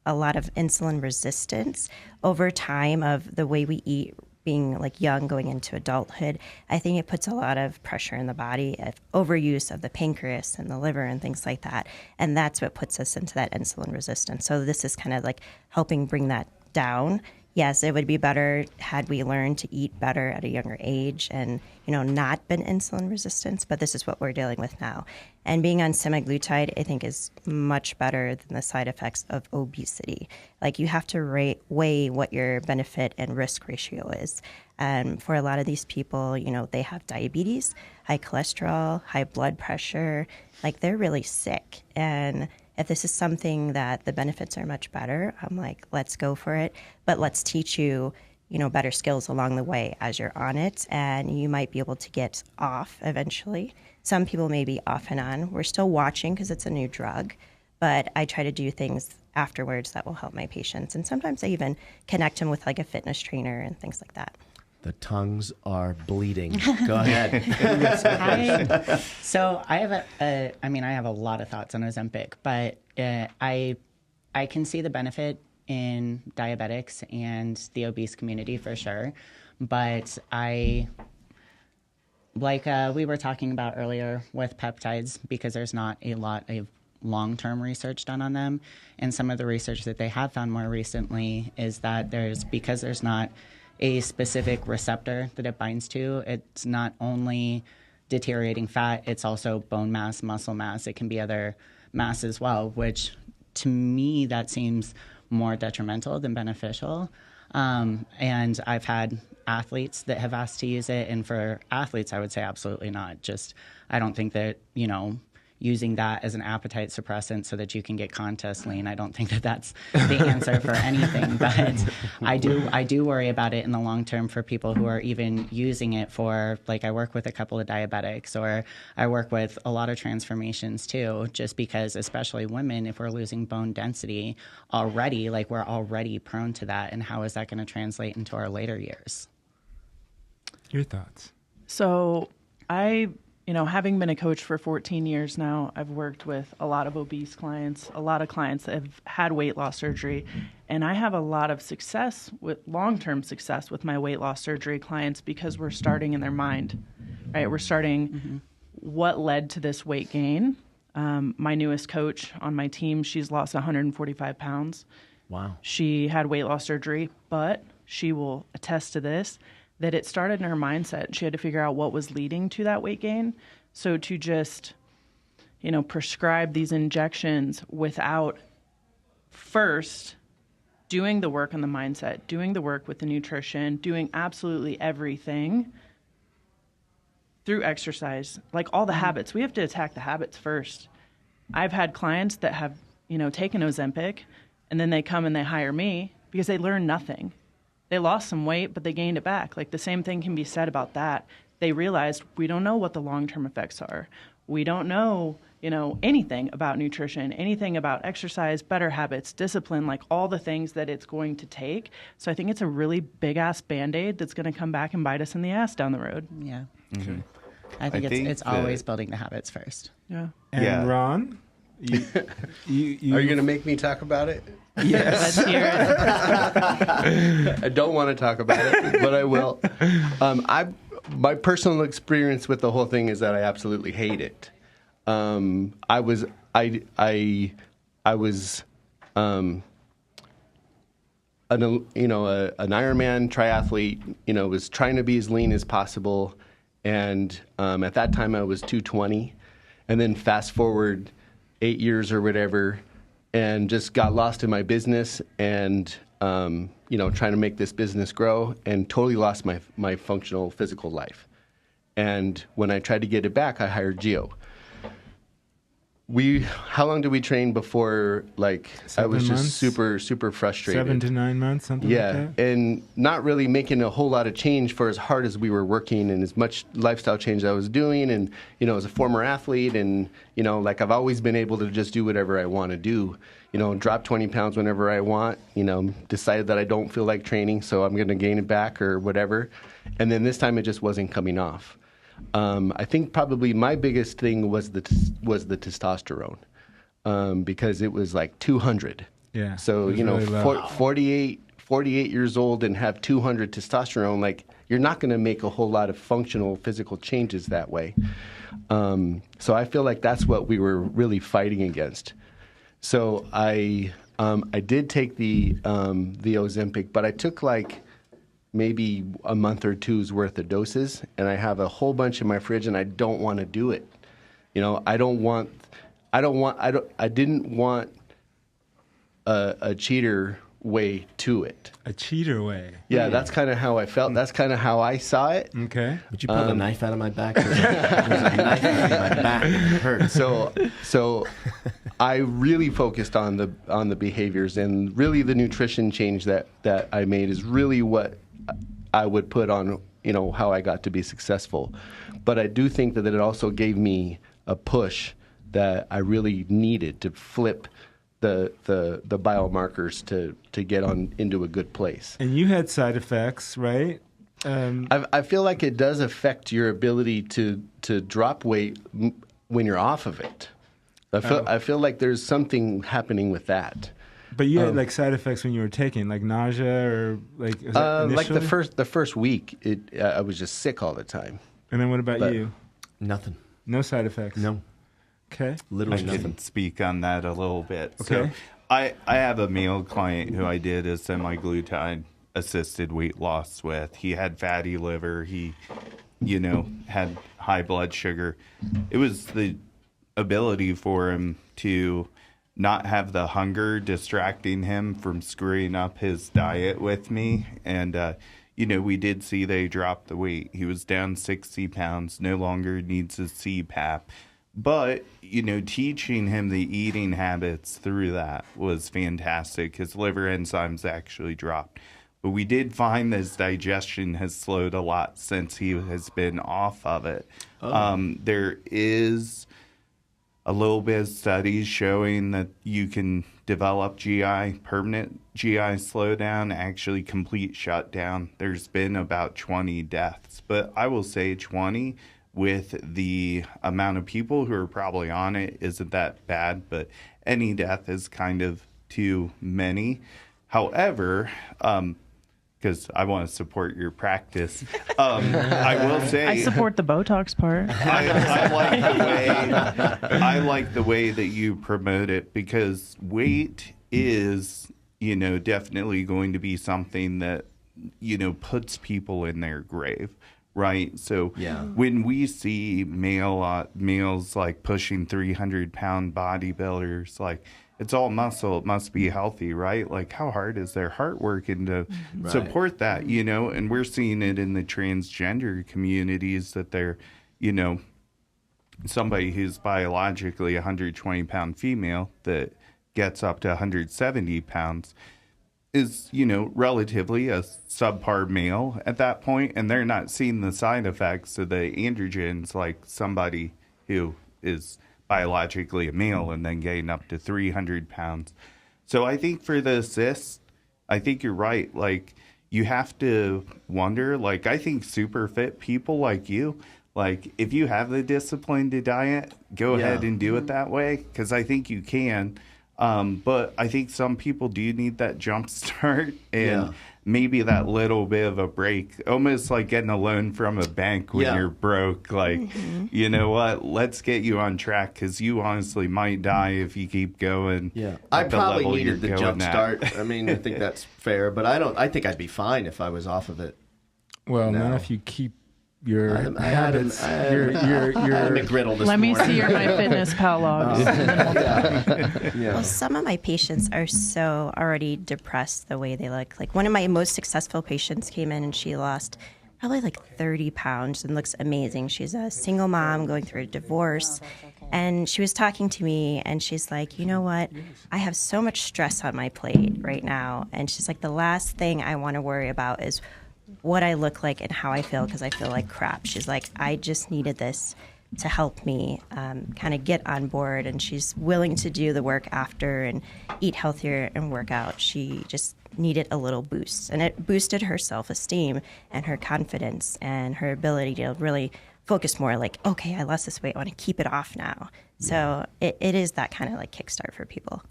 a lot of insulin resistance over time of the way we eat, being like young going into adulthood. I think it puts a lot of pressure in the body of overuse of the pancreas and the liver and things like that. And that's what puts us into that insulin resistance. So this is kind of like helping bring that down. Yes, it would be better had we learned to eat better at a younger age and, not been insulin resistant, but this is what we're dealing with now. And being on semaglutide, I think, is much better than the side effects of obesity. Like, you have to weigh what your benefit and risk ratio is. And for a lot of these people, they have diabetes, high cholesterol, high blood pressure, like they're really sick. And if this is something that the benefits are much better, I'm like, let's go for it. But let's teach you, better skills along the way as you're on it. And you might be able to get off eventually. Some people may be off and on. We're still watching because it's a new drug. But I try to do things afterwards that will help my patients. And sometimes I even connect them with like a fitness trainer and things like that. The tongues are bleeding. Go ahead. So I have I have a lot of thoughts on Ozempic, but I can see the benefit in diabetics and the obese community for sure. But like we were talking about earlier with peptides, because there's not a lot of long-term research done on them. And some of the research that they have found more recently is that because there's not a specific receptor that it binds to, it's not only deteriorating fat, it's also bone mass, muscle mass. It can be other mass as well, which to me, that seems more detrimental than beneficial. And I've had athletes that have asked to use it. And for athletes, I would say absolutely not. Just, I don't think that, using that as an appetite suppressant so that you can get contest lean, I don't think that that's the answer for anything. But I do worry about it in the long term for people who are even using it for, like, I work with a couple of diabetics, or I work with a lot of transformations too, just because, especially women, if we're losing bone density already, like, we're already prone to that. And how is that going to translate into our later years? Your thoughts? So having been a coach for 14 years now, I've worked with a lot of obese clients, a lot of clients that have had weight loss surgery, and I have a lot of long-term success with my weight loss surgery clients because we're starting in their mind, right? We're starting what led to this weight gain. My newest coach on my team, she's lost 145 pounds. Wow. She had weight loss surgery, but she will attest to this, that it started in her mindset. She had to figure out what was leading to that weight gain. So to just, prescribe these injections without first doing the work on the mindset, doing the work with the nutrition, doing absolutely everything through exercise, like all the habits, we have to attack the habits first. I've had clients that have, taken Ozempic, and then they come and they hire me because they learn nothing. They lost some weight, but they gained it back. Like, the same thing can be said about that. They realized we don't know what the long-term effects are. We don't know, anything about nutrition, anything about exercise, better habits, discipline, like all the things that it's going to take. So I think it's a really big-ass Band-Aid that's going to come back and bite us in the ass down the road. Yeah. Mm-hmm. I think it's always building the habits first. Yeah. And Ron? You Are you going to make me talk about it? Yes. Let's hear it. I don't want to talk about it, but I will. My personal experience with the whole thing is that I absolutely hate it. I was an Ironman triathlete. Was trying to be as lean as possible, and at that time I was 220, and then fast forward 8 years or whatever, and just got lost in my business and, trying to make this business grow, and totally lost my functional physical life. And when I tried to get it back, I hired Gio. How long did we train before, I was just super, super frustrated. 7 to 9 months, something like that? And not really making a whole lot of change for as hard as we were working and as much lifestyle change I was doing. And, as a former athlete and, I've always been able to just do whatever I want to do, drop 20 pounds whenever I want, decided that I don't feel like training, so I'm going to gain it back or whatever. And then this time it just wasn't coming off. I think probably my biggest thing was the testosterone, because it was like 200. Yeah. So, really 48 years old and have 200 testosterone, you're not going to make a whole lot of functional physical changes that way. So I feel like that's what we were really fighting against. So I did take the Ozempic, but I took maybe a month or two's worth of doses, and I have a whole bunch in my fridge, and I don't want to do it. I didn't want a cheater way to it. A cheater way? Yeah, that's kind of how I felt. That's kind of how I saw it. Okay. Would you pull a knife out of my back? There's a knife out of my back. It hurts. So I really focused on the behaviors, and really the nutrition change that I made is really what I would put on, how I got to be successful. But I do think that it also gave me a push that I really needed to flip the biomarkers to get on into a good place. And you had side effects, right? I feel like it does affect your ability to drop weight when you're off of it. I feel like there's something happening with that. But you had side effects when you were taking, like nausea or initially? The first week, I was just sick all the time. And then what about But you? Nothing. No side effects? No. Okay. I can speak on that a little bit. Okay. So I have a male client who I did a semaglutide assisted weight loss with. He had fatty liver. He, had high blood sugar. It was the ability for him to not have the hunger distracting him from screwing up his diet with me. And, we did see they dropped the weight. He was down 60 pounds, no longer needs a CPAP. But, teaching him the eating habits through that was fantastic. His liver enzymes actually dropped. But we did find his digestion has slowed a lot since he has been off of it. Oh. There is a little bit of studies showing that you can develop permanent GI slowdown, actually complete shutdown. There's been about 20 deaths. But I will say 20 with the amount of people who are probably on it isn't that bad, but any death is kind of too many. However, because I want to support your practice, I will say I support the Botox part. I like the way that you promote it, because weight is, definitely going to be something that, puts people in their grave. Right. So when we see males like pushing 300-pound bodybuilders, like, it's all muscle, it must be healthy, right? Like, how hard is their heart working to support that, And we're seeing it in the transgender communities that they're, somebody who's biologically a 120-pound female that gets up to 170 pounds is, relatively a subpar male at that point, and they're not seeing the side effects of the androgens like somebody who is biologically a male and then getting up to 300 pounds. So I think for the assist, I think you're right. Like, you have to wonder, like, I think super fit people like you, like, if you have the discipline to diet, go ahead and do it that way, because I think you can. But I think some people do need that jump start and maybe that little bit of a break, almost like getting a loan from a bank when you're broke. Like, you know what, let's get you on track, because you honestly might die if you keep going. I probably needed the jump start. I mean, I think that's fair, but I think I'd be fine if I was off of it. Well, not if you keep your habits. Your McGriddle this Let me morning. see your MyFitnessPal logs. Well, some of my patients are so already depressed the way they look. Like, one of my most successful patients came in and she lost probably like 30 pounds and looks amazing. She's a single mom going through a divorce. And she was talking to me and she's like, you know what? I have so much stress on my plate right now. And she's like, the last thing I want to worry about is what I look like and how I feel, because I feel like crap. She's like, I just needed this to help me kind of get on board. And she's willing to do the work after and eat healthier and work out. She just needed a little boost. And it boosted her self-esteem and her confidence and her ability to really focus more, like, okay, I lost this weight, I want to keep it off now. So it is that kind of like kickstart for people.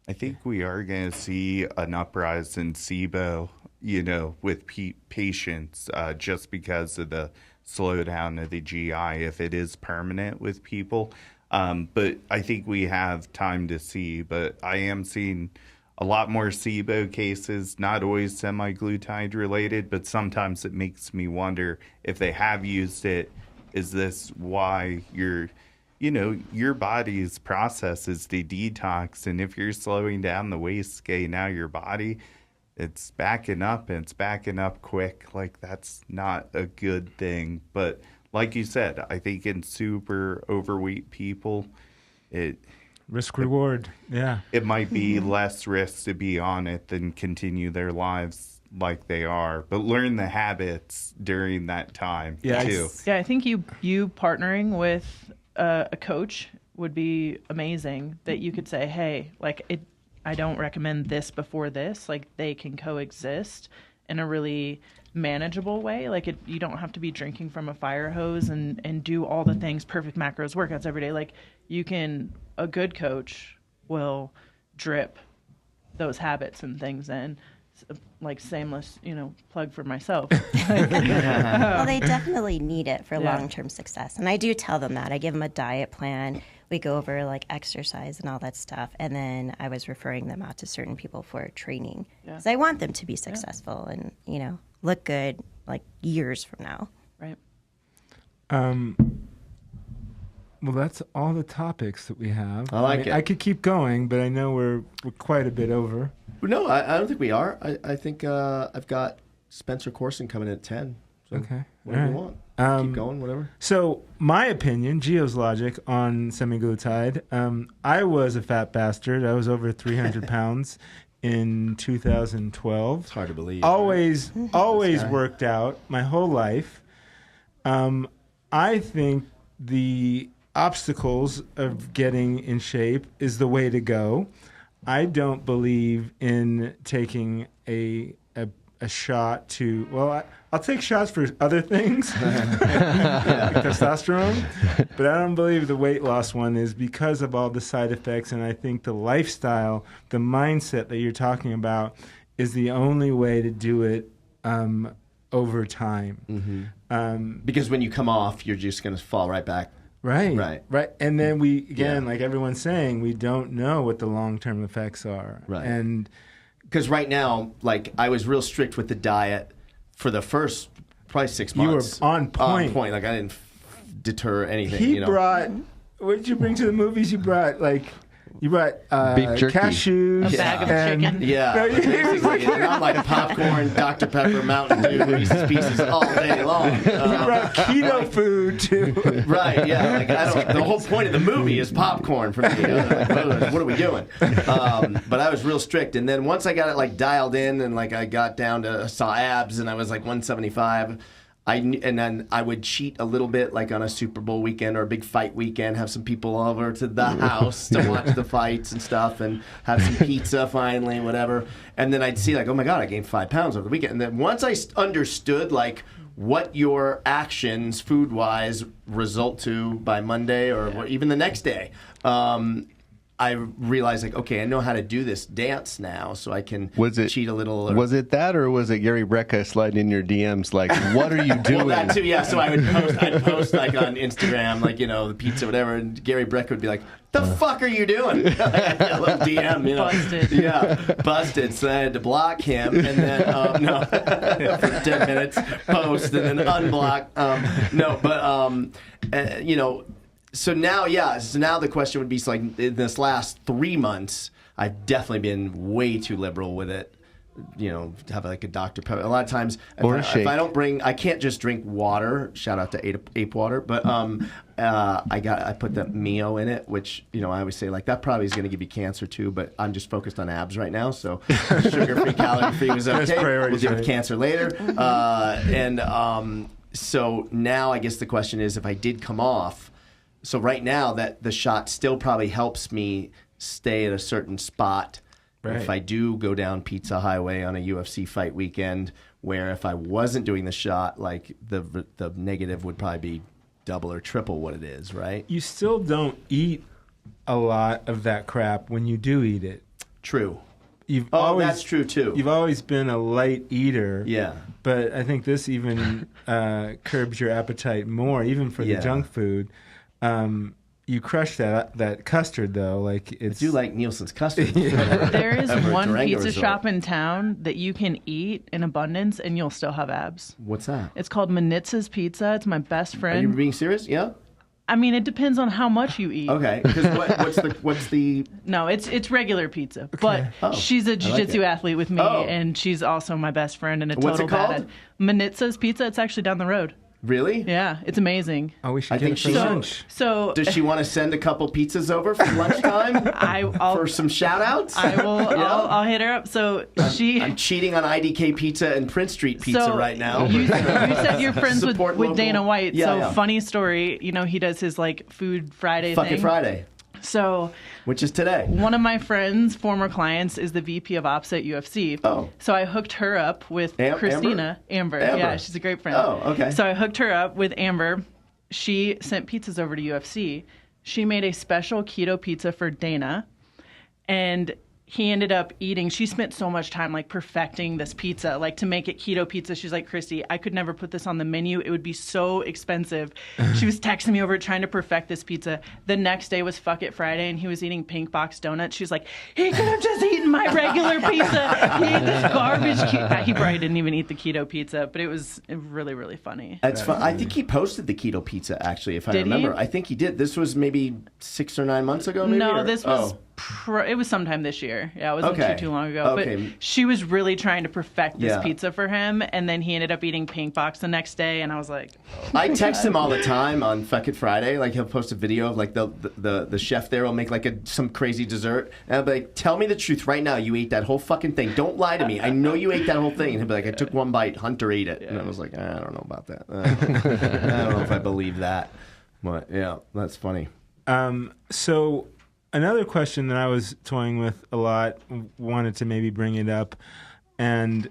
I think we are going to see an uprise in SIBO, with patients, just because of the slowdown of the GI, if it is permanent with people. But I think we have time to see. But I am seeing a lot more SIBO cases, not always semaglutide related, but sometimes it makes me wonder if they have used it, is this why your body's process is to detox? And if you're slowing down the waist gain, now your body, it's backing up, and it's backing up quick. Like, that's not a good thing. But like you said, I think in super overweight people, risk reward. It might be less risk to be on it than continue their lives like they are, but learn the habits during that time too. Yeah, I think you partnering with a coach would be amazing. That you could say, hey, like, I don't recommend this before this. Like, they can coexist in a really manageable way. Like, you don't have to be drinking from a fire hose and do all the things, perfect macros, workouts every day. Like, a good coach will drip those habits and things in. like shameless, plug for myself. Well, they definitely need it for Yeah. long-term success. And I do tell them that. I give them a diet plan. We go over like exercise and all that stuff. And then I was referring them out to certain people for training. Because I want them to be successful and, look good like years from now. Right. Well, that's all the topics that we have. I like it. I could keep going, but I know we're quite a bit over. No, I don't think we are. I think I've got Spencer Corson coming in at 10. So Okay. Whatever All you right. want. Keep going, whatever. So, my opinion, Gio's logic on semaglutide, I was a fat bastard. I was over 300 pounds in 2012. It's hard to believe. Always guy. worked out my whole life. I think the obstacles of getting in shape is the way to go. I don't believe in taking a shot to, well, I'll take shots for other things, like testosterone, but I don't believe the weight loss one is because of all the side effects. And I think the lifestyle, the mindset that you're talking about is the only way to do it over time. Because when you come off, you're just going to fall right back. Right. And then like everyone's saying, we don't know what the long-term effects are. Right. And because right now, like, I was real strict with the diet for the first probably 6 months. You were on point. Like, I didn't deter anything. He brought, what did you bring to the movies? You brought Beef jerky. cashews. A bag of chicken. Yeah. No, Basically, and I'm like popcorn, Dr. Pepper, Mountain Dew, Reese's Pieces all day long. You brought keto food too. Right, yeah. Like, the whole point of the movie is popcorn for me. Like, what are we doing? But I was real strict. And then once I got it like dialed in and like I got down to, saw abs and I was like 175, and then I would cheat a little bit, like on a Super Bowl weekend or a big fight weekend, have some people over to the house to watch the fights and stuff, and have some pizza finally, whatever. And then I'd see like, oh my God, I gained 5 pounds over the weekend. And then once I understood like what your actions food-wise result to by Monday or even the next day, I realized, like, okay, I know how to do this dance now, so I can cheat a little. Was it that, or was it Gary Brecka sliding in your DMs like, what are you doing? Well, that too, yeah. So I'd post like on Instagram, like, the pizza, whatever, and Gary Brecka would be like, the fuck are you doing? A little DM, Busted. Yeah, busted. So I had to block him, and then, for 10 minutes, post, and then unblock. So now the question would be, so like in this last 3 months, I've definitely been way too liberal with it. Have like a Dr. Pepper. A lot of times, if I don't bring, I can't just drink water. Shout out to Ape Water, but I put the Mio in it, which I always say like that probably is going to give you cancer too. But I'm just focused on abs right now, so sugar-free, calorie-free was okay. We'll deal with cancer later, so now I guess the question is, if I did come off. So right now, that the shot still probably helps me stay at a certain spot. Right. If I do go down Pizza Highway on a UFC fight weekend, where if I wasn't doing the shot, like the negative would probably be double or triple what it is, right? You still don't eat a lot of that crap when you do eat it. True. That's true too. You've always been a light eater. Yeah. But I think this even curbs your appetite more, even for the junk food. You crush that custard though. Like I do like Nielsen's custard. There is one pizza shop in town that you can eat in abundance and you'll still have abs. What's that? It's called Manitza's Pizza. It's my best friend. Are you being serious? Yeah. I mean, it depends on how much you eat. Okay. Because what's the? No, it's regular pizza. Okay. But she's a jiu-jitsu athlete with me, and she's also my best friend and a total What's it called? badass. Manitza's Pizza. It's actually down the road. Really? Yeah, it's amazing. Oh, we should get it for lunch. So does she want to send a couple pizzas over for lunchtime? for some shout outs? I will. I'll hit her up. So I'm cheating on IDK Pizza and Prince Street Pizza right now. You said you're friends with local. Dana White. Funny story. He does his like Food Friday Fucking thing. Friday. So, which is today. One of my friends' former clients is the VP of Ops at UFC. Oh. So I hooked her up with Christina. Amber. Yeah, she's a great friend. Oh, okay. So I hooked her up with Amber. She sent pizzas over to UFC. She made a special keto pizza for Dana. And he ended up eating. She spent so much time like perfecting this pizza, like to make it keto pizza. She's like, Christy, I could never put this on the menu. It would be so expensive. She was texting me over trying to perfect this pizza. The next day was Fuck It Friday, and he was eating pink box donuts. She's like, he could have just eaten my regular pizza. He ate this garbage. He probably didn't even eat the keto pizza, but it was really, really funny. That's fun. I think he posted the keto pizza, actually, if I Did he? remember. I think he did. This was maybe 6 or 9 months ago, maybe? No, or- this was Oh. it was sometime this year. Yeah, it wasn't Okay. too long ago. Okay. But she was really trying to perfect this Yeah. pizza for him, and then he ended up eating pink box the next day, and I was like, I text him all the time on Fuck It Friday. Like, he'll post a video of like the chef there will make like some crazy dessert, and I'll be like, "Tell me the truth right now. You ate that whole fucking thing. Don't lie to me. I know you ate that whole thing." And he'll be like, "I took one bite. Hunter ate it." And I was like, "I don't know about that. I don't know if I believe that." But yeah, that's funny. So another question that I was toying with a lot, wanted to maybe bring it up, and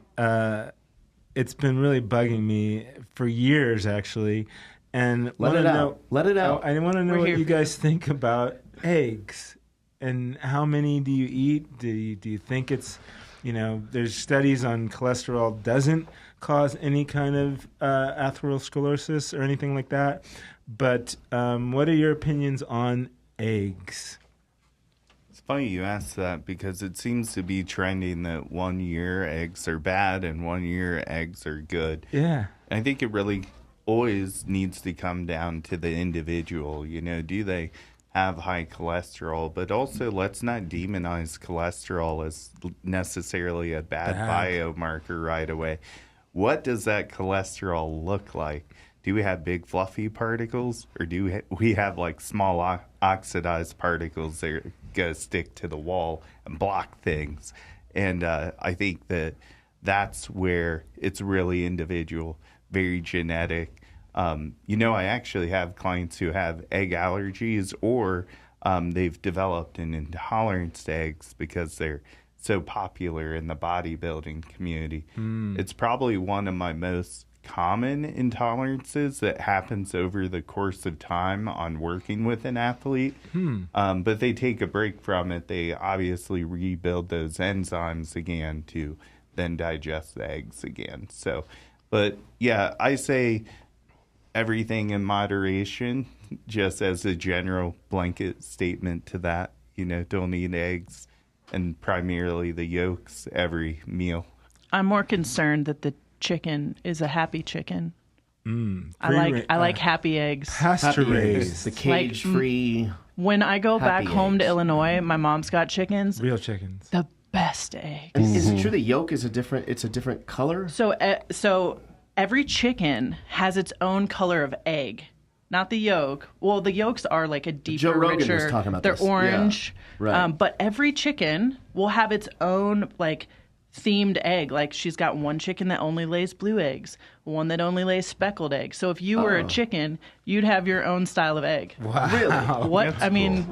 it's been really bugging me for years, actually. And Let wanna it out. know- Let it out. I want to know We're what here you for you. guys think about eggs, and how many do you eat? Do you think it's, there's studies on cholesterol doesn't cause any kind of atherosclerosis or anything like that. But what are your opinions on eggs? It's funny you ask that because it seems to be trending that 1 year eggs are bad and 1 year eggs are good. Yeah. I think it really always needs to come down to the individual. Do they have high cholesterol? But also, let's not demonize cholesterol as necessarily a bad biomarker right away. What does that cholesterol look like? Do we have big fluffy particles, or do we have like small oxidized particles that are going to stick to the wall and block things? And I think that's where it's really individual, very genetic. I actually have clients who have egg allergies, or they've developed an intolerance to eggs because they're so popular in the bodybuilding community. It's probably one of my most common intolerances that happens over the course of time on working with an athlete. But they take a break from it. They obviously rebuild those enzymes again to then digest the eggs again. So, but yeah, I say everything in moderation, just as a general blanket statement to that. Don't eat eggs, and primarily the yolks, every meal. I'm more concerned that the chicken is a happy chicken. I like happy eggs. Pasture raised. The cage-free. When I go back happy home to eggs. Illinois, my mom's got chickens. Real chickens. The best eggs. Is it true the yolk is a different color? So every chicken has its own color of egg, not the yolk. Well, the yolks are like a deeper, Joe Rogan richer. was talking about they're this. orange. Yeah. Right. But every chicken will have its own like themed egg. Like she's got one chicken that only lays blue eggs, one that only lays speckled eggs. So if you were a chicken, you'd have your own style of egg. Wow. Really? What?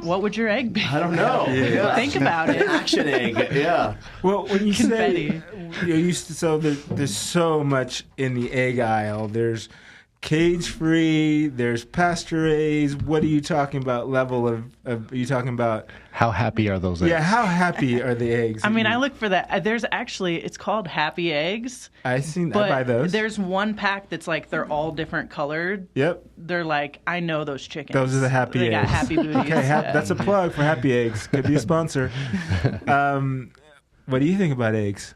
What would your egg be? I don't know. Yeah. Think about it. Action egg. Yeah. Well, when you Confetti. say there's so much in the egg aisle. There's cage-free. There's pasture-raised. What are you talking about? Level of? Are you talking about? How happy are those eggs? Yeah, how happy are the eggs? I mean, I look for that. There's actually, it's called Happy Eggs. I But buy those. there's one pack that's like they're all different colored. Yep. They're like, I know those chickens. Those are the happy they eggs. got happy booties. Okay, yeah. that's a plug for Happy Eggs. Could be a sponsor. What do you think about eggs?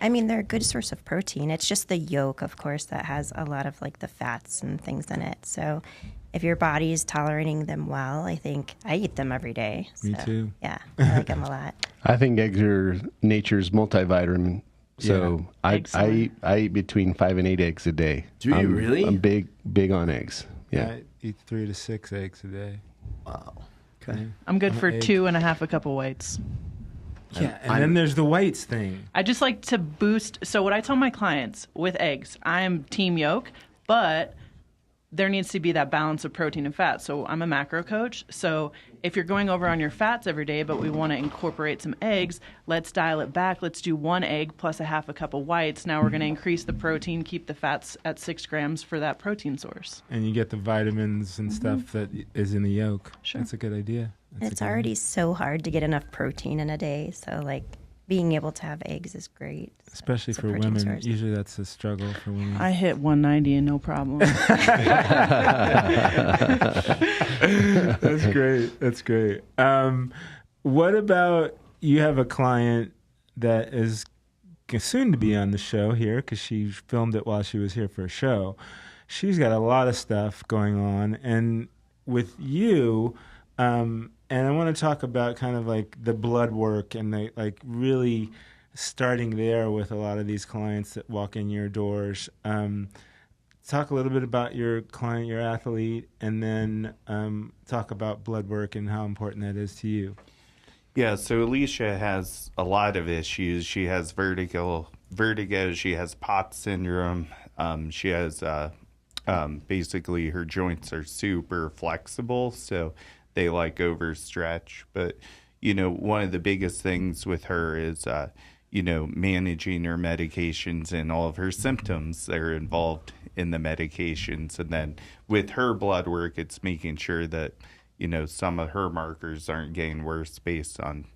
I mean, they're a good source of protein. It's just the yolk, of course, that has a lot of like the fats and things in it. So if your body is tolerating them well, I think I eat them every day. Me So, too. Yeah, I like them a lot. I think eggs are nature's multivitamin. So I eat between 5 and 8 eggs a day. Do you really? I'm big on eggs. Yeah. I eat 3 to 6 eggs a day. Wow. Okay. I'm good for egg. 2.5 a cup of whites. Yeah, and then there's the whites thing. I just like to boost. So what I tell my clients with eggs, I'm team yolk, but there needs to be that balance of protein and fat. So I'm a macro coach. So if you're going over on your fats every day, but we want to incorporate some eggs, let's dial it back. Let's do 1 egg plus a half a cup of whites. Now we're going to increase the protein, keep the fats at 6 grams for that protein source. And you get the vitamins and stuff that is in the yolk. Sure. That's a good idea. It's already so hard to get enough protein in a day. So, like, being able to have eggs is great. Especially for women. Source. Usually that's a struggle for women. I hit 190 and no problem. That's great. That's great. What about, you have a client that is soon to be on the show here because she filmed it while she was here for a show. She's got a lot of stuff going on. And with you, and I want to talk about kind of like the blood work and the, like really starting there with a lot of these clients that walk in your doors. Talk a little bit about your client, your athlete, and then talk about blood work and how important that is to you. Yeah, so Alicia has a lot of issues. She has vertigo. She has POTS syndrome. She has basically her joints are super flexible, so they like overstretch. But, you know, one of the biggest things with her is, you know, managing her medications and all of her symptoms that are involved in the medications. And then with her blood work, it's making sure that, you know, some of her markers aren't getting worse based on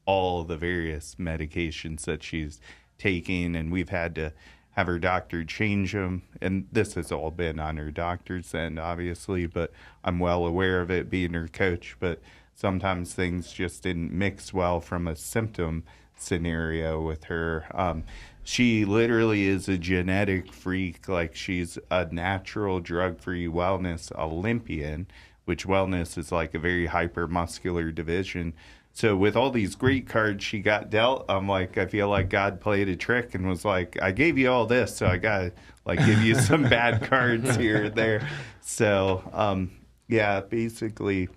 all the various medications that she's taking. And we've had to have her doctor change them. And this has all been on her doctor's end, obviously, but I'm well aware of it being her coach. But sometimes things just didn't mix well from a symptom scenario with her. She literally is a genetic freak. Like, she's a natural drug-free wellness Olympian, which wellness is like a very hyper-muscular division. So with all these great cards she got dealt, I'm like, I feel like God played a trick and was like, I gave you all this, so I got to like give you some bad cards here and there. So, yeah, basically.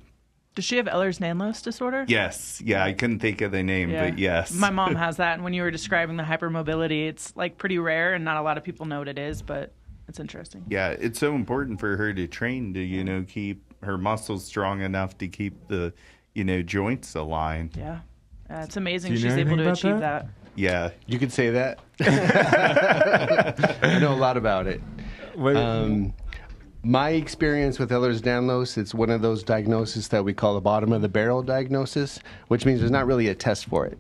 Does she have Ehlers-Danlos disorder? Yes. Yeah, I couldn't think of the name, but yes. My mom has that, and when you were describing the hypermobility, it's like pretty rare, and not a lot of people know what it is, but it's interesting. Yeah, it's so important for her to train to, you know, keep her muscles strong enough to keep the, you know, joints aligned. Yeah. It's amazing she's able to achieve that. Yeah. You could say that. I know a lot about it. My experience with Ehlers-Danlos, it's one of those diagnoses that we call the bottom of the barrel diagnosis, which means there's not really a test for it.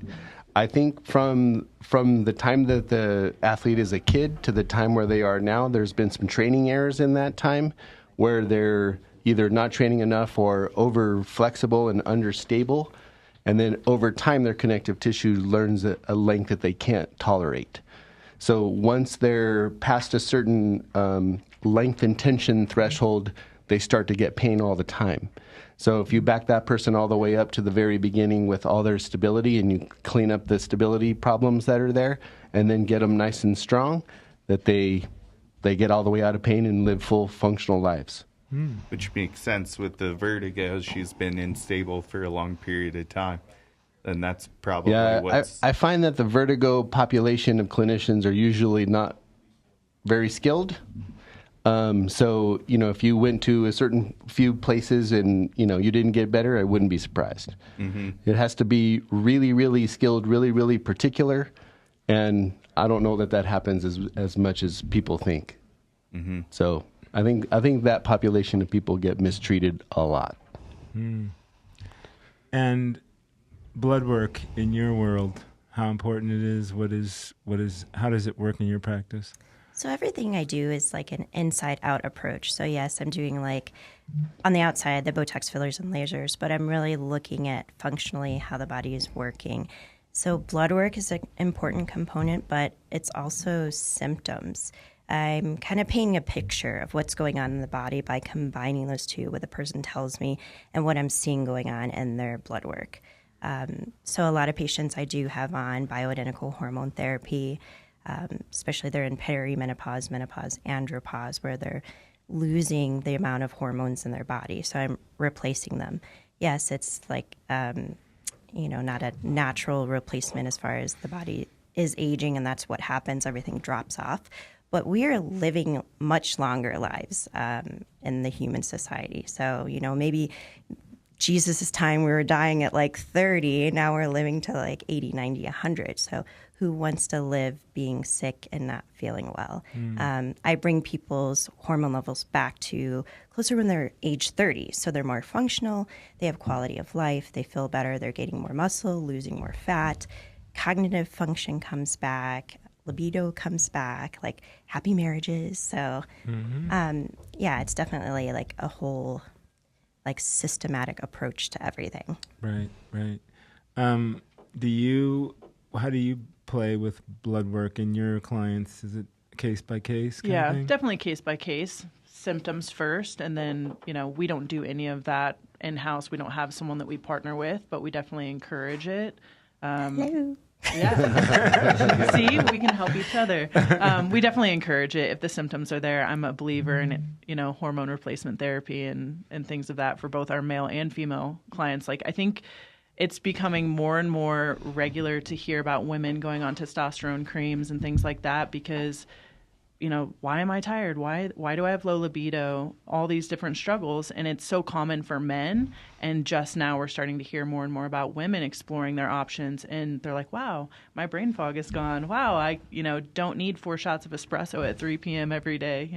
I think from the time that the athlete is a kid to the time where they are now, there's been some training errors in that time where they're either not training enough or over flexible and understable. And then over time, their connective tissue learns a length that they can't tolerate. So once they're past a certain length and tension threshold, they start to get pain all the time. So if you back that person all the way up to the very beginning with all their stability and you clean up the stability problems that are there and then get them nice and strong, that they get all the way out of pain and live full functional lives. Which makes sense with the vertigo. She's been unstable for a long period of time. And that's probably what's... I find that the vertigo population of clinicians are usually not very skilled. So, you know, if you went to a certain few places and, you know, you didn't get better, I wouldn't be surprised. Mm-hmm. It has to be really, really skilled, really, really particular. And I don't know that happens as much as people think. Mm-hmm. So I think that population of people get mistreated a lot. And blood work in your world, how important it is, how does it work in your practice? So everything I do is like an inside-out approach. So yes, I'm doing like on the outside, the Botox fillers and lasers, but I'm really looking at functionally how the body is working. So blood work is an important component, but it's also symptoms. I'm kind of painting a picture of what's going on in the body by combining those two, what the person tells me and what I'm seeing going on in their blood work. So a lot of patients I do have on bioidentical hormone therapy, especially they're in perimenopause, menopause, andropause, where they're losing the amount of hormones in their body. So I'm replacing them. Yes, it's like, not a natural replacement as far as the body is aging, and that's what happens. Everything drops off. But we are living much longer lives in the human society. So, maybe Jesus' time we were dying at like 30, now we're living to like 80, 90, 100. So who wants to live being sick and not feeling well? I bring people's hormone levels back to closer when they're age 30. So they're more functional, they have quality of life, they feel better, they're gaining more muscle, losing more fat, cognitive function comes back, libido comes back, like happy marriages. So it's definitely like a whole like systematic approach to everything. Right. How do you play with blood work in your clients? Is it case by case? Yeah, definitely case by case. Symptoms first, and then we don't do any of that in house. We don't have someone that we partner with, but we definitely encourage it. Hello. Yeah. See, we can help each other. We definitely encourage it if the symptoms are there. I'm a believer in, hormone replacement therapy and things of that for both our male and female clients. Like, I think it's becoming more and more regular to hear about women going on testosterone creams and things like that because, why am I tired? Why do I have low libido? All these different struggles. And it's so common for men. And just now we're starting to hear more and more about women exploring their options. And they're like, wow, my brain fog is gone. Wow, I, don't need 4 shots of espresso at 3 p.m. every day,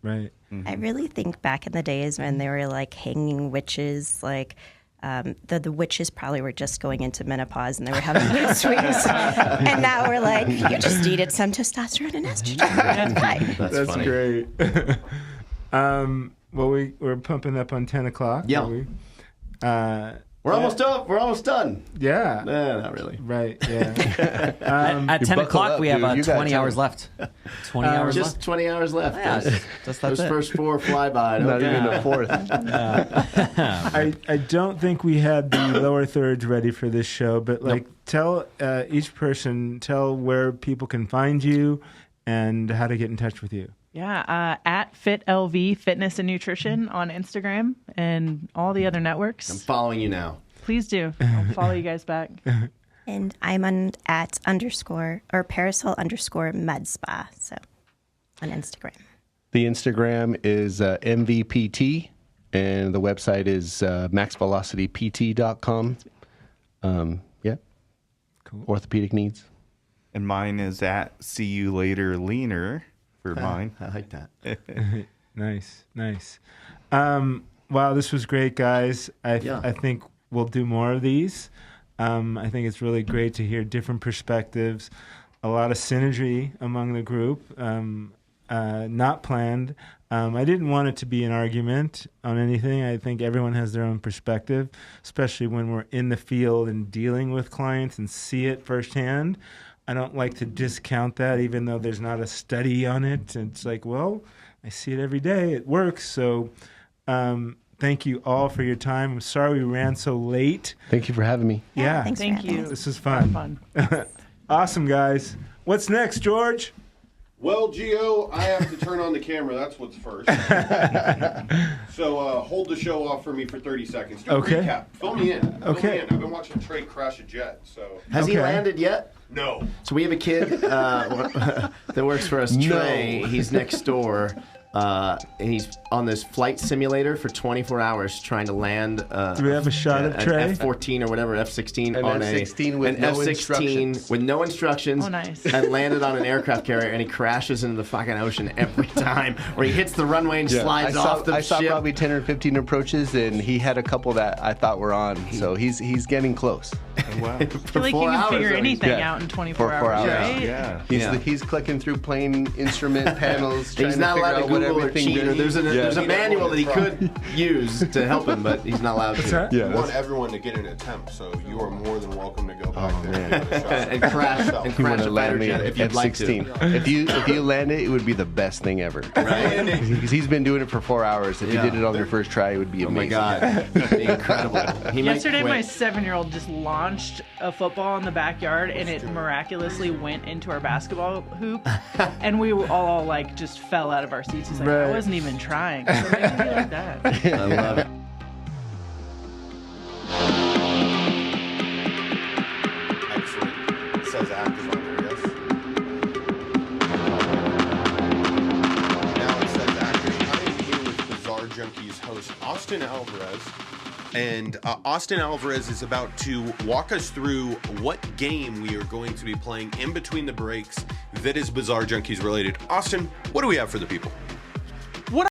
Right. I really think back in the days when they were like hanging witches, like the witches probably were just going into menopause and they were having mood swings. And now we're like, you just needed some testosterone and estrogen. That's great. Well, we're pumping up on 10 o'clock. Yeah. We're almost up. We're almost done. Yeah. Not really. Right. Yeah. At 10 o'clock, we have 20 hours left. 20 hours just left. 20 hours left. Yeah, Those first 4 fly by. Not even a fourth. I don't think we had the lower thirds ready for this show, but tell each person, where people can find you and how to get in touch with you. Yeah, at FitLV, Fitness and Nutrition on Instagram and all the other networks. I'm following you now. Please do. I'll follow you guys back. And I'm at _parasol_med_spa, so on Instagram. The Instagram is MVPT, and the website is maxvelocitypt.com. Yeah. Cool. Orthopedic needs. And mine is at See You Later Leaner. Mine. I like that. Nice. Wow, this was great, guys. I think we'll do more of these. I think it's really great to hear different perspectives, a lot of synergy among the group, not planned. I didn't want it to be an argument on anything. I think everyone has their own perspective, especially when we're in the field and dealing with clients and see it firsthand. I don't like to discount that, even though there's not a study on it. It's like, well, I see it every day. It works. So thank you all for your time. I'm sorry we ran so late. Thank you for having me. Yeah. Thank you. This is fun. Awesome, guys. What's next, George? Well, Gio, I have to turn on the camera. That's what's first. So hold the show off for me for 30 seconds. Do a recap. Fill me in. I've been watching Trey crash a jet. So Has he landed yet? No. So we have a kid that works for us, Trey. He's next door. And he's on this flight simulator for 24 hours trying to land. Do we have a shot of Trey? An F-14 or whatever, F-16 on F-16 with no instructions. With no instructions. Oh, nice. And landed on an aircraft carrier, and he crashes into the fucking ocean every time. Or he hits the runway and slides off the ship. I saw probably 10 or 15 approaches, and he had a couple that I thought were on. So he's getting close. Wow. I feel like you can figure anything out in 24 hours, right? Yeah. He's clicking through plane instrument panels. He's not allowed to Google or cheat. There's a manual that he could use to help him, but he's not allowed to. We want everyone to get an attempt, so you are more than welcome to go back there and crash a fighter jet if you'd like to. If you land it, it would be the best thing ever. Right? Because he's been doing it for 4 hours. If you did it on your first try, it would be amazing. Oh my God, it'd be incredible. Yesterday, my 7-year-old just launched a football in the backyard, and it miraculously went into our basketball hoop, and we were all like just fell out of our seats. He's like, I wasn't even trying. So maybe be like that. I love it. Excellent. It says active on there. Austin Alvarez. And Austin Alvarez is about to walk us through what game we are going to be playing in between the breaks that is Bizarre Junkeez related. Austin, what do we have for the people?